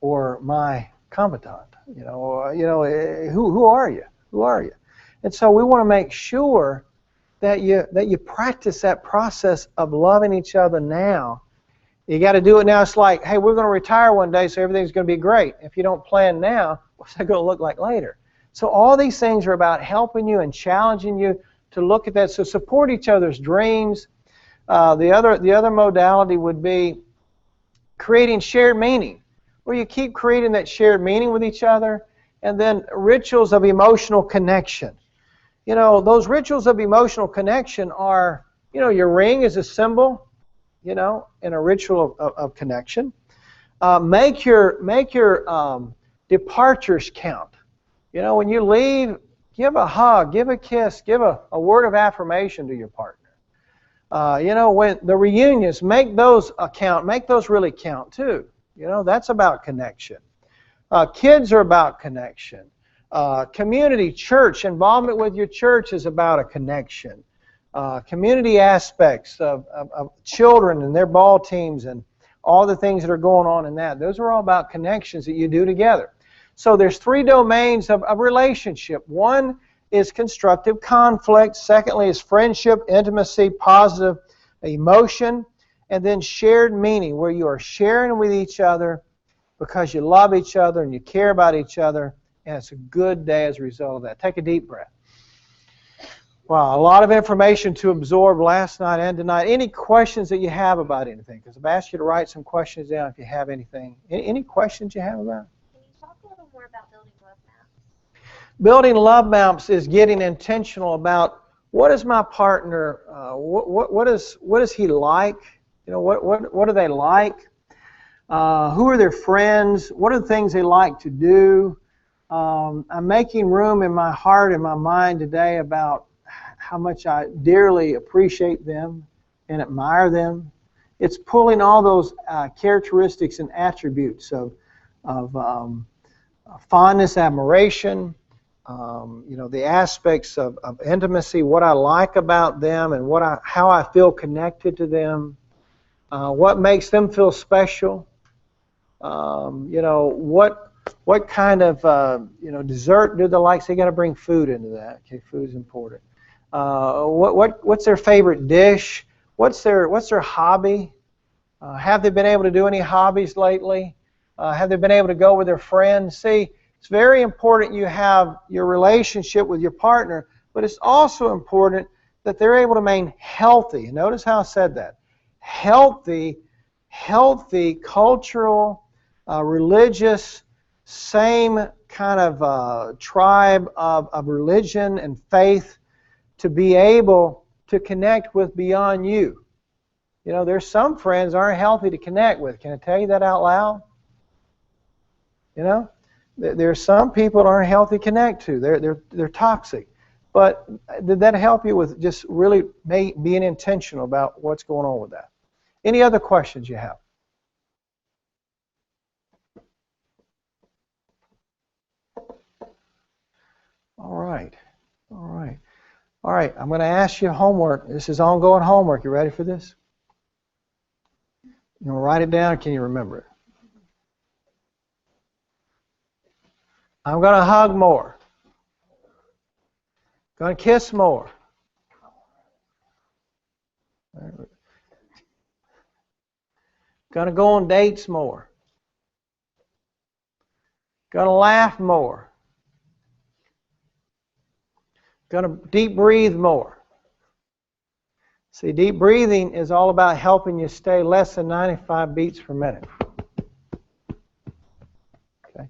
or my confidant? Who are you? Who are you? And so we want to make sure that you practice that process of loving each other now. You got to do it now. It's like, hey, we're going to retire one day, so everything's going to be great. If you don't plan now, what's that going to look like later? So all these things are about helping you and challenging you to look at that. So support each other's dreams. The other modality would be creating shared meaning, where you keep creating that shared meaning with each other, and then rituals of emotional connection. Those rituals of emotional connection are, your ring is a symbol, in a ritual of connection. Make your departures count. When you leave, give a hug, give a kiss, give a word of affirmation to your partner. When the reunions, make those count, make those really count too. That's about connection. Kids are about connection. Community, church, involvement with your church is about a connection. Community aspects of children and their ball teams and all the things that are going on in that. Those are all about connections that you do together. So there's 3 domains of relationship. One is constructive conflict. Secondly is friendship, intimacy, positive emotion. And then shared meaning, where you are sharing with each other because you love each other and you care about each other. And it's a good day as a result of that. Take a deep breath. Wow, a lot of information to absorb last night and tonight. Any questions that you have about anything? Because I've asked you to write some questions down if you have anything. Any questions you have about it? Can you talk a little more about building love maps? Building love maps is getting intentional about what is my partner, what is he like? What do they like? Who are their friends? What are the things they like to do? I'm making room in my heart and my mind today about how much I dearly appreciate them and admire them. It's pulling all those characteristics and attributes of fondness, admiration, the aspects of intimacy, what I like about them and how I feel connected to them, what makes them feel special, what kind of dessert do they like? So you got to bring food into that. Okay, food's important. What's their favorite dish? What's their hobby? Have they been able to do any hobbies lately? Have they been able to go with their friends? See, it's very important you have your relationship with your partner, but it's also important that they're able to remain healthy. Notice how I said that. Healthy, cultural, religious, same kind of tribe of religion and faith to be able to connect with beyond you. There's some friends aren't healthy to connect with. Can I tell you that out loud? There's some people that aren't healthy to connect to. They're toxic. But did that help you with just really being intentional about what's going on with that? Any other questions you have? All right. I'm going to ask you homework. This is ongoing homework. You ready for this? You want to write it down, or can you remember it? I'm going to hug more. Going to kiss more. Going to go on dates more. Going to laugh more. Going to deep breathe more. See, deep breathing is all about helping you stay less than 95 beats per minute. Okay.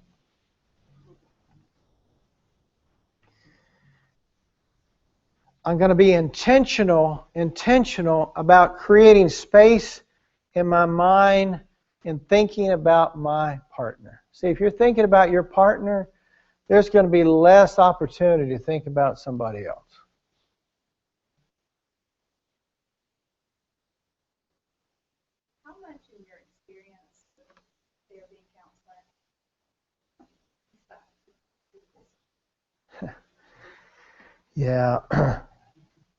I'm going to be intentional about creating space in my mind in thinking about my partner. See, if you're thinking about your partner, there's going to be less opportunity to think about somebody else. How much in your experience of therapy and counseling? Yeah,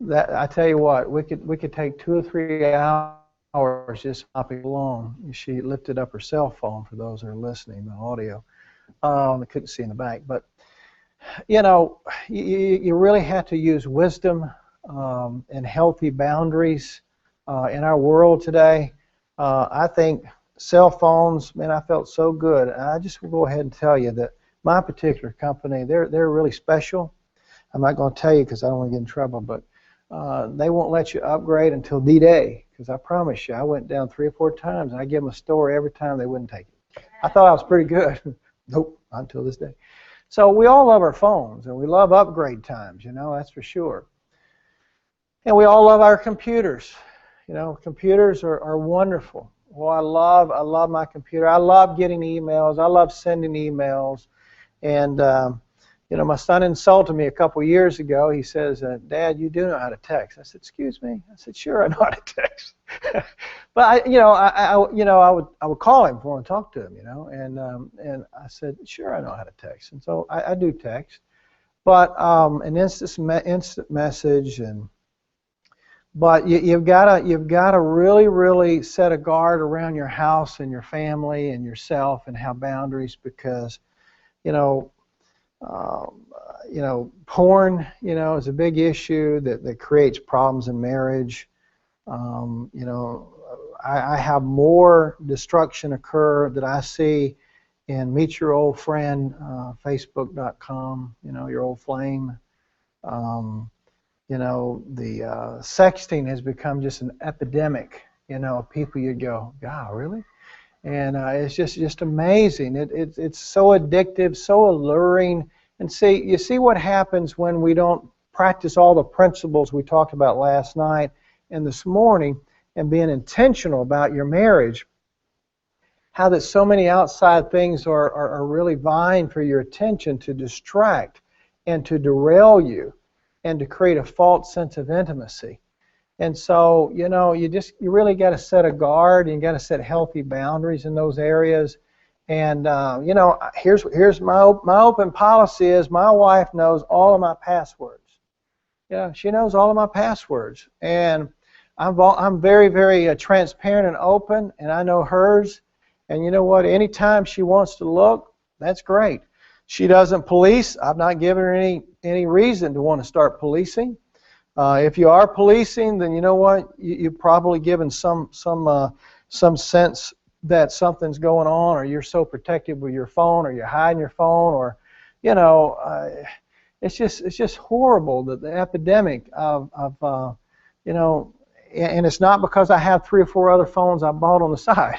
that I tell you what, we could take 2 or 3 hours just hopping along. She lifted up her cell phone for those who are listening, the audio. I couldn't see in the back, but you know, you really have to use wisdom and healthy boundaries in our world today. I think cell phones, man, I felt so good. I just will go ahead and tell you that my particular company, they're really special. I'm not going to tell you because I don't want to get in trouble, but they won't let you upgrade until D-Day, because I promise you, I went down 3 or 4 times and I give them a story every time they wouldn't take it. I thought I was pretty good. Nope, not until this day. So we all love our phones and we love upgrade times, you know, that's for sure. And we all love our computers. You know, computers are wonderful. Well, I love my computer. I love getting emails. I love sending emails. And you know, my son insulted me a couple years ago. He says, "Dad, you do know how to text." I said, "Excuse me?" I said, "Sure, I know how to text." But I would call him before I talk to him, you know, and I said, "Sure, I know how to text." And so I do text, but an instant message, but you've got to really set a guard around your house and your family and yourself and have boundaries, because porn, is a big issue that creates problems in marriage. I have more destruction occur that I see in Meet Your Old Friend, Facebook.com, your old flame. The sexting has become just an epidemic, people you'd go, God, really? And it's just amazing. It's so addictive, so alluring. And you see what happens when we don't practice all the principles we talked about last night and this morning, and being intentional about your marriage. How that so many outside things are really vying for your attention to distract and to derail you and to create a false sense of intimacy. And so, you really got to set a guard, and you got to set healthy boundaries in those areas. And here's my open policy is my wife knows all of my passwords. Yeah, she knows all of my passwords, and I'm very, very transparent and open, and I know hers. And you know what? Anytime she wants to look, that's great. She doesn't police. I've not given her any reason to want to start policing. If you are policing, then you know what? You've probably given some sense that something's going on, or you're so protective with your phone, or you're hiding your phone, or it's just horrible, that the epidemic of and it's not because I have 3 or 4 other phones I bought on the side.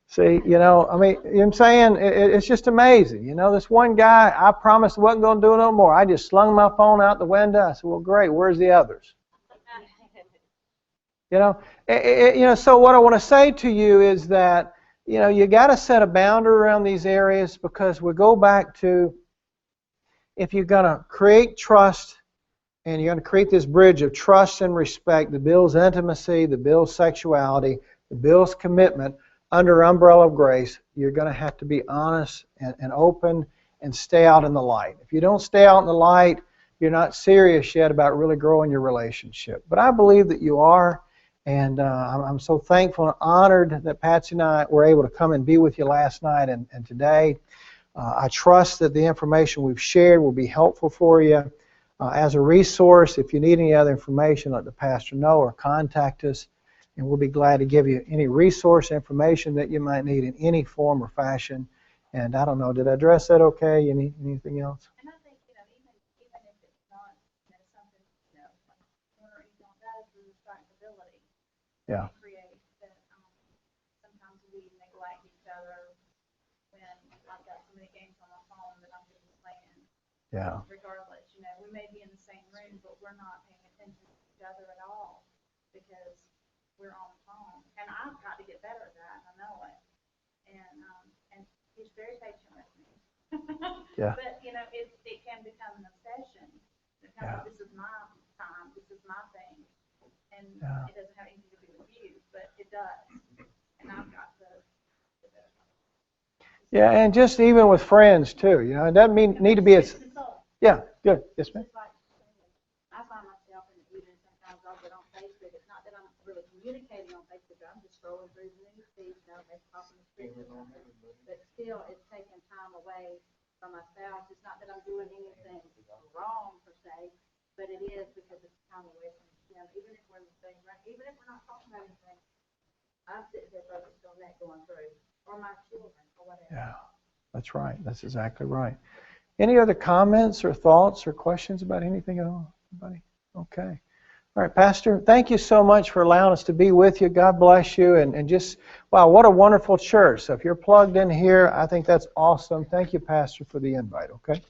See, I mean, you know what I'm saying? It's just amazing. This one guy, I promised I wasn't going to do it no more. I just slung my phone out the window. I said, well, great, where's the others? So what I want to say to you is that, you got to set a boundary around these areas, because we go back to, if you're going to create trust, and you're going to create this bridge of trust and respect that builds intimacy, that builds sexuality, that builds commitment under umbrella of grace, you're going to have to be honest and open and stay out in the light. If you don't stay out in the light, you're not serious yet about really growing your relationship. But I believe that you are, and I'm so thankful and honored that Patsy and I were able to come and be with you last night and today. I trust that the information we've shared will be helpful for you. As a resource, if you need any other information, let the pastor know or contact us, and we'll be glad to give you any resource information that you might need in any form or fashion. And I don't know, did I address that okay? You need anything else? And I think, even if it's not, something, or even that is the distractibility. Yeah. Create that sometimes we neglect each other when I've got so many games on my phone that I'm just playing. Yeah. Regardless, we may be in the same room, but we're not paying attention to each other at all because we're on the phone. And I've got to get better at that. I know it. And he's very patient with me. Yeah. But, you know, it can become an obsession. It becomes, this is my time, this is my thing. And it doesn't have anything to do with you, but it does. And I've got to. Yeah, and just even with friends too, you know, it doesn't need to be as. Yeah, good. Yes, ma'am. I find myself, and even sometimes I'll get on Facebook. It's not that I'm really communicating on Facebook. I'm just scrolling through the news feed, you know, maybe popping the scripture or something. But still, it's taking time away from my spouse. It's not that I'm doing anything wrong per se, but it is because it's time away from him. Even if we're in the same room, even if we're not talking about anything, I'm sitting there focused on that going through, or my children, or whatever. Yeah, that's right. That's exactly right. Any other comments or thoughts or questions about anything at all? Anybody? Okay. All right, Pastor, thank you so much for allowing us to be with you. God bless you. And just, wow, what a wonderful church. So if you're plugged in here, I think that's awesome. Thank you, Pastor, for the invite, okay?